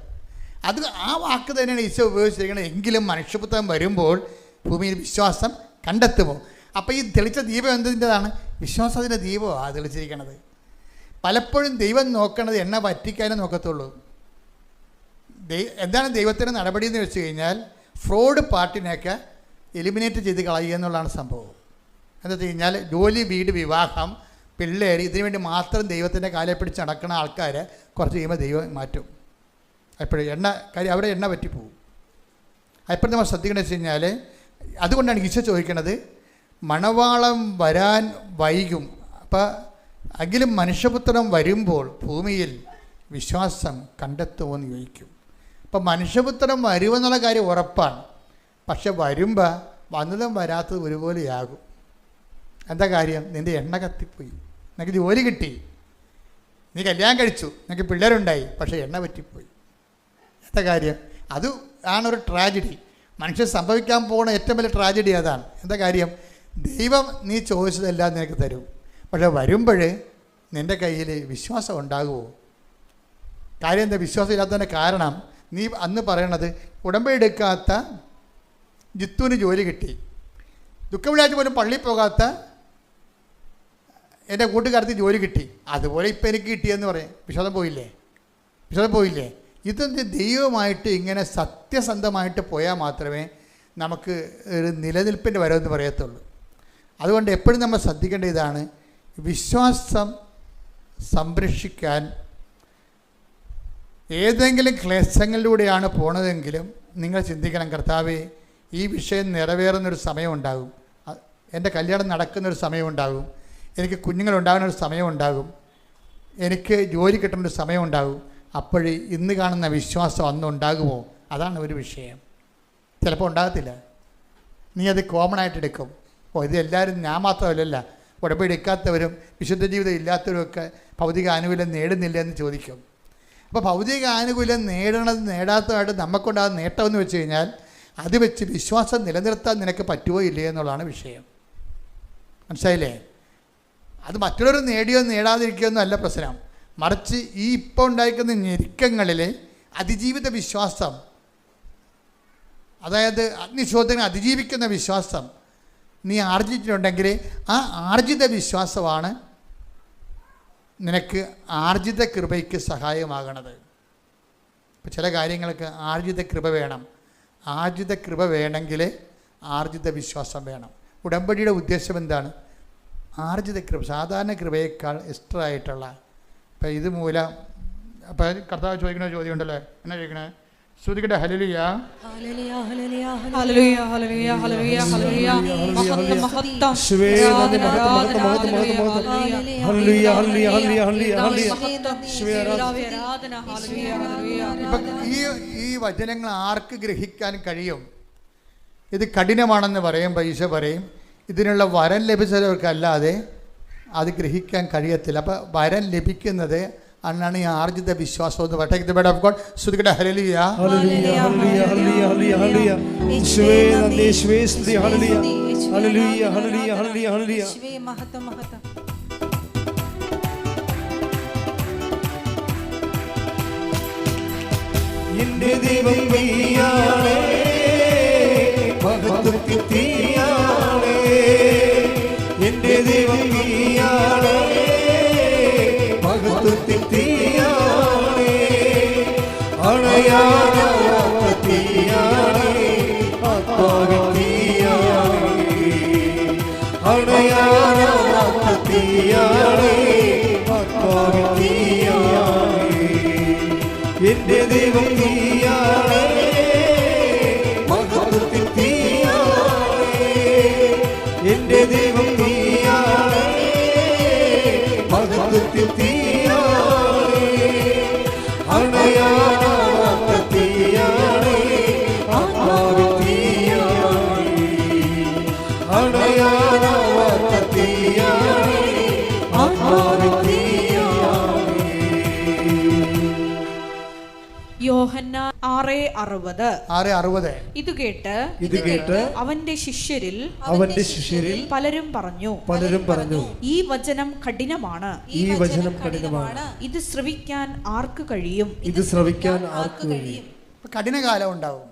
അത് ആ വാക്ക് തന്നെയാണ് ഈശോ ഉപയോഗിച്ചിരിക്കുന്നത്. എങ്കിലും മനുഷ്യപുത്രൻ വരുമ്പോൾ ഭൂമിയിൽ വിശ്വാസം കണ്ടെത്തുമോ? അപ്പോൾ ഈ തെളിച്ച ദീപം എന്തിൻ്റെതാണ്? വിശ്വാസത്തിൻ്റെ ദീപമാണ് തെളിച്ചിരിക്കുന്നത്. പലപ്പോഴും ദൈവം നോക്കണത് എണ്ണ വറ്റിക്കാനേ നോക്കത്തുള്ളൂ. എന്താണ് ദൈവത്തിൻ്റെ നടപടി എന്ന് വെച്ച് കഴിഞ്ഞാൽ, ഫ്രോഡ് പാർട്ടിനെയൊക്കെ എലിമിനേറ്റ് ചെയ്ത് കളയുക എന്നുള്ളതാണ് സംഭവം. എന്താ വെച്ച് കഴിഞ്ഞാൽ, ജോലി, വീട്, വിവാഹം, പിള്ളേർ, ഇതിനു വേണ്ടി മാത്രം ദൈവത്തിൻ്റെ കാലെ പിടിച്ച് നടക്കുന്ന ആൾക്കാരെ കുറച്ച് കഴിയുമ്പോൾ ദൈവം മാറ്റും. എപ്പോഴും കാര്യം അവിടെ എണ്ണ പറ്റിപ്പോവും. എപ്പോഴും നമ്മൾ ശ്രദ്ധിക്കേണ്ടത് വെച്ച് കഴിഞ്ഞാൽ, അതുകൊണ്ടാണ് ഈശോ ചോദിക്കുന്നത്, മണവാളം വരാൻ വൈകും. അപ്പം എങ്കിലും മനുഷ്യപുത്രൻ വരുമ്പോൾ ഭൂമിയിൽ വിശ്വാസം കണ്ടെത്തുമെന്ന് ചോദിക്കും. അപ്പം മനുഷ്യപുത്രൻ വരുമെന്നുള്ള കാര്യം ഉറപ്പാണ്. പക്ഷെ വരുമ്പോൾ വന്നതും വരാത്തതും ഒരുപോലെയാകും. എന്താ കാര്യം? നിൻ്റെ എണ്ണ കത്തിപ്പോയി. നിനക്ക് ജോലി കിട്ടി, നീ കല്യാണം കഴിച്ചു, നിനക്ക് പിള്ളേരുണ്ടായി, പക്ഷേ എണ്ണ പറ്റിപ്പോയി. എന്താ കാര്യം? അത് ആണൊരു ട്രാജഡി. മനുഷ്യൻ സംഭവിക്കാൻ പോകുന്ന ഏറ്റവും വലിയ ട്രാജഡി അതാണ്. എന്താ കാര്യം? ദൈവം നീ ചോദിച്ചതെല്ലാം നിനക്ക് തരും, പക്ഷേ വരുമ്പോൾ നിൻ്റെ കയ്യിൽ വിശ്വാസം ഉണ്ടാകുമോ? കാര്യം എന്താ? വിശ്വാസം ഇല്ലാത്തതിൻ്റെ കാരണം, നീ അന്ന് പറയണത് ഉടമ്പടി എടുക്കാത്ത ജിത്തുവിന് ജോലി കിട്ടി, ദുഃഖവെള്ളിയാഴ്ച പോലും പള്ളിയിൽ പോകാത്ത എൻ്റെ കൂട്ടുകാരത്തി ജോലി കിട്ടി, അതുപോലെ ഇപ്പം എനിക്ക് കിട്ടിയെന്ന് പറയും. വിശ്വാസം പോയില്ലേ? ഇതൊന്ന് ദൈവമായിട്ട് ഇങ്ങനെ സത്യസന്ധമായിട്ട് പോയാൽ മാത്രമേ നമുക്ക് ഒരു നിലനിൽപ്പിൻ്റെ വരവെന്ന് പറയത്തുള്ളൂ. അതുകൊണ്ട് എപ്പോഴും നമ്മൾ ശ്രദ്ധിക്കേണ്ട ഇതാണ്, വിശ്വാസം സംരക്ഷിക്കാൻ ഏതെങ്കിലും ക്ലേശങ്ങളിലൂടെയാണ് പോണതെങ്കിലും നിങ്ങൾ ചിന്തിക്കണം, കർത്താവേ, ഈ വിഷയം നിറവേറുന്നൊരു സമയമുണ്ടാകും, എൻ്റെ കല്യാണം നടക്കുന്നൊരു സമയമുണ്ടാകും, എനിക്ക് കുഞ്ഞുങ്ങളുണ്ടാകുന്നൊരു സമയമുണ്ടാകും, എനിക്ക് ജോലി കിട്ടുന്നൊരു സമയമുണ്ടാകും. അപ്പോൾ ഇന്ന് കാണുന്ന വിശ്വാസം അന്നുണ്ടാകുമോ? അതാണ് ഒരു വിഷയം. ചിലപ്പോൾ ഉണ്ടാകത്തില്ല. നീ അത് കോമൺ ആയിട്ട് എടുക്കും. ഇത് എല്ലാവരും, ഞാൻ മാത്രമല്ല, ഉടമ്പടി എടുക്കാത്തവരും വിശുദ്ധ ജീവിതം ഇല്ലാത്തവരുമൊക്കെ ഭൗതിക ആനുകൂല്യം നേടുന്നില്ല എന്ന് ചോദിക്കും. അപ്പോൾ ഭൗതിക ആനുകൂല്യം നേടാത്തതായിട്ട് നമുക്കുണ്ടാകുന്ന നേട്ടമെന്ന് വെച്ച് കഴിഞ്ഞാൽ, അത് വെച്ച് വിശ്വാസം നിലനിർത്താൻ നിനക്ക് പറ്റുമോ ഇല്ലയോ എന്നുള്ളതാണ് വിഷയം. മനസ്സിലായില്ലേ? അത് മറ്റുള്ളവർ നേടിയോ നേടാതിരിക്കുകയൊന്നും അല്ല പ്രശ്നം. മറിച്ച് ഈ ഇപ്പോൾ ഉണ്ടായിരിക്കുന്ന ഞെരുക്കങ്ങളിൽ അതിജീവിത വിശ്വാസം, അതായത് അഗ്നിശോധന അതിജീവിക്കുന്ന വിശ്വാസം നീ ആർജിച്ചിട്ടുണ്ടെങ്കിൽ ആ ആർജിത വിശ്വാസമാണ് നിനക്ക് ആർജിത കൃപയ്ക്ക് സഹായമാകണത്. ഇപ്പം ചില കാര്യങ്ങൾക്ക് ആർജിത കൃപ വേണം. ആർജിത കൃപ വേണമെങ്കിൽ ആർജിത വിശ്വാസം വേണം. ഉടമ്പടിയുടെ ഉദ്ദേശം എന്താണ്? ആർജിത കൃപ, സാധാരണ കൃപയേക്കാൾ എക്സ്ട്രാ ആയിട്ടുള്ള. ഇപ്പം ഇത് മൂലം അപ്പം കർത്താവ് ചോദിക്കുന്ന ചോദ്യം ഉണ്ടല്ലോ, എന്നാ ചോദിക്കണേ? ശ്രുതികട്ടെ ഹല്ലേലൂയ ഹല്ലേലൂയ ഹല്ലേലൂയ ഹല്ലേലൂയ ഹല്ലേലൂയ ഹല്ലേലൂയ ഹല്ലേലൂയ മഹത്വം മഹത്വം ഹല്ലേലൂയ ഹല്ലേലൂയ ഹല്ലേലൂയ ആരാധന ഹല്ലേലൂയ ഹല്ലേലൂയ. ഇപ്പം ഈ വചനങ്ങൾ ആർക്ക് ഗ്രഹിക്കാൻ കഴിയും? ഇത് കഠിനമാണെന്ന് പറയുമ്പോൾ ഈശോ പറയും ഇതിനുള്ള വരം ലഭിച്ചവർക്കല്ലാതെ അത് ഗ്രഹിക്കാൻ കഴിയത്തില്ല. അപ്പം വരം ലഭിക്കുന്നത് അന്നാണ് ഈ ആർജിത വിശ്വാസം എന്ന് പറയുന്നത്. ശ്രുതികട്ടെ ഹല്ലേലൂയ ഹല്ലേലൂയ ഹല്ലേലൂയ ഹല്ലേലൂയ ഹല്ലേലൂയ യേശുവേ നന്ദി, യേശുവേ സ്തുതി. ഹല്ലേലൂയ ഹല്ലേലൂയ ഹല്ലേലൂയ ഹല്ലേലൂയ ഹല്ലേലൂയ യേശുവേ മഹത്വം മഹത്വം. എന്റെ ദൈവം നീയാണേ, മഹത്വത്തിൽ തീയാണേ. എന്റെ ദൈവം നീയാണേ, മഹത്വത്തിൽ തീയാണേ. അണയാനാവാത്ത തീയാണേ, ആത്മാവിൻ തീയാണേ. അണയാനാവാത്ത തീയാണേ, ആത്മാവിൻ തീയാണേ. എന്റെ ദൈവം നീയാണേ, മഹത്വത്തിൽ തീയാണേ. എന്റെ ദൈവം നീയാണേ, മഹത്വത്തിൽ തീയാണേ. അണയാനാവാത്ത തീയാണേ, ആത്മാവിൻ തീയാണേ. അണയാനാവാത്ത തീയാണേ, ആത്മാവിൻ തീയാണേ. യോഹന്നാൻ 6:60. ഇത് കേട്ട് അവന്റെ ശിഷ്യരിൽ പലരും പറഞ്ഞു, ഈ വചനം കഠിനമാണ്, ഇത് ശ്രവിക്കാൻ ആർക്ക് കഴിയും? കഠിനകാലം ഉണ്ടാവും.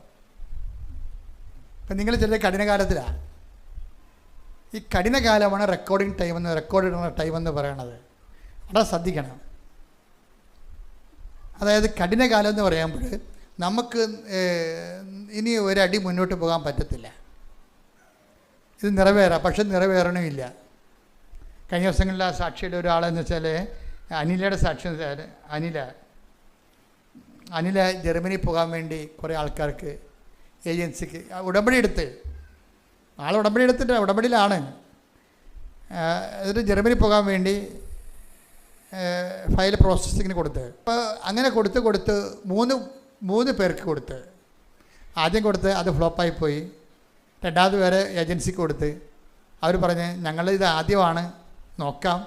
ഇപ്പം നിങ്ങൾ ചില കഠിനകാലത്തിലാണ്. ഈ കഠിനകാലമാണ് റെക്കോർഡിങ് ടൈം എന്ന് പറയണത്. അവിടെ ശ്രദ്ധിക്കണം. അതായത് കഠിനകാലം എന്ന് പറയുമ്പോൾ നമുക്ക് ഇനി ഒരടി മുന്നോട്ട് പോകാൻ പറ്റത്തില്ല. ഇത് നിറവേറാം, പക്ഷെ നിറവേറണമില്ല. കഴിഞ്ഞ ദിവസങ്ങളിൽ ആ സാക്ഷിയുടെ ഒരാളെന്ന് വെച്ചാൽ അനിലയുടെ സാക്ഷി. അനില ജർമ്മനി പോകാൻ വേണ്ടി കുറേ ആൾക്കാർക്ക് ഏജൻസിക്ക് ഉടമ്പടി എടുത്ത് ഉടമ്പടി എടുത്തിട്ട് ഉടമ്പടിയിലാണ്. എന്നിട്ട് ജർമ്മനി പോകാൻ വേണ്ടി ഫയൽ പ്രോസസ്സിങ്ങിന് കൊടുത്ത്. അപ്പോൾ അങ്ങനെ കൊടുത്ത് മൂന്ന് പേർക്ക് കൊടുത്ത്. ആദ്യം കൊടുത്ത് അത് ഫ്ലോപ്പായിപ്പോയി. രണ്ടാമത് പേരെ ഏജൻസിക്ക് കൊടുത്ത്. അവർ പറഞ്ഞ് ഞങ്ങളിത് ആദ്യമാണ്, നോക്കാം.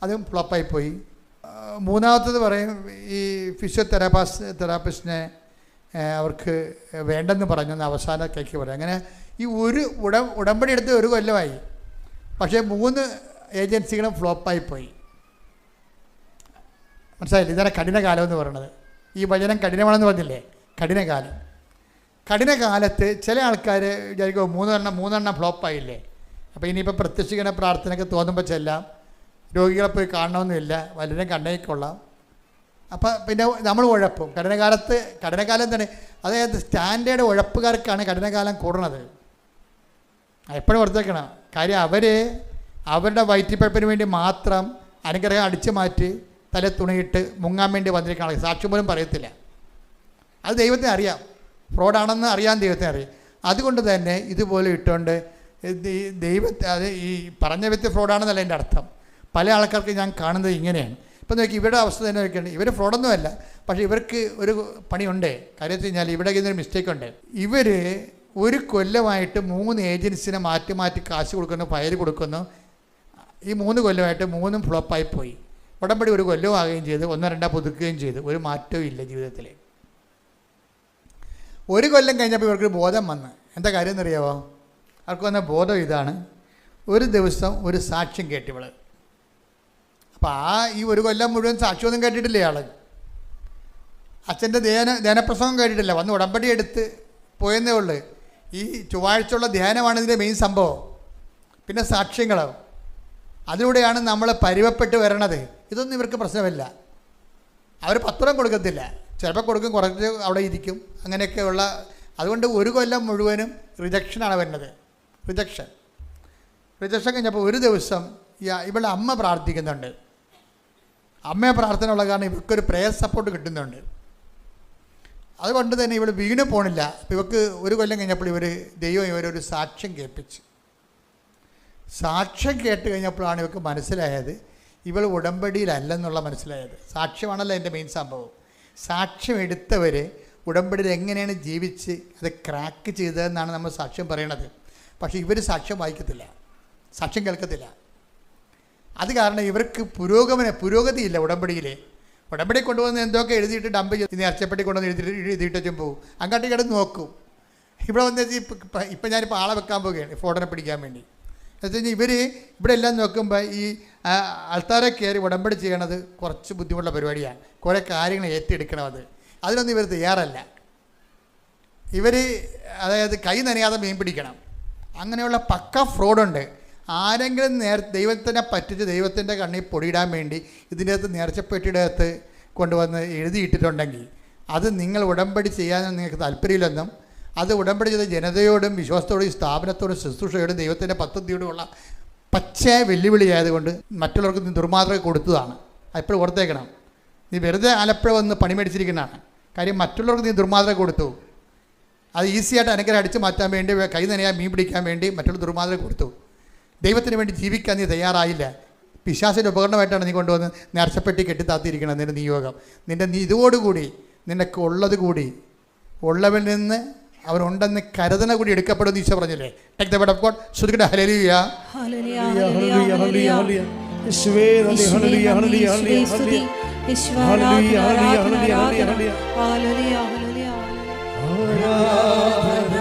അതും ഫ്ലോപ്പായിപ്പോയി. മൂന്നാമത്തത് പറയും ഈ ഫിസിയോതെറാപ്പിസ്റ്റിനെ അവർക്ക് വേണ്ടെന്ന് പറഞ്ഞെന്ന് അവസാന കേക്ക് പറയും. അങ്ങനെ ഈ ഉടമ്പടി എടുത്ത് 1 കൊല്ലമായി. പക്ഷേ 3 ഏജൻസികളും ഫ്ലോപ്പായിപ്പോയി. മനസ്സിലായില്ല? ഇതാണ് കഠിനകാലം എന്ന് പറയുന്നത്. ഈ വചനം കഠിനമാണെന്ന് പറഞ്ഞില്ലേ? കഠിനകാലത്ത് ചില ആൾക്കാർ വിചാരിക്കും 3 ഫ്ലോപ്പായില്ലേ, അപ്പോൾ ഇനിയിപ്പോൾ പ്രത്യക്ഷിക്കുന്ന പ്രാർത്ഥനയ്ക്ക് തോന്നുമ്പോൾ ചെല്ലാം, രോഗികളെ പോയി കാണണമെന്നില്ല, വല്ലതും കണ്ണേക്കൊള്ളാം. അപ്പം പിന്നെ നമ്മൾ ഉഴപ്പും. കഠിനകാലം തന്നെ, അതായത് സ്റ്റാൻഡേർഡ് ഉഴപ്പുകാർക്കാണ് കഠിനകാലം കൂടുന്നത്. എപ്പോഴും ഓർത്തേക്കണം. കാര്യം അവരുടെ വയറ്റിപ്പഴപ്പിന് വേണ്ടി മാത്രം അനുഗ്രഹം അടിച്ചു മാറ്റി തല തുണിയിട്ട് മുങ്ങാൻ വേണ്ടി വന്നിരിക്കണം. സാക്ഷ്യം പോലും പറയത്തില്ല. അത് ദൈവത്തിന് അറിയാം, ഫ്രോഡാണെന്ന് അറിയാൻ ദൈവത്തിന് അറിയാം. അതുകൊണ്ട് തന്നെ ഇതുപോലെ ഇട്ടുകൊണ്ട് അത് ഈ പറഞ്ഞ വ്യക്തി ഫ്രോഡാണെന്നല്ല എൻ്റെ അർത്ഥം. പല ആൾക്കാർക്ക് ഞാൻ കാണുന്നത് ഇങ്ങനെയാണ്. ഇപ്പം നോക്കി ഇവരുടെ അവസ്ഥ തന്നെ നോക്കിയാണ്. ഇവർ ഫ്രോഡൊന്നുമല്ല, പക്ഷേ ഇവർക്ക് ഒരു പണിയുണ്ട്. കാര്യത്തിൽ കഴിഞ്ഞാൽ ഇവിടെ ഇതൊരു മിസ്റ്റേക്ക് ഉണ്ട്. ഇവർ 1 കൊല്ലമായിട്ട് 3 ഏജൻസിനെ മാറ്റി കാശ് കൊടുക്കുന്നു, ഫയൽ കൊടുക്കുന്നു. ഈ 3 കൊല്ലമായിട്ട് 3ഉം ഫ്ലോപ്പായിപ്പോയി. ഉടമ്പടി 1 കൊല്ലവും ആകുകയും ചെയ്ത് 1-2 പുതുക്കുകയും ചെയ്ത് ഒരു മാറ്റവും ഇല്ല ജീവിതത്തിൽ. 1 കൊല്ലം കഴിഞ്ഞപ്പോൾ ഇവർക്ക് ബോധം വന്ന്. എന്താ കാര്യം എന്നറിയാമോ? അവർക്ക് വന്ന ബോധം ഇതാണ്. ഒരു ദിവസം ഒരു സാക്ഷ്യം കേട്ടിവൾ. അപ്പോൾ ഈ 1 കൊല്ലം മുഴുവൻ സാക്ഷ്യമൊന്നും കേട്ടിട്ടില്ല ആൾ. അച്ഛൻ്റെ ധ്യാനപ്രസംഗം കേട്ടിട്ടില്ല. വന്ന് ഉടമ്പടി എടുത്ത് പോയെന്നേ ഉള്ളൂ. ഈ ചൊവ്വാഴ്ചയുള്ള ധ്യാനമാണ് ഇതിൻ്റെ മെയിൻ സംഭവം. പിന്നെ സാക്ഷ്യങ്ങൾ, അതിലൂടെയാണ് നമ്മൾ പരുവപ്പെട്ട് വരണത്. ഇതൊന്നും ഇവർക്ക് പ്രശ്നമില്ല. അവർ പത്രം കൊടുക്കത്തില്ല, ചിലപ്പോൾ കൊടുക്കും, കുറച്ച് അവിടെ ഇരിക്കും, അങ്ങനെയൊക്കെയുള്ള. അതുകൊണ്ട് ഒരു കൊല്ലം മുഴുവനും റിജക്ഷനാണ് വരുന്നത്. റിജക്ഷൻ കഴിഞ്ഞപ്പോൾ ഒരു ദിവസം ഇവളുടെ അമ്മ പ്രാർത്ഥിക്കുന്നുണ്ട്. അമ്മയെ പ്രാർത്ഥന ഉള്ള കാരണം ഇവർക്കൊരു പ്രേയർ സപ്പോർട്ട് കിട്ടുന്നുണ്ട്. അതുകൊണ്ട് തന്നെ ഇവൾ വീണ് പോണില്ല. അപ്പോൾ ഇവർക്ക് ഒരു കൊല്ലം കഴിഞ്ഞപ്പോൾ ദൈവം ഇവരൊരു സാക്ഷ്യം കേൾപ്പിച്ചു. സാക്ഷ്യം കേട്ട് കഴിഞ്ഞപ്പോഴാണ് ഇവർക്ക് മനസ്സിലായത് ഇവൾ ഉടമ്പടിയിലല്ലെന്നുള്ള മനസ്സിലായത്. സാക്ഷ്യമാണല്ലോ എൻ്റെ മെയിൻ സംഭവം. സാക്ഷ്യം എടുത്തവർ ഉടമ്പടിയിൽ എങ്ങനെയാണ് ജീവിച്ച് അത് ക്രാക്ക് ചെയ്തതെന്നാണ് നമ്മൾ സാക്ഷ്യം പറയണത്. പക്ഷേ ഇവർ സാക്ഷ്യം വായിക്കത്തില്ല, സാക്ഷ്യം കേൾക്കത്തില്ല. അത് കാരണം ഇവർക്ക് പുരോഗതിയില്ല ഉടമ്പടിയിൽ. ഉടമ്പടി കൊണ്ടുവന്ന് എന്തൊക്കെ എഴുതിയിട്ട് ഡംപ് ചെയ്ത് നേർച്ചപ്പെട്ടി കൊണ്ടുവന്ന് എഴുതിയിട്ടും പോകും. അങ്ങോട്ട് കിടന്ന് നോക്കും. ഇവിടെ വന്ന് ഇപ്പം ഞാനിപ്പോൾ ആളെ വെക്കാൻ പോവുകയാണ് ഫോട്ടോനെ പിടിക്കാൻ വേണ്ടി. എന്ന് വെച്ച് കഴിഞ്ഞാൽ ഇവിടെ എല്ലാം നോക്കുമ്പോൾ ഈ ആൾക്കാരെ കയറി ഉടമ്പടി ചെയ്യണത് കുറച്ച് ബുദ്ധിമുട്ടുള്ള പരിപാടിയാണ്. കുറേ കാര്യങ്ങൾ ഏറ്റെടുക്കണം. അതിനൊന്നും ഇവർ തയ്യാറല്ല. അതായത് കൈ നനയാതെ മീൻ പിടിക്കണം. അങ്ങനെയുള്ള പക്ക ഫ്രോഡുണ്ട്. ആരെങ്കിലും ദൈവത്തിനെ പറ്റിച്ച് ദൈവത്തിൻ്റെ കണ്ണിൽ പൊടിയിടാൻ വേണ്ടി ഇതിൻ്റെ അകത്ത് നേർച്ചപ്പെട്ടിയുടെ അകത്ത് കൊണ്ടുവന്ന് എഴുതിയിട്ടിട്ടുണ്ടെങ്കിൽ അത് നിങ്ങൾ ഉടമ്പടി ചെയ്യാൻ നിങ്ങൾക്ക് താല്പര്യമില്ലെന്നും അത് ഉടമ്പടി ചെയ്ത ജനതയോടും വിശ്വാസത്തോടും സ്ഥാപനത്തോടും ശുശ്രൂഷയോടും ദൈവത്തിൻ്റെ പദ്ധതിയോടുമുള്ള പച്ചയായ വെല്ലുവിളിയായതുകൊണ്ട് മറ്റുള്ളവർക്ക് നീ ദുർമാതൃക കൊടുത്തതാണ്. എപ്പോഴും ഓർത്തേക്കണം. നീ വെറുതെ ആലപ്പുഴ വന്ന് പണി മേടിച്ചിരിക്കുന്നതാണ്. കാര്യം മറ്റുള്ളവർക്ക് നീ ദുർമാതൃക കൊടുത്തു. അത് ഈസിയായിട്ട് അനുഗ്രഹം അടിച്ചു മാറ്റാൻ വേണ്ടി, കൈ നനയാൻ മീൻ പിടിക്കാൻ വേണ്ടി മറ്റുള്ള ദുർമാതൃക കൊടുത്തു. ദൈവത്തിന് വേണ്ടി ജീവിക്കാൻ നീ തയ്യാറായില്ല. പിശാചിൻ്റെ ഉപകരണമായിട്ടാണ് നീ കൊണ്ടുവന്ന് നേർച്ചപ്പെട്ടി കെട്ടിത്താത്തിയിരിക്കണം. നിൻ്റെ നിയോഗം നീ ഇതോടുകൂടി നിനക്ക് ഉള്ളത് കൂടി ഉള്ളവരിൽ നിന്ന് അവരുണ്ടെന്ന് കരുതന കൂടി എടുക്കപ്പെടുമെന്ന് ഈശോ പറഞ്ഞില്ലേ? Take the word of God. ശ്രുതിക്കട്ടെ ഹല്ലേലൂയ, ഹല്ലേലൂയ, ഹല്ലേലൂയ, ഹല്ലേലൂയ, ഹല്ലേലൂയ. യേശുവേ നന്ദി, ഹല്ലേലൂയ, ഹല്ലേലൂയ, ഹല്ലേലൂയ, ഹല്ലേലൂയ, ഹല്ലേലൂയ, ഹല്ലേലൂയ, ഹല്ലേലൂയ, ഹല്ലേലൂയ, ഹല്ലേലൂയ. ആരാധന,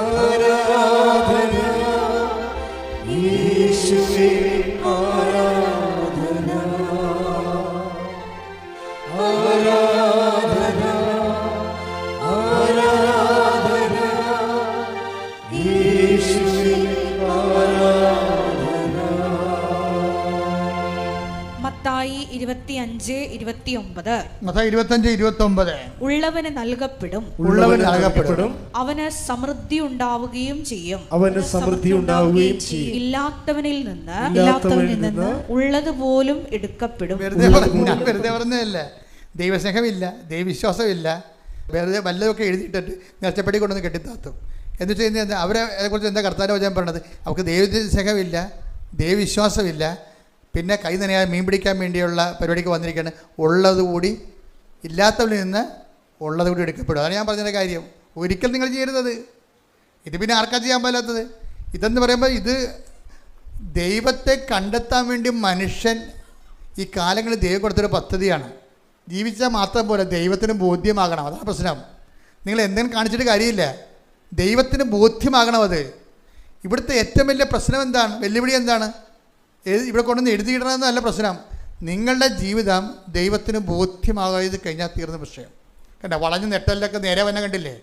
ആരാധന യേശുവേ, ആരാധന, ആരാധന, ആരാധന യേശുവേ, ആരാധന. മത്തായി 25:29. മത്തായി 25:29. ഉള്ളവന് നൽകപ്പെടും, ഉള്ളവന് നൽകപ്പെടും, അവന് സമൃദ്ധി ഉണ്ടാവുകയും ചെയ്യും, അവന് സമൃദ്ധി ഉണ്ടാവുകയും ചെയ്യും. ഇല്ലാത്തവനിൽ നിന്ന് ഉള്ളതുപോലും എടുക്കപ്പെടും. ഞാൻ വെറുതെ പറഞ്ഞതല്ല. ദൈവസ്നേഹമില്ല, ദൈവവിശ്വാസമില്ല, വെറുതെ വല്ലതൊക്കെ എഴുതിയിട്ടിട്ട് നേർച്ചപ്പെട്ടി കൊണ്ടുവന്ന് കെട്ടിത്താത്തും. എന്ന് വെച്ച് കഴിഞ്ഞാൽ അവരെ കുറിച്ച് എന്താ കർത്താവിൻ്റെ വചനം പറഞ്ഞത്? അവർക്ക് ദൈവസ്നേഹമില്ല, ദൈവവിശ്വാസമില്ല, പിന്നെ കൈ നനയാൻ മീൻ പിടിക്കാൻ വേണ്ടിയുള്ള പരിപാടിക്ക് വന്നിരിക്കുകയാണ്. ഉള്ളതുകൂടി ഇല്ലാത്തവരിൽ നിന്ന് ഉള്ളതുകൂടി എടുക്കപ്പെടും. അതാണ് ഞാൻ പറഞ്ഞതിൻ്റെ കാര്യം. ഒരിക്കൽ നിങ്ങൾ ചെയ്യരുത്. ഇത് പിന്നെ ആർക്കാ ചെയ്യാൻ പാടില്ലാത്തത്? ഇതെന്ന് പറയുമ്പോൾ ഇത് ദൈവത്തെ കണ്ടെത്താൻ വേണ്ടി മനുഷ്യൻ ഈ കാലങ്ങളിൽ ദൈവം കൊടുത്തൊരു പദ്ധതിയാണ്. ജീവിച്ചാൽ മാത്രം പോലെ ദൈവത്തിന് ബോധ്യമാകണം. അതാണ് പ്രശ്നം. നിങ്ങൾ എന്തെങ്കിലും കാണിച്ചിട്ട് കാര്യമില്ല, ദൈവത്തിന് ബോധ്യമാകണം. ഇവിടുത്തെ ഏറ്റവും വലിയ പ്രശ്നം എന്താണ്? വെല്ലുവിളി എന്താണ്? ഇവിടെ കൊണ്ടുവന്ന് എഴുതിയിടണമെന്നല്ല പ്രശ്നം. നിങ്ങളുടെ ജീവിതം ദൈവത്തിന് ബോധ്യമാകാതെ കഴിഞ്ഞാൽ തീർന്ന വിഷയം. കണ്ട വളഞ്ഞ് നെട്ടലിലൊക്കെ നേരെ വന്നെ കണ്ടില്ലേ?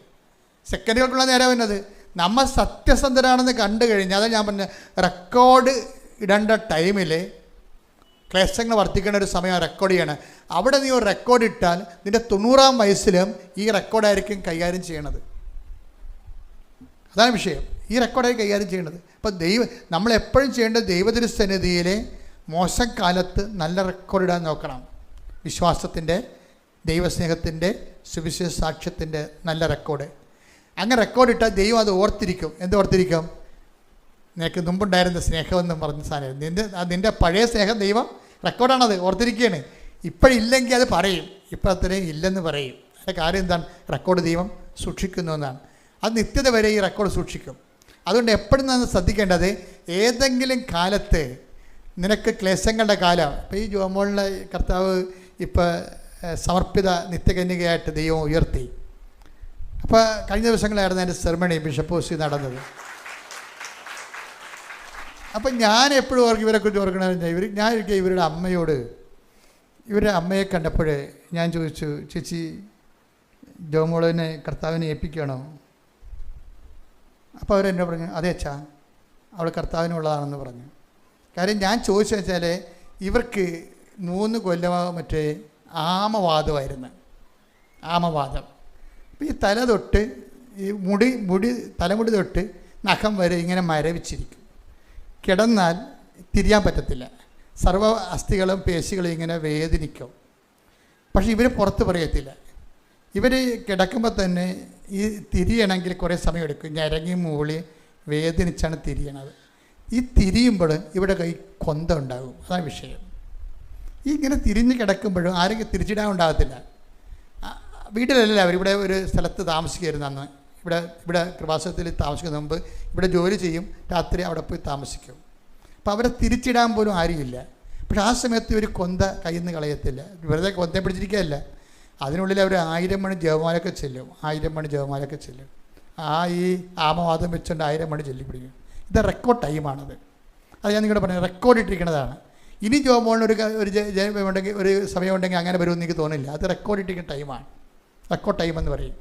സെക്കൻഡുകൾക്കുള്ള നേരെ വന്നത്. നമ്മൾ സത്യസന്ധരാണെന്ന് കണ്ടു കഴിഞ്ഞാൽ, അതാ ഞാൻ പറഞ്ഞ റെക്കോർഡ് ഇടേണ്ട ടൈമിൽ ക്ലേശങ്ങൾ വർദ്ധിക്കേണ്ട ഒരു സമയം റെക്കോർഡ് ചെയ്യണം. അവിടെ നീ ഒരു റെക്കോർഡ് ഇട്ടാൽ നിൻ്റെ 90-ാം വയസ്സിലും ഈ റെക്കോർഡായിരിക്കും കൈകാര്യം ചെയ്യണത്. അതാണ് വിഷയം. ഈ റെക്കോർഡായി കൈകാര്യം ചെയ്യേണ്ടത്. അപ്പോൾ നമ്മളെപ്പോഴും ചെയ്യേണ്ടത് ദൈവതിരുസന്നിധിയിലെ മോശം കാലത്ത് നല്ല റെക്കോർഡ് ഇടാൻ നോക്കണം. വിശ്വാസത്തിൻ്റെ, ദൈവസ്നേഹത്തിൻ്റെ, സുവിശേഷ സാക്ഷ്യത്തിൻ്റെ നല്ല റെക്കോർഡ്. അങ്ങനെ റെക്കോർഡ് ഇട്ടാൽ ദൈവം അത് ഓർത്തിരിക്കും. ഓർത്തിരിക്കും? നിനക്ക് മുമ്പുണ്ടായിരുന്ന സ്നേഹമെന്ന് പറഞ്ഞ സാധനം, നിൻ്റെ പഴയ സ്നേഹം ദൈവം റെക്കോർഡാണത്, ഓർത്തിരിക്കുകയാണ്. ഇപ്പോഴില്ലെങ്കിൽ അത് പറയും, ഇപ്പോൾ അത്രയും ഇല്ലെന്ന് പറയും. അതിൻ്റെ കാര്യം എന്താണ്? റെക്കോർഡ് ദൈവം സൂക്ഷിക്കുന്നു എന്നാണ്. അത് നിത്യത വരെ ഈ റെക്കോർഡ് സൂക്ഷിക്കും. അതുകൊണ്ട് എപ്പോഴും നമ്മൾ ശ്രദ്ധിക്കേണ്ടത്, ഏതെങ്കിലും കാലത്ത് നിനക്ക് ക്ലേശങ്ങളുടെ കാലം, ഇപ്പോൾ ഈ ജോമോളിനെ കർത്താവ് ഇപ്പോൾ സമർപ്പിത നിത്യകന്യകയായിട്ട് ദൈവം ഉയർത്തി. അപ്പോൾ കഴിഞ്ഞ ദിവസങ്ങളായിരുന്നു എൻ്റെ സെർമണി ബിഷപ്പ് ഹൗസിൽ നടന്നത്. അപ്പം ഞാൻ എപ്പോഴും ഇവരെക്കുറിച്ച് ഓർക്കണമെന്ന് ഞാൻ ഇവരുടെ അമ്മയോട്, ഇവരുടെ അമ്മയെ കണ്ടപ്പോൾ ഞാൻ ചോദിച്ചു, ചേച്ചി ജോമോളിനെ കർത്താവിനെ ഏൽപ്പിക്കുകയാണോ? അപ്പോൾ അവരെന്നെ പറഞ്ഞു, അതെ അച്ഛാ, അവൾ കർത്താവിനുള്ളതാണെന്ന് പറഞ്ഞു. കാര്യം ഞാൻ ചോദിച്ചതെന്ന് വെച്ചാൽ ഇവർക്ക് 3 കൊല്ലമോ മറ്റേ ആമവാദമായിരുന്നു. ആമവാദം. അപ്പോൾ ഈ തല തൊട്ട് ഈ തലമുടി തൊട്ട് നഖം വരെ ഇങ്ങനെ മരവിച്ചിരിക്കും. കിടന്നാൽ തിരിയാൻ പറ്റത്തില്ല. സർവ്വ അസ്ഥികളും പേശികളും ഇങ്ങനെ വേദനിക്കും. പക്ഷേ ഇവർ പുറത്ത് പറയത്തില്ല. ഇവർ കിടക്കുമ്പോൾ തന്നെ ഈ തിരിയണമെങ്കിൽ കുറേ സമയം എടുക്കും. ഞരങ്ങി മൂളി വേദനിച്ചാണ് തിരിയണത്. ഈ തിരിയുമ്പോൾ ഇവിടെ കൈ കൊന്ത ഉണ്ടാകും. അതാണ് വിഷയം. ഈ ഇങ്ങനെ തിരിഞ്ഞ് കിടക്കുമ്പോഴും ആരെങ്കിലും തിരിച്ചിടാൻ ഉണ്ടാകത്തില്ല. വീട്ടിലല്ല, അവരിവിടെ ഒരു സ്ഥലത്ത് താമസിക്കുമായിരുന്നു അന്ന്. ഇവിടെ കൃപാസനത്തിൽ താമസിക്കുന്ന മുമ്പ് ഇവിടെ ജോലി ചെയ്യും, രാത്രി അവിടെ പോയി താമസിക്കും. അപ്പോൾ അവരെ തിരിച്ചിടാൻ പോലും ആരുമില്ല. പക്ഷെ ആ സമയത്ത് ഒരു കൊന്ത കയ്യിൽ നിന്ന് കളയത്തില്ല. വെറുതെ കൊന്തയെ പിടിച്ചിരിക്കുകയല്ല, അതിനുള്ളിൽ അവർ 1000 മണി ജപമാലയൊക്കെ ചെല്ലും. 1000 മണി ജപമാലയൊക്കെ ചെല്ലും. ഈ ആമവാദം വെച്ചുകൊണ്ട് 1000 മണി ചൊല്ലിപ്പിടിക്കും. ഇത് റെക്കോർഡ് ടൈമാണത്. അത് ഞാൻ നിങ്ങളോട് പറഞ്ഞു, റെക്കോർഡ് ഇട്ടിരിക്കുന്നതാണ്. ഇനി ജോമോളിന് ഒരു സമയമുണ്ടെങ്കിൽ അങ്ങനെ വരുമെന്ന് എനിക്ക് തോന്നില്ല. അത് റെക്കോർഡ് ഇട്ടിരിക്കുന്ന ടൈമാണ്. റെക്കോർഡ് ടൈം എന്ന് പറയും.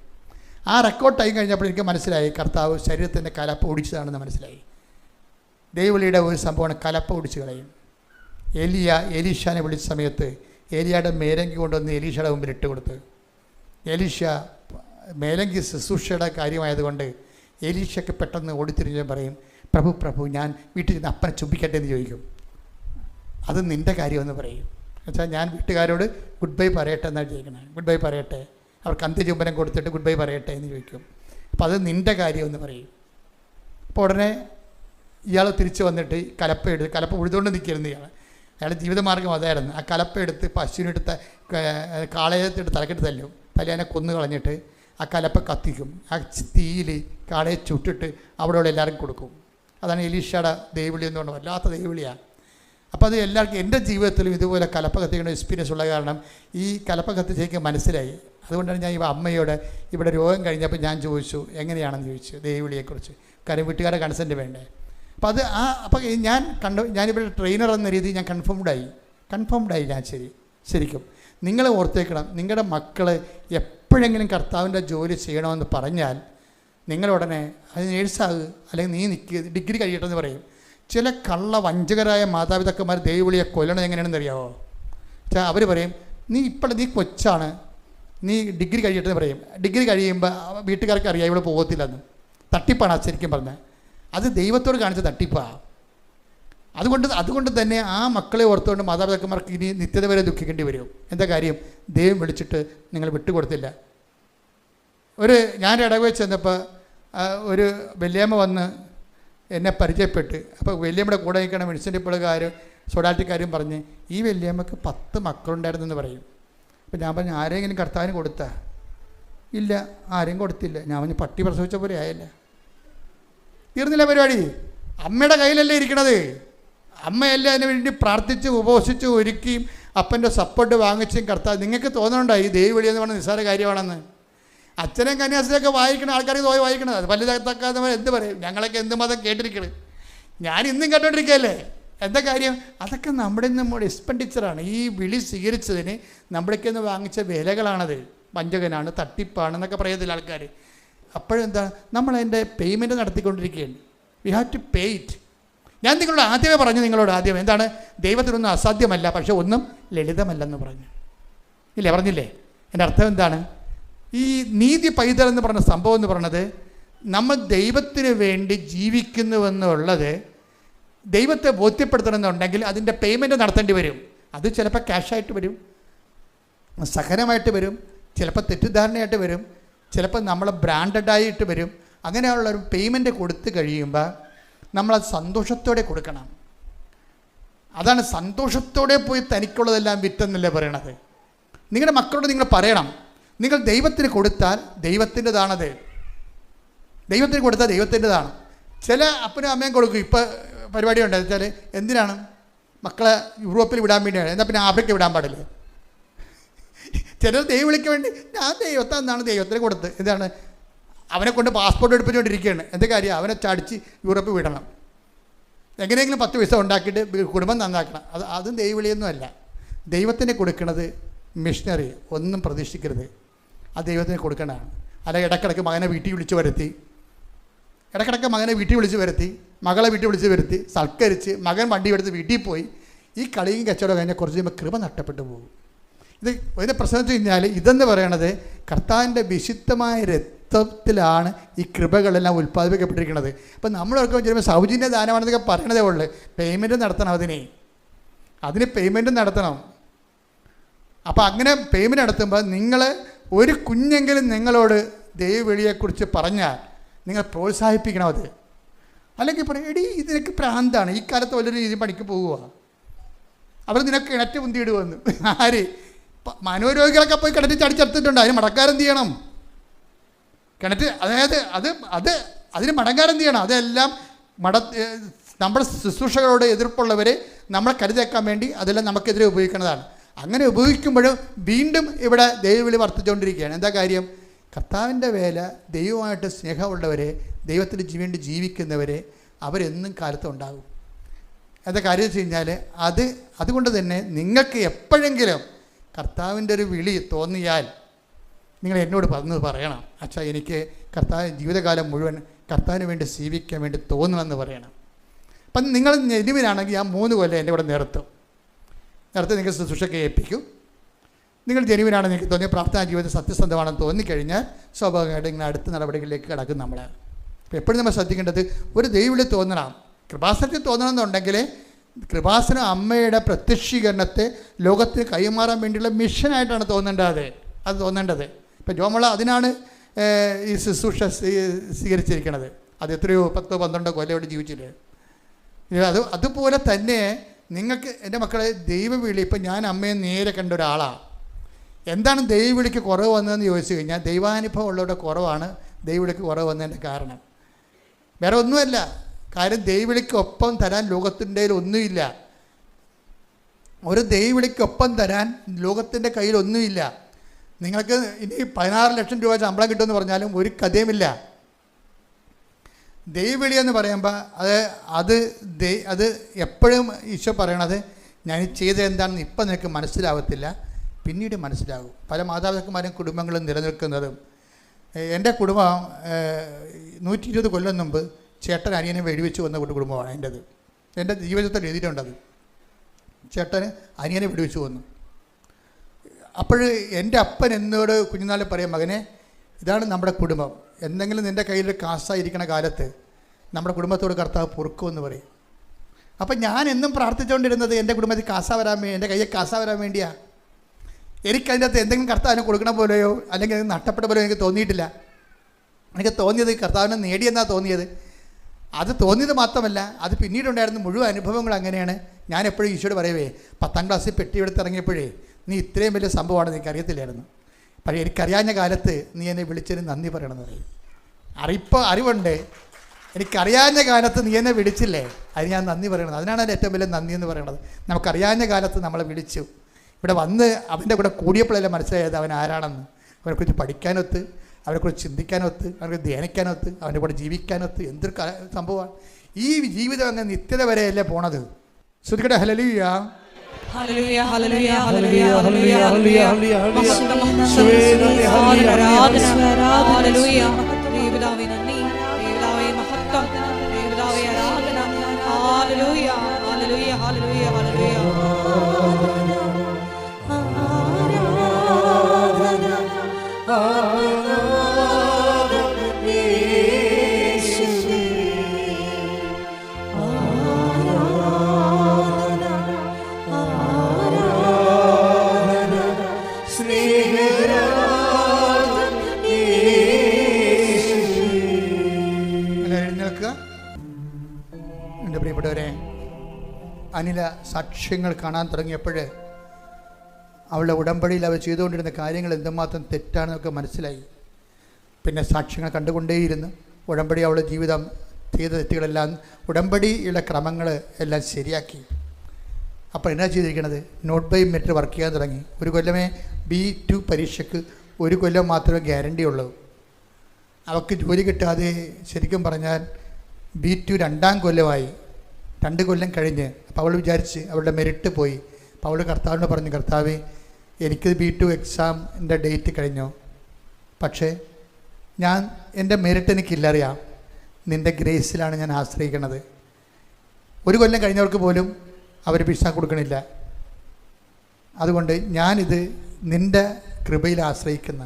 ആ റെക്കോർഡ് ടൈം കഴിഞ്ഞപ്പോൾ എനിക്ക് മനസ്സിലായി കർത്താവ് ശരീരത്തിൻ്റെ കലപ്പ ഒടിച്ചതാണെന്ന് മനസ്സിലായി. ദൈവവിളിയുടെ ഒരു സംഭവമാണ് കലപ്പ ഒടിച്ച് കളയും. എലീഷാനെ വിളിച്ച സമയത്ത് ഏലിയയുടെ മേലങ്കി കൊണ്ടുവന്ന് എലീഷയുടെ മുമ്പിൽ ഇട്ട് കൊടുത്ത്, എലീഷ മേലങ്കി ശുശ്രൂഷയുടെ കാര്യമായതുകൊണ്ട് എലീഷയ്ക്ക് പെട്ടെന്ന് ഓടിത്തിരിഞ്ഞ് പറയും, പ്രഭു ഞാൻ വീട്ടിൽ നിന്ന് അപ്പനെ ചുംബിക്കട്ടെ എന്ന് ചോദിക്കും. അത് നിൻ്റെ കാര്യമെന്ന് പറയും. എന്നുവെച്ചാൽ ഞാൻ വീട്ടുകാരോട് ഗുഡ് ബൈ പറയട്ടെ എന്നാണ് ചോദിക്കണേ. ഗുഡ് ബൈ പറയട്ടെ, അവർക്ക് അന്ത്യചുംബനം കൊടുത്തിട്ട് ഗുഡ് ബൈ പറയട്ടെ എന്ന് ചോദിക്കും. അപ്പോൾ അത് നിൻ്റെ കാര്യമെന്ന് പറയും. അപ്പോൾ ഉടനെ ഇയാൾ തിരിച്ച് വന്നിട്ട് കലപ്പ ഉഴുതുകൊണ്ട് നിൽക്കിയിരുന്നു ഇയാൾ. അയാളുടെ ജീവിതമാർഗ്ഗം അതായിരുന്നു. ആ കലപ്പ എടുത്ത് പശുവിനെടുത്ത് കാളയെടുത്ത് തലക്കെട്ട് തല്ലും. തലേനെ കൊന്നു കളഞ്ഞിട്ട് ആ കലപ്പ കത്തിക്കും. ആ തീയിൽ കാളയെ ചുട്ടിട്ട് അവിടെയുള്ള എല്ലാവർക്കും കൊടുക്കും. അതാണ് എലീഷയുടെ ദൈവവിളി എന്ന് പറഞ്ഞത്. വല്ലാത്ത ദൈവവിളിയാണ്. അപ്പോൾ അത് എല്ലാവർക്കും എൻ്റെ ജീവിതത്തിലും ഇതുപോലെ കലപ്പ കത്തിക്കുന്ന എക്സ്പീരിയൻസ് ഉള്ള കാരണം ഈ കലപ്പ കത്തിച്ചേക്ക് മനസ്സിലായി. അതുകൊണ്ടാണ് ഞാൻ അമ്മയോട് ഇവിടെ രോഗം കഴിഞ്ഞപ്പോൾ ഞാൻ ചോദിച്ചു എങ്ങനെയാണെന്ന് ചോദിച്ചു ദൈവവിളിയെക്കുറിച്ച്. കാര്യം വീട്ടുകാരുടെ കൺസെൻറ്റ് വേണ്ടേ. അപ്പോൾ അപ്പോൾ ഞാനിവിടെ ട്രെയിനർ എന്ന രീതിയിൽ ഞാൻ കൺഫേംഡായി ഞാൻ ശരിക്കും. നിങ്ങൾ ഓർത്തേക്കണം, നിങ്ങളുടെ മക്കൾ എപ്പോഴെങ്കിലും കർത്താവിൻ്റെ ജോലി ചെയ്യണമെന്ന് പറഞ്ഞാൽ നിങ്ങളുടനെ അത് നേഴ്സാകുക, അല്ലെങ്കിൽ നീ ഡിഗ്രി കഴിയട്ടെന്ന് പറയും. ചില വഞ്ചകരായ മാതാപിതാക്കന്മാർ ദൈവവിളിയെ കൊല്ലണത് എങ്ങനെയാണെന്ന് അറിയാമോ? അവർ പറയും, നീ കൊച്ചാണ്, നീ ഡിഗ്രി കഴിയട്ടെന്ന് പറയും. ഡിഗ്രി കഴിയുമ്പോൾ വീട്ടുകാർക്ക് അറിയാം ഇവിടെ പോകത്തില്ലെന്ന്. തട്ടിപ്പാണ് ശരിക്കും പറഞ്ഞാൽ. അത് ദൈവത്തോട് കാണിച്ച തട്ടിപ്പാണ്. അതുകൊണ്ട് തന്നെ ആ മക്കളെ ഓർത്തുകൊണ്ട് മാതാപിതാക്കന്മാർക്ക് ഇനി നിത്യത വരെ ദുഃഖിക്കേണ്ടി വരും. എന്താ കാര്യം? ദൈവം വിളിച്ചിട്ട് നിങ്ങൾ വിട്ടുകൊടുത്തില്ല. ഞാൻ ഇടവേ ചെന്നപ്പോൾ ഒരു വല്യമ്മ വന്ന് എന്നെ പരിചയപ്പെട്ട്. അപ്പോൾ വല്യമ്മയുടെ കൂടെ നിൽക്കണ മുനിസിപ്പലുകാരും സൊഡാറ്റിക്കാരും പറഞ്ഞ് ഈ വല്യമ്മക്ക് 10 മക്കളുണ്ടായിരുന്നെന്ന് പറയും. അപ്പോൾ ഞാൻ പറഞ്ഞു, ആരെങ്കിലും കർത്താവിന് കൊടുത്താ? ഇല്ല, ആരെയും കൊടുത്തില്ല. ഞാൻ പറഞ്ഞു, പട്ടി പ്രസവിച്ച പോലെ ആയല്ല. തീർന്നില്ല പരിപാടി. അമ്മയുടെ കയ്യിലല്ലേ ഇരിക്കണത്. അമ്മയല്ലേ അതിന് വേണ്ടി പ്രാർത്ഥിച്ച് ഉപവസിച്ച് ഒരുക്കിയും അപ്പൻ്റെ സപ്പോർട്ട് വാങ്ങിച്ചും കർത്താവ്. നിങ്ങൾക്ക് തോന്നുന്നുണ്ടോ ഈ ദൈവവിളി എന്ന് പറഞ്ഞാൽ നിസ്സാര കാര്യമാണെന്ന്? അച്ഛനും കന്യാസിനെയൊക്കെ വായിക്കണം ആൾക്കാർക്ക് പോയി വായിക്കണം. അത് പല്ല് തക്കാതെ എന്ത് പറയും? ഞങ്ങളൊക്കെ എന്ത് മതം കേട്ടിരിക്കണം. ഞാൻ ഇന്നും കേട്ടോണ്ടിരിക്കുകയല്ലേ. എന്താ കാര്യം? അതൊക്കെ നമ്മുടെ എക്സ്പെൻഡിച്ചറാണ്. ഈ വിളി സ്വീകരിച്ചതിന് നമ്മുടെയൊക്കെ ഒന്ന് വാങ്ങിച്ച വിലകളാണത്. വഞ്ചകനാണ്, തട്ടിപ്പാണെന്നൊക്കെ പറയത്തില്ല ആൾക്കാർ. അപ്പോഴെന്താ, നമ്മളതിൻ്റെ പേയ്മെൻറ്റ് നടത്തിക്കൊണ്ടിരിക്കുകയാണ്. We have to pay it. ഞാൻ നിങ്ങളോട് ആദ്യമേ എന്താണ്? ദൈവത്തിനൊന്നും അസാധ്യമല്ല, പക്ഷെ ഒന്നും ലളിതമല്ലെന്ന് പറഞ്ഞില്ലേ? എൻ്റെ അർത്ഥം എന്താണ്? ഈ നീതി പൈതൽ എന്ന് പറഞ്ഞ സംഭവം എന്ന് പറയുന്നത്, നമ്മൾ ദൈവത്തിന് വേണ്ടി ജീവിക്കുന്നുവെന്നുള്ളത് ദൈവത്തെ ബോധ്യപ്പെടുത്തണമെന്നുണ്ടെങ്കിൽ അതിൻ്റെ പേയ്മെൻറ്റ് നടത്തേണ്ടി വരും. അത് ചിലപ്പോൾ ക്യാഷായിട്ട് വരും, സഹനമായിട്ട് വരും, ചിലപ്പോൾ തെറ്റിദ്ധാരണയായിട്ട് വരും, ചിലപ്പോൾ നമ്മൾ ബ്രാൻഡഡായിട്ട് വരും. അങ്ങനെയുള്ളൊരു പേയ്മെൻറ്റ് കൊടുത്തു കഴിയുമ്പോൾ നമ്മളത് സന്തോഷത്തോടെ കൊടുക്കണം. അതാണ് സന്തോഷത്തോടെ പോയി തനിക്കുള്ളതെല്ലാം വിറ്റെന്നല്ലേ പറയണത്. നിങ്ങളുടെ മക്കളോട് നിങ്ങൾ പറയണം, നിങ്ങൾ ദൈവത്തിന് കൊടുത്താൽ ദൈവത്തിൻ്റെതാണത്. ദൈവത്തിന് കൊടുത്താൽ ദൈവത്തിൻ്റെതാണ്. ചില അപ്പനും അമ്മയും കൊടുക്കും. ഇപ്പോൾ പരിപാടി ഉണ്ട് വെച്ചാൽ എന്തിനാണ് മക്കളെ യൂറോപ്പിൽ വിടാൻ വേണ്ടിയാണ്, എന്നാൽ പിന്നെ ആഫ്രിക്ക വിടാൻ പാടില്ല. ചിലർ ദൈവവിളിക്ക് വേണ്ടി ഞാൻ ദൈവത്താന്നാണ് ദൈവത്തിന് കൊടുത്ത്. എന്താണ്? അവനെ കൊണ്ട് പാസ്പോർട്ട് എടുപ്പിച്ചുകൊണ്ടിരിക്കുകയാണ്. എന്താ കാര്യം? അവനെ ചടിച്ച് യൂറോപ്പിൽ വിടണം. എങ്ങനെയെങ്കിലും 10 പൈസ ഉണ്ടാക്കിയിട്ട് കുടുംബം നന്നാക്കണം. അതും ദൈവവിളിയൊന്നും അല്ല. ദൈവത്തിന് കൊടുക്കുന്നത് മിഷണറി ഒന്നും പ്രതീക്ഷിക്കരുത്. അത് ദൈവത്തിന് കൊടുക്കേണ്ടതാണ്. അല്ലെങ്കിൽ ഇടയ്ക്കിടയ്ക്ക് മകനെ വീട്ടിൽ വിളിച്ച് വരുത്തി, മകളെ വീട്ടിൽ വിളിച്ച് വരുത്തി സൽക്കരിച്ച് മകൻ വണ്ടി എടുത്ത് വീട്ടിൽ പോയി ഈ കളിയും കച്ചവടം കഴിഞ്ഞാൽ കുറച്ച് കഴിയുമ്പോൾ കൃപ നഷ്ടപ്പെട്ടു പോകും. ഇതിൻ്റെ പ്രശ്നം വെച്ച് കഴിഞ്ഞാൽ ഇതെന്ന് പറയണത് കർത്താവിൻ്റെ വിശുദ്ധമായ രക്തത്തിലാണ് ഈ കൃപകളെല്ലാം ഉൽപ്പാദിപ്പിക്കപ്പെട്ടിരിക്കുന്നത്. അപ്പം നമ്മളൊക്കെ ചിലപ്പോൾ സൗജന്യ ദാനമാണെന്നൊക്കെ പറയണതേ ഉള്ളൂ. പേയ്മെൻറ്റ് നടത്തണം, അതിന് പേയ്മെൻറ്റ് നടത്തണം. അപ്പോൾ അങ്ങനെ പേയ്മെൻറ്റ് നടത്തുമ്പോൾ നിങ്ങൾ ഒരു കുഞ്ഞെങ്കിലും നിങ്ങളോട് ദൈവവിളിയെക്കുറിച്ച് പറഞ്ഞാൽ നിങ്ങൾ പ്രോത്സാഹിപ്പിക്കണം. അത് അല്ലെങ്കിൽ പറയും, എടി ഇതിനൊക്കെ പ്രാന്താണ്, ഈ കാലത്ത് വലിയൊരു രീതി പണിക്ക് പോകുക, അവർ നിനക്ക് കിണറ്റ് മുന്തിയിടുവന്നു. ആര്? മനോരോഗികളൊക്കെ പോയി കിണറ്റ് ചടിച്ചെടുത്തിട്ടുണ്ട്. അതിന് മടക്കാരെന്ത് ചെയ്യണം? കിണറ്റ്, അതായത് അതിന് മടങ്ങാരെന്ത് ചെയ്യണം? അതെല്ലാം നമ്മുടെ ശുശ്രൂഷകളോട് എതിർപ്പുള്ളവരെ നമ്മളെ കരുതേക്കാൻ വേണ്ടി അതെല്ലാം നമുക്കെതിരെ ഉപയോഗിക്കുന്നതാണ്. അങ്ങനെ ഉപയോഗിക്കുമ്പോഴും വീണ്ടും ഇവിടെ ദൈവവിളി വർദ്ധിച്ചുകൊണ്ടിരിക്കുകയാണ്. എന്താ കാര്യം? കർത്താവിൻ്റെ വേല, ദൈവമായിട്ട് സ്നേഹമുള്ളവരെ, ദൈവത്തിന് വേണ്ടി ജീവിക്കുന്നവരെ അവരെന്നും കാലത്ത് ഉണ്ടാകും. എന്താ കാര്യം വെച്ച് കഴിഞ്ഞാൽ അതുകൊണ്ട് തന്നെ നിങ്ങൾക്ക് എപ്പോഴെങ്കിലും കർത്താവിൻ്റെ ഒരു വിളി തോന്നിയാൽ നിങ്ങൾ എന്നോട് പറയണം, അച്ഛാ എനിക്ക് കർത്താവ് ജീവിതകാലം മുഴുവൻ കർത്താവിന് വേണ്ടി ജീവിക്കാൻ വേണ്ടി തോന്നുമെന്ന് പറയണം. അപ്പം നിങ്ങൾ ജെനുവിനാണെങ്കിൽ ആ 3 കൊല്ലം എൻ്റെ കൂടെ നിർത്തി നിങ്ങൾ ശുശ്രൂഷയ്ക്ക് ഏൽപ്പിക്കും. നിങ്ങൾ ജെനുവിനാണ് നിങ്ങൾക്ക് തോന്നിയ പ്രാർത്ഥനാ ജീവിതം സത്യസന്ധമാണെന്ന് തോന്നിക്കഴിഞ്ഞാൽ സ്വാഭാവികമായിട്ട് നിങ്ങൾ അടുത്ത നടപടികളിലേക്ക് കിടക്കും. നമ്മൾ അപ്പോൾ എപ്പോഴും നമ്മൾ ശ്രദ്ധിക്കേണ്ടത് ഒരു ദൈവവിളി തോന്നണം. കൃപാസനത്തിൽ തോന്നണമെന്നുണ്ടെങ്കിൽ കൃപാസന അമ്മയുടെ പ്രത്യക്ഷീകരണത്തെ ലോകത്തിന് കൈമാറാൻ വേണ്ടിയുള്ള മിഷനായിട്ടാണ് തോന്നേണ്ടത്. ഇപ്പം ജോമള അതിനാണ് ഈ ശുശ്രൂഷ സ്വീകരിച്ചിരിക്കുന്നത്. അത് എത്രയോ 10-12 കൊല്ലം ഇവിടെ ജീവിച്ചില്ലേ. അതുപോലെ തന്നെ നിങ്ങൾക്ക് എൻ്റെ മക്കളെ ദൈവവിളി, ഇപ്പം ഞാൻ അമ്മയെ നേരെ കണ്ട ഒരാളാണ്. എന്താണ് ദൈവവിളിക്ക് കുറവ് വന്നതെന്ന് ചോദിച്ചു കഴിഞ്ഞാൽ ദൈവാനുഭവം ഉള്ളവരുടെ കുറവാണ് ദൈവവിളിക്ക് കുറവ് വന്നതിൻ്റെ കാരണം. വേറെ ഒന്നുമല്ല. കാര്യം ദൈവവിളിക്കൊപ്പം തരാൻ ലോകത്തിൻ്റെ ഒന്നുമില്ല. ഒരു ദൈവവിളിക്കൊപ്പം തരാൻ ലോകത്തിൻ്റെ കയ്യിൽ ഒന്നുമില്ല. നിങ്ങൾക്ക് ഇനി 16 ലക്ഷം രൂപ ശമ്പളം കിട്ടുമെന്ന് പറഞ്ഞാലും ഒരു കഥയുമില്ല. ദൈവവിളി എന്ന് പറയുമ്പോൾ അത് എപ്പോഴും ഈശോ പറയണത്, ഞാൻ ചെയ്തത് എന്താണെന്ന് ഇപ്പം നിനക്ക് മനസ്സിലാവത്തില്ല, പിന്നീട് മനസ്സിലാകും. പല മാതാപിതാക്കന്മാരും കുടുംബങ്ങളും നിലനിൽക്കുന്നതും. എൻ്റെ കുടുംബം 120 കൊല്ലം മുമ്പ് ചേട്ടൻ അനിയനെ വെടിവെച്ച് വന്ന കുടുംബമാണ് എൻ്റെത്. എൻ്റെ ജീവിതത്തിൽ എഴുതിയിട്ടുണ്ടത്. ചേട്ടന് അനിയനെ വെടിവെച്ച് വന്നു. അപ്പോൾ എൻ്റെ അപ്പൻ എന്നോട് കുഞ്ഞുനാളിൽ പറയും, മകനെ ഇതാണ് നമ്മുടെ കുടുംബം, എന്തെങ്കിലും നിൻ്റെ കയ്യിൽ കാശായിരിക്കണ കാലത്ത് നമ്മുടെ കുടുംബത്തോട് കർത്താവ് പൊറുക്കുമെന്ന് പറയും. അപ്പം ഞാൻ എന്നും പ്രാർത്ഥിച്ചുകൊണ്ടിരുന്നത് എൻ്റെ കുടുംബത്തിൽ എൻ്റെ കയ്യിൽ കാശ വരാൻ വേണ്ടിയാണ്. എനിക്കതിൻ്റെ അകത്ത് എന്തെങ്കിലും കർത്താവിനെ കൊടുക്കണ പോലെയോ അല്ലെങ്കിൽ അത് നഷ്ടപ്പെട്ട പോലെയോ എനിക്ക് തോന്നിയിട്ടില്ല. എനിക്ക് തോന്നിയത് കർത്താവിനെ നേടിയെന്നാണ് തോന്നിയത്. അത് തോന്നിയത് മാത്രമല്ല, അത് പിന്നീടുണ്ടായിരുന്ന മുഴുവൻ അനുഭവങ്ങൾ അങ്ങനെയാണ്. ഞാൻ എപ്പോഴും ഈശോയോട് പറയുവേ, 10ാം ക്ലാസ്സിൽ പെട്ടി എടുത്ത് ഇറങ്ങിയപ്പോഴേ നീ ഇത്രയും വലിയ സംഭവമാണെന്ന് എനിക്കറിയത്തില്ലായിരുന്നു. പക്ഷേ എനിക്കറിയാഞ്ഞ കാലത്ത് നീ എന്നെ വിളിച്ചതിന് നന്ദി പറയണമെന്ന് പറയും. അറിവുണ്ട്, എനിക്കറിയാഞ്ഞ കാലത്ത് നീ എന്നെ വിളിച്ചില്ലേ, അത് ഞാൻ നന്ദി പറയണത്. അതിനാണ് എൻ്റെ ഏറ്റവും വലിയ നന്ദി എന്ന് പറയുന്നത്. നമുക്കറിയാഞ്ഞ കാലത്ത് നമ്മളെ വിളിച്ചു, ഇവിടെ വന്ന് അവൻ്റെ കൂടെ കൂടിയപ്പോഴല്ലേ മനസ്സിലായത് അവൻ ആരാണെന്ന്. അവനെക്കുറിച്ച് പഠിക്കാനൊത്ത്, അവനെക്കുറിച്ച് ചിന്തിക്കാനൊത്ത്, അവനെ ധ്യാനിക്കാനൊത്ത്, അവൻ്റെ കൂടെ ജീവിക്കാനൊത്ത് എന്തൊരു സംഭവമാണ്. ഈ ജീവിതം അങ്ങ് നിത്യത വരെയല്ലേ പോണത്. ശ്രുതിക്കട്ടെ ഹല്ലേലൂയ. ഹല്ലേലൂയ ഹല്ലേലൂയ ഹല്ലേലൂയ ഹല്ലേലൂയ ഹല്ലേലൂയ ഹല്ലേലൂയ. ദൈവപിതാവേ നന്ദി, ദൈവപിതാവേ മഹത്വം, ദൈവപിതാവേ ആരാധന. ഹല്ലേലൂയ ഹല്ലേലൂയ ഹല്ലേലൂയ ഹല്ലേലൂയ. എൻ്റെ പ്രിയപ്പെട്ടവരെ, അനില സാക്ഷ്യങ്ങൾ കാണാൻ തുടങ്ങിയപ്പോൾ അവളുടെ ഉടമ്പടിയിൽ അവർ ചെയ്തുകൊണ്ടിരുന്ന കാര്യങ്ങൾ എന്തുമാത്രം തെറ്റാണെന്നൊക്കെ മനസ്സിലായി. പിന്നെ സാക്ഷ്യങ്ങൾ കണ്ടുകൊണ്ടേയിരുന്നു. ഉടമ്പടി അവളുടെ ജീവിതം ചെയ്ത തെറ്റുകളെല്ലാം, ഉടമ്പടിയുടെ ക്രമങ്ങൾ എല്ലാം ശരിയാക്കി. അപ്പോൾ എന്നാ ചെയ്തിരിക്കണത്? നോട്ട് ബൈ മെറിറ്റ് വർക്ക് ചെയ്യാൻ തുടങ്ങി. ഒരു കൊല്ലമേ B2 പരീക്ഷയ്ക്ക് 1 കൊല്ലം മാത്രമേ ഗ്യാരണ്ടി ഉള്ളൂ. അവൾക്ക് ജോലി കിട്ടാതെ ശരിക്കും പറഞ്ഞാൽ B2 2ാം കൊല്ലമായി. 2 കൊല്ലം കഴിഞ്ഞ് അപ്പോൾ അവൾ വിചാരിച്ച് അവളുടെ മെറിറ്റ് പോയി. അപ്പോൾ അവൾ കർത്താവിനോട് പറഞ്ഞു, കർത്താവേ എനിക്കിത് B2 എക്സാമിൻ്റെ ഡേറ്റ് കഴിഞ്ഞു, പക്ഷേ എൻ്റെ മെറിറ്റ് എനിക്കില്ലറിയാം, നിൻ്റെ ഗ്രേസിലാണ് ഞാൻ ആശ്രയിക്കുന്നത്. 1 കൊല്ലം കഴിഞ്ഞവർക്ക് പോലും അവർ വിസ കൊടുക്കണില്ല. അതുകൊണ്ട് ഞാനിത് നിൻ്റെ കൃപയിൽ ആശ്രയിക്കുന്ന.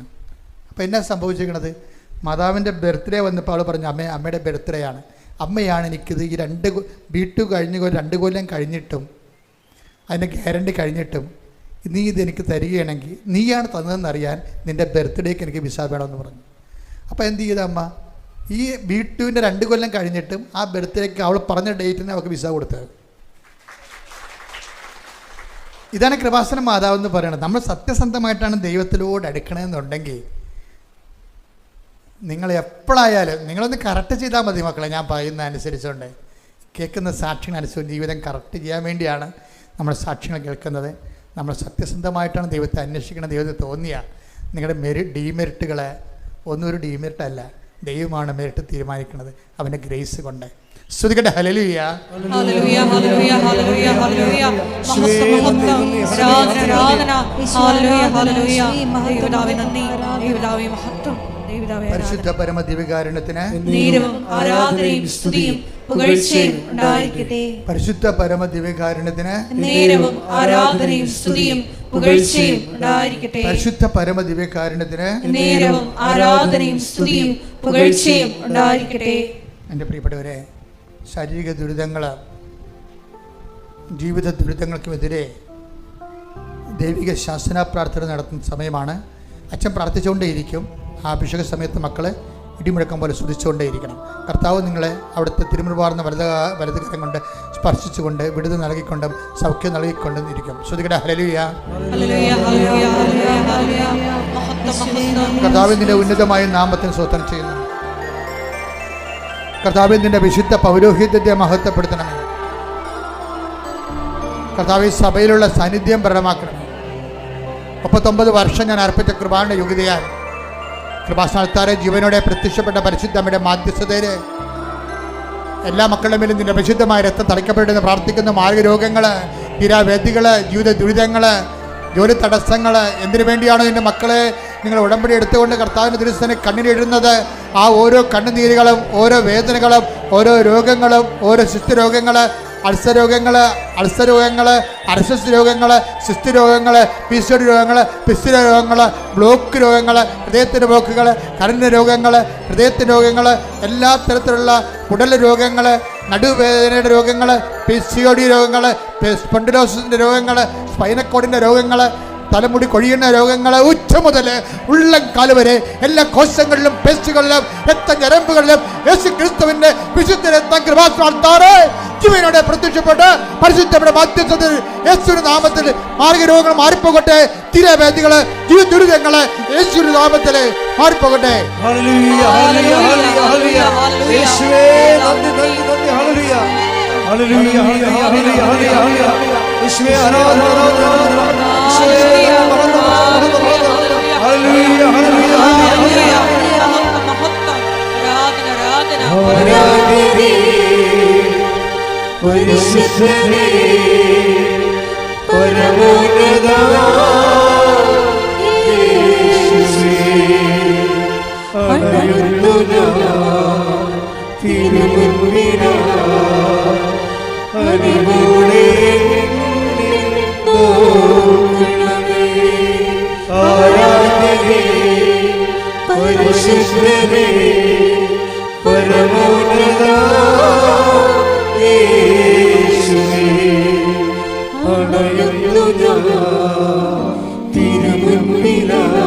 അപ്പോൾ എന്നാ സംഭവിച്ചിരിക്കണത്? മാതാവിൻ്റെ ബർത്ത്ഡേ വന്നപ്പോൾ അവൾ പറഞ്ഞു, അമ്മയുടെ ബർത്ത്ഡേ ആണ്, അമ്മയാണ് എനിക്കിത് ഈ 2 B2 കഴിഞ്ഞ് 2 കൊല്ലം കഴിഞ്ഞിട്ടും അതിൻ്റെ ഗ്യാരണ്ടി കഴിഞ്ഞിട്ടും നീ ഇതെനിക്ക് തരികയാണെങ്കിൽ നീയാണ് തന്നതെന്നറിയാൻ നിൻ്റെ ബർത്ത്ഡേക്ക് എനിക്ക് വിസ വേണമെന്ന് പറഞ്ഞു. അപ്പോൾ എന്ത് ചെയ്ത അമ്മ? ഈ B2വിൻ്റെ 2 കൊല്ലം കഴിഞ്ഞിട്ടും ആ ബർത്ത്ഡേക്ക് അവൾ പറഞ്ഞ ഡേറ്റിന് അവൾക്ക് വിസ കൊടുത്തത്. ഇതാണ് കൃപാസന മാതാവ് എന്ന് പറയുന്നത്. നമ്മൾ സത്യസന്ധമായിട്ടാണ് ദൈവത്തിലോട് അടുക്കണമെന്നുണ്ടെങ്കിൽ നിങ്ങൾ എപ്പോഴായാലും നിങ്ങളൊന്ന് കറക്റ്റ് ചെയ്താൽ മതി മക്കളെ. ഞാൻ പറയുന്ന അനുസരിച്ചുകൊണ്ട് കേൾക്കുന്ന സാക്ഷ്യങ്ങളനുസരിച്ച് ജീവിതം കറക്റ്റ് ചെയ്യാൻ വേണ്ടിയാണ് നമ്മൾ സാക്ഷ്യങ്ങൾ കേൾക്കുന്നത്. നമ്മൾ സത്യസന്ധമായിട്ടാണ് ദൈവത്തെ അന്വേഷിക്കണം. ദൈവത്തെ തോന്നിയ നിങ്ങളുടെ ഡീമെറിറ്റുകളെ ഒന്നും ഒരു ഡീമെറിറ്റ് അല്ല, ദൈവമാണ് മെറിറ്റ് തീരുമാനിക്കുന്നത് അവൻ്റെ ഗ്രേസ് കൊണ്ട്. സ്തുതിക്കട്ടെ. ഹല്ലേലൂയ, ഹല്ലേലൂയ, ഹല്ലേലൂയ, ഹല്ലേലൂയ, ഹല്ലേലൂയ. മഹത്വം, ആരാധന, ഹല്ലേലൂയ, ഹല്ലേലൂയ. ദൈവപിതാവേ നന്ദി, ദൈവപിതാവേ മഹത്വം, ദൈവപിതാവേ പരിശുദ്ധ പരമ ദിവ്യകാരുണ്യത്തിന് നേരവും ആരാധനയും സ്തുതിയും പുകഴ്ചയും ഉണ്ടായിരിക്കട്ടെ. പരിശുദ്ധ പരമ ദിവ്യകാരുണ്യത്തിന് നേരവും ആരാധനയും സ്തുതിയും പുകഴ്ചയും ഉണ്ടായിരിക്കട്ടെ. പരിശുദ്ധ പരമ ദിവ്യകാരുണ്യത്തിന് നേരവും ആരാധനയും സ്തുതിയും പുകഴ്ചയും ഉണ്ടായിരിക്കട്ടെ. എൻ്റെ പ്രിയപ്പെട്ടവരെ, ശാരീരിക ദുരിതങ്ങൾ, ജീവിത ദുരിതങ്ങൾക്കുമെതിരെ ദൈവിക ശാസന പ്രാർത്ഥന നടത്തുന്ന സമയമാണ്. അച്ഛൻ പ്രാർത്ഥിച്ചുകൊണ്ടേയിരിക്കും. ആ അഭിഷേക സമയത്ത് മക്കൾ ഇടിമുഴക്കം പോലെ സ്തുതിച്ചുകൊണ്ടേയിരിക്കണം. കർത്താവ് നിങ്ങളെ അവിടുത്തെ തിരുമുറുവാർന്ന വലതുകരം കൊണ്ട് സ്പർശിച്ചുകൊണ്ട് വിടുതൽ നൽകിക്കൊണ്ടും സൗഖ്യം നൽകിക്കൊണ്ടും ഇരിക്കും. ശ്രുതികട. ഹല്ലേലൂയ, കർത്താവ് നിന്റെ ഉന്നതമായ നാമത്തിന് സ്തോത്രം ചെയ്യുന്നു. കർത്താവ് നിന്റെ വിശുദ്ധ പൗരോഹിത്യത്തെ മഹത്വപ്പെടുത്തണമേ. കർത്താവ് സഭയിലുള്ള സാന്നിധ്യം പ്രകടമാക്കണമേ. 39 വർഷം ഞാൻ അർപ്പിച്ച കൃപാന്റെ യോഗ്യതയാൽ കൃപാസ്ഥാനത്താരെ ജീവനോടെ പ്രത്യക്ഷപ്പെട്ട പരിശുദ്ധമ്മയുടെ മാധ്യസ്ഥതയിൽ എല്ലാ മക്കളുടെ മേലും നിന്റെ വിശുദ്ധമായ രക്തം തളിക്കപ്പെട്ടെന്ന് പ്രാർത്ഥിക്കുന്ന മാർഗരോഗങ്ങൾ, തീരാവേദികൾ, ജീവിത ദുരിതങ്ങൾ, ജോലി തടസ്സങ്ങൾ, എന്തിനു വേണ്ടിയാണോ എൻ്റെ മക്കളെ നിങ്ങൾ ഉടമ്പടി എടുത്തുകൊണ്ട് കർത്താവിൻ്റെ തിരുസനെ കണ്ണിലിടുന്നത്? ആ ഓരോ കണ്ണുനീരുകളും, ഓരോ വേദനകളും, ഓരോ രോഗങ്ങളും, ഓരോ ശിസ്തുരോഗങ്ങൾ, അൾസർ രോഗങ്ങൾ, അർശസ് രോഗങ്ങൾ, സിസ്റ്റ് രോഗങ്ങൾ, PCOD രോഗങ്ങൾ, പിസ്തുല രോഗങ്ങൾ, ബ്ലോക്ക് രോഗങ്ങൾ, ഹൃദയത്തിൻ്റെ ബ്ലോക്കുകൾ, കരളിൻ്റെ രോഗങ്ങൾ, ഹൃദയത്തിൻ്റെ രോഗങ്ങൾ, എല്ലാ തരത്തിലുള്ള കുടൽ രോഗങ്ങൾ, നടുവേദനയുടെ രോഗങ്ങൾ, PCOD രോഗങ്ങൾ, സ്പോണ്ടിലോസിൻ്റെ രോഗങ്ങൾ, സ്പൈനക്കോഡിൻ്റെ രോഗങ്ങൾ, തലമുടി കൊഴിയുന്ന രോഗങ്ങൾ, ഉച്ച മുതൽ ഉള്ളംകാല് വരെ എല്ലാ കോശങ്ങളിലും പേശികളിലും രക്തഞരമ്പുകളിലും യേശു ക്രിസ്തുവിന്റെ വിശുദ്ധ രക്തം കൃപാസ്ഥാനത്താറെ ജീവനോടെ പ്രത്യക്ഷപ്പെട്ട് പരിശുദ്ധയുടെ മധ്യസ്ഥത്തിൽ യേശുവിന്റെ നാമത്തിൽ മാർഗരോഗങ്ങൾ മാറിപ്പോകട്ടെ. തീരവേദികള്, ജീവിത ദുരിതങ്ങള് യേശുവിന്റെ നാമത്തിൽ മാറിപ്പോകട്ടെ. ഹല്ലേലൂയ, ഹല്ലേലൂയ, ഹല്ലേലൂയ. യേശുവേ നന്ദി, നന്ദി, നന്ദി. ഹല്ലേലൂയ, ഹല്ലേലൂയ, ഹല്ലേലൂയ, ഹല്ലേലൂയ. യേശുവേ ആരാധന, ആരാധന. യേശുവേ മഹത്വം, മഹത്വം, മഹത്വം. ഹല്ലേലൂയ, ഹല്ലേലൂയ, ഹല്ലേലൂയ. മഹത്വം, ആരാധന, ആരാധന. ആരാധനേ പരിശുദ്ധനേ പരമോന്നത യേശുവേ അണയുന്നു ഞാൻ തിരുമുൻപിനായി അടിമോടെ നോക്കണമേ. ആരാധനേ പരിശുദ്ധനേ പരമോന്നത യേശുവേ അണയുന്നു ഞാൻ തിരുമുൻപിനായി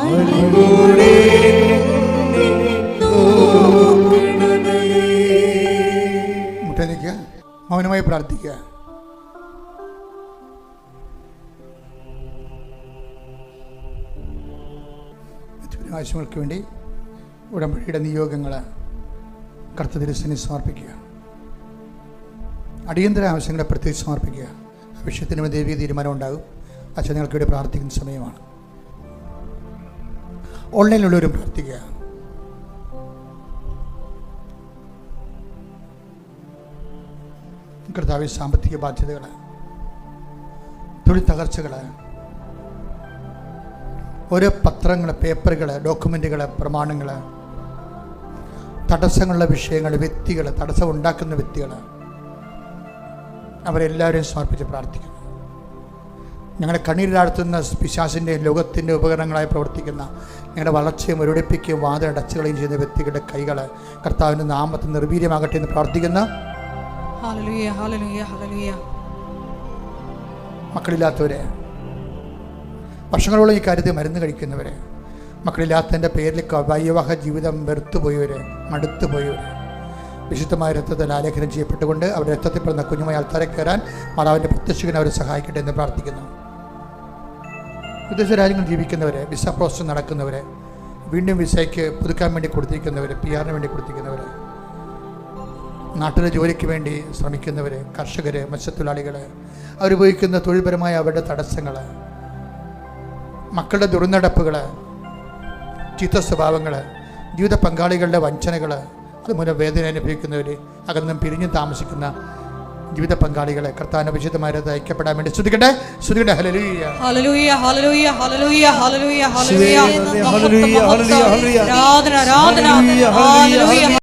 അടിമോടെ മുട്ടനിക്കുക, മൗനമായി പ്രാർത്ഥിക്കുക. ആവശ്യങ്ങൾക്ക് വേണ്ടി ഉടമ്പടിയുടെ നിയോഗങ്ങൾ കർത്തൃദിവസത്തിന് സമർപ്പിക്കുക. അടിയന്തര ആവശ്യങ്ങളെ പ്രത്യേകിച്ച് സമർപ്പിക്കുക. ആ വിഷയത്തിന് ദൈവിക തീരുമാനം ഉണ്ടാകും. അച്ഛൻ നിങ്ങൾക്ക് വേണ്ടി പ്രാർത്ഥിക്കുന്ന സമയമാണ്. ഓൺലൈനിലുള്ളവരും പ്രാർത്ഥിക്കുക. കർത്താവ് സാമ്പത്തിക ബാധ്യതകൾ, തൊഴിൽ തകർച്ചകൾ, ഓരോ പത്രങ്ങൾ, പേപ്പറുകൾ, ഡോക്യുമെൻറ്റുകൾ, പ്രമാണങ്ങൾ, തടസ്സങ്ങളുള്ള വിഷയങ്ങൾ, വ്യക്തികൾ, തടസ്സം ഉണ്ടാക്കുന്ന വ്യക്തികൾ, അവരെല്ലാവരെയും സമർപ്പിച്ച് പ്രാർത്ഥിക്കുന്നു. ഞങ്ങളുടെ കണ്ണീരിലാഴ്ത്തുന്ന പിശാചിൻ്റെ ലോകത്തിൻ്റെ ഉപകരണങ്ങളായി പ്രവർത്തിക്കുന്ന ഞങ്ങളുടെ വളർച്ചയും ഒരടിപ്പിക്കുകയും വാതിലടച്ചുകളയും ചെയ്യുന്ന വ്യക്തികളുടെ കൈകൾ കർത്താവിൻ്റെ നാമത്തിൽ നിർവീര്യമാകട്ടെ എന്ന് പ്രാർത്ഥിക്കുന്ന ഹല്ലേലൂയ ഹല്ലേലൂയ ഹല്ലേലൂയ. മക്കളില്ലാത്തവരെ, വർഷങ്ങളോളം ഈ കാര്യത്തിൽ മരുന്ന് കഴിക്കുന്നവരെ, മക്കളില്ലാത്തതിൻ്റെ പേരിൽ വൈവാഹ ജീവിതം വെറുത്തുപോയവർ, മടുത്തുപോയവർ, വിശുദ്ധമായ രക്തത്തിൽ ആലേഖനം ചെയ്യപ്പെട്ടുകൊണ്ട് അവരുടെ രക്തത്തിൽ പിറന്ന കുഞ്ഞുമായി ആൾക്കാരെ കയറാൻ മാതാവിൻ്റെ പ്രത്യക്ഷകനെ അവരെ സഹായിക്കട്ടെ എന്ന് പ്രാർത്ഥിക്കുന്നു. വിദേശ രാജ്യങ്ങളിൽ ജീവിക്കുന്നവരെ, വിസ പ്രോസസ് നടക്കുന്നവരെ, വീണ്ടും വിസയ്ക്ക് പുതുക്കാൻ വേണ്ടി കൊടുത്തിരിക്കുന്നവർ, PR വേണ്ടി കൊടുത്തിരിക്കുന്നവർ, നാട്ടിലെ ജോലിക്ക് വേണ്ടി ശ്രമിക്കുന്നവർ, കർഷകർ, മത്സ്യത്തൊഴിലാളികൾ, അവരുപയോഗിക്കുന്ന തൊഴിൽപരമായ അവരുടെ തടസ്സങ്ങൾ, മക്കളുടെ ദുർനടപ്പുകൾ, ചീത്ത സ്വഭാവങ്ങൾ, ജീവിത പങ്കാളികളുടെ വഞ്ചനകൾ, അതുമൂലം വേദന അനുഭവിക്കുന്നവർ, അകന്നും പിരിഞ്ഞും താമസിക്കുന്ന ജീവിത പങ്കാളികളെ കർത്താവിന്റെ വിശുദ്ധമായ ഐക്യപ്പെടാൻ വേണ്ടി സ്തുതിക്കട്ടെ. ഹല്ലേലൂയ ഹല്ലേലൂയ ഹല്ലേലൂയ ഹല്ലേലൂയ ഹല്ലേലൂയ ഹല്ലേലൂയ ഹല്ലേലൂയ ഹല്ലേലൂയ ആരാധന ആരാധന ഹല്ലേലൂയ.